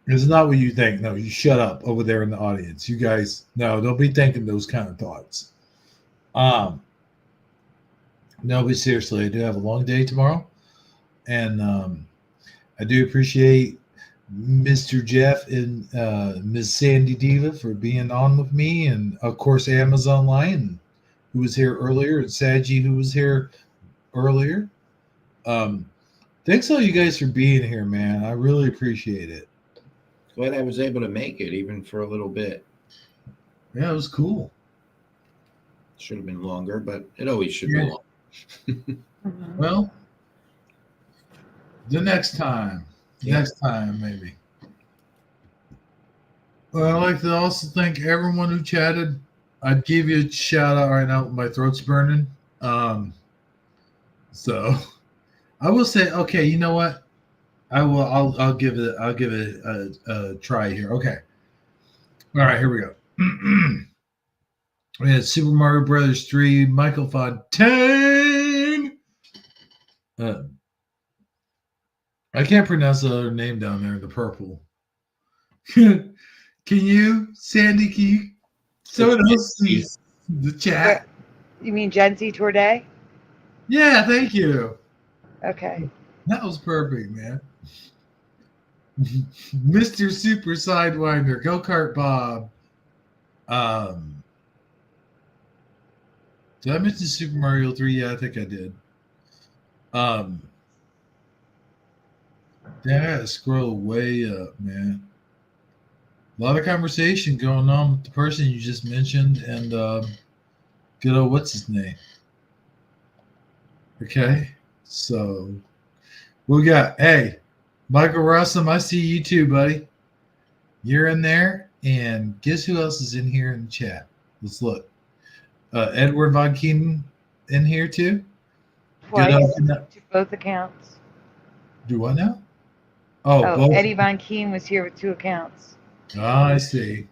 It's not what you think. No, you shut up over there in the audience. You guys, no, don't be thinking those kind of thoughts. No, but seriously, I do have a long day tomorrow, and I do appreciate Mr. Jeff and Ms. Sandy Diva for being on with me, and of course Amazon Lion, who was here earlier, and Saji, who was here earlier. Thanks all you guys for being here, man. I really appreciate it. Glad I was able to make it, even for a little bit. Yeah, it was cool. Should have been longer, but it always should be long. Well, the next time. Next time, maybe. Well, I'd like to also thank everyone who chatted. I'd give you a shout out right now. My throat's burning. So I will say, okay, you know what? I'll give it a try here. Okay. All right, here we go. We had Super Mario Brothers 3, Michael Fontaine. I can't pronounce the other name down there, the purple. Can you, Sandy, can you someone else in the chat? You mean Jency Tourday? Yeah, thank you. Okay. That was perfect, man. Mr. Super Sidewinder, Go-Kart Bob. Did I mention Super Mario 3? Yeah, I think I did. Damn, I gotta scroll way up, man. A lot of conversation going on with the person you just mentioned, and good old what's his name? Okay, so we got Michael Russum. I see you too, buddy. You're in there, and guess who else is in here in the chat? Let's look. Edward Von Keenan in here too. Twice to both accounts. Do what now? Oh, both. Eddie Von Keen was here with 2 accounts. Oh, I see.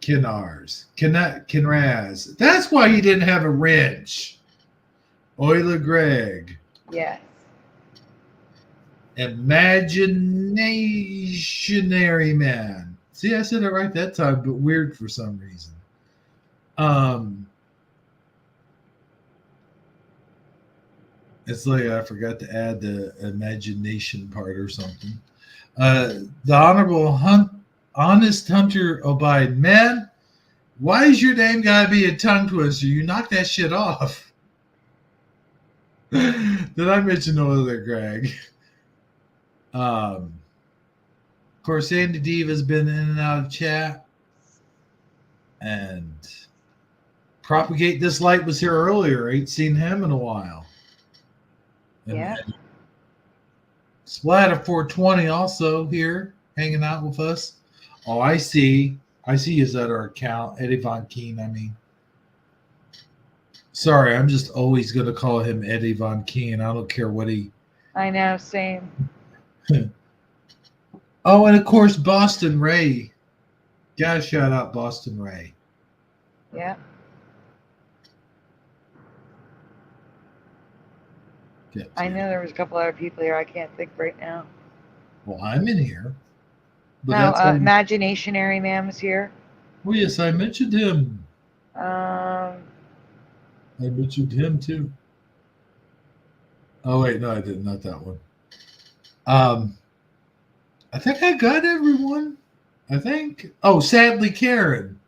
Kinraz. That's why you didn't have a wrench. Euler Greg. Yes. Imaginationary Man. See, I said it right that time, but weird for some reason. It's like I forgot to add the imagination part or something. The Honorable Honest Hunter O'Biden. Man, why is your name gotta be a tongue twister? You knock that shit off. Did I mention no other Greg? Of course, Andy Diva's been in and out of chat. And Propagate This Light was here earlier. Ain't seen him in a while. Yeah. Splatter 420 also here hanging out with us. Oh, I see his other account, Eddie Von Keen. I mean, sorry, I'm just always going to call him Eddie Von Keen. I don't care what he. I know, same. Oh, and of course, Boston Ray. Gotta shout out Boston Ray. Yeah. I know there was a couple other people here. I can't think right now. Well, I'm in here. But No, that's Imaginationary Man was here. Oh, yes, I mentioned him. Um, I mentioned him too. Oh, wait, no, I didn't. Not that one. I think I got everyone. I think. Oh, Sadly Karen.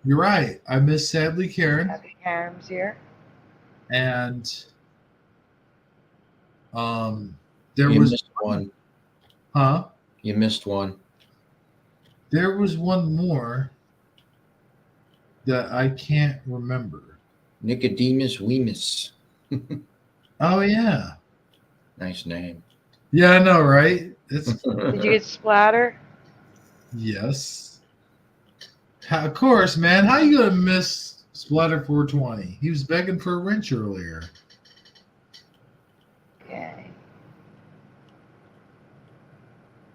You're right. I missed Sadly Karen. Sadly Karen's here. And You was missed one. Huh? You missed one. There was one more that I can't remember. Nicodemus Weemus. Oh, yeah. Nice name. Yeah, I know, right? Did you get Splatter? Yes. Of course, man. How you gonna miss Splatter 420? He was begging for a wrench earlier. Okay.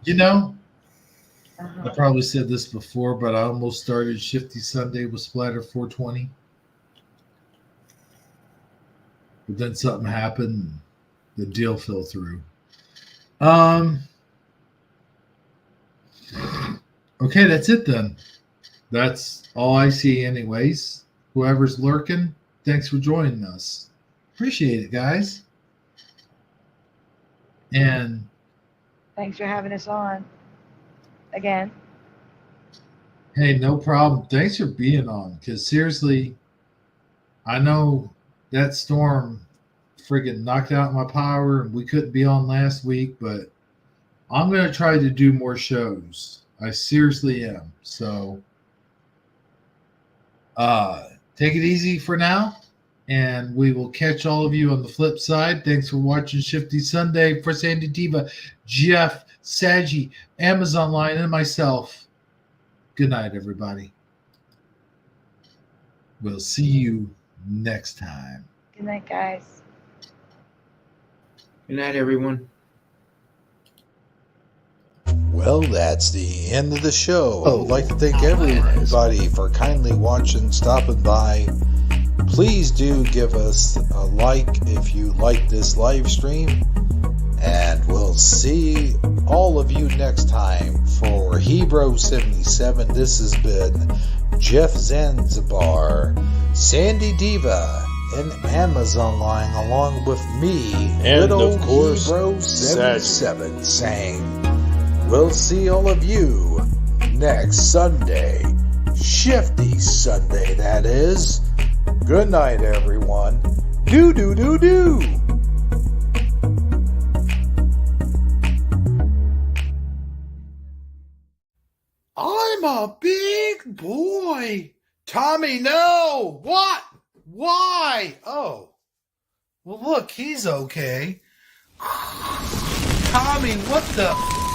You know, I probably said this before, but I almost started Shifty Sunday with Splatter 420. But then something happened. The deal fell through. Okay, that's it then. That's all I see anyways. Whoever's lurking, thanks for joining us. Appreciate it, guys. And Thanks for having us on. Again. hey, no problem. Thanks for being on. Because seriously, I know that storm friggin' knocked out my power and we couldn't be on last week, but I'm going to try to do more shows. I seriously am. So take it easy for now, and we will catch all of you on the flip side. Thanks for watching Shifty Sunday. For Sandy Diva, Jeff, Saji, Amazon Line, and myself. Good night, everybody. We'll see you next time. Good night, guys. Good night, everyone. Well, that's the end of the show. I would like to thank everybody for kindly watching, stopping by. Please do give us a like if you like this live stream. And we'll see all of you next time. For Hebrew77, this has been Jeff Zanzibar, Sandy Diva, and Amazon Line, along with me, and little of course, Hebrew77, saying, we'll see all of you next Sunday. Shifty Sunday, that is. Good night, everyone. Do. I'm a big boy. Tommy, no. What? Why? Oh. Well, look, he's okay. Tommy, what the...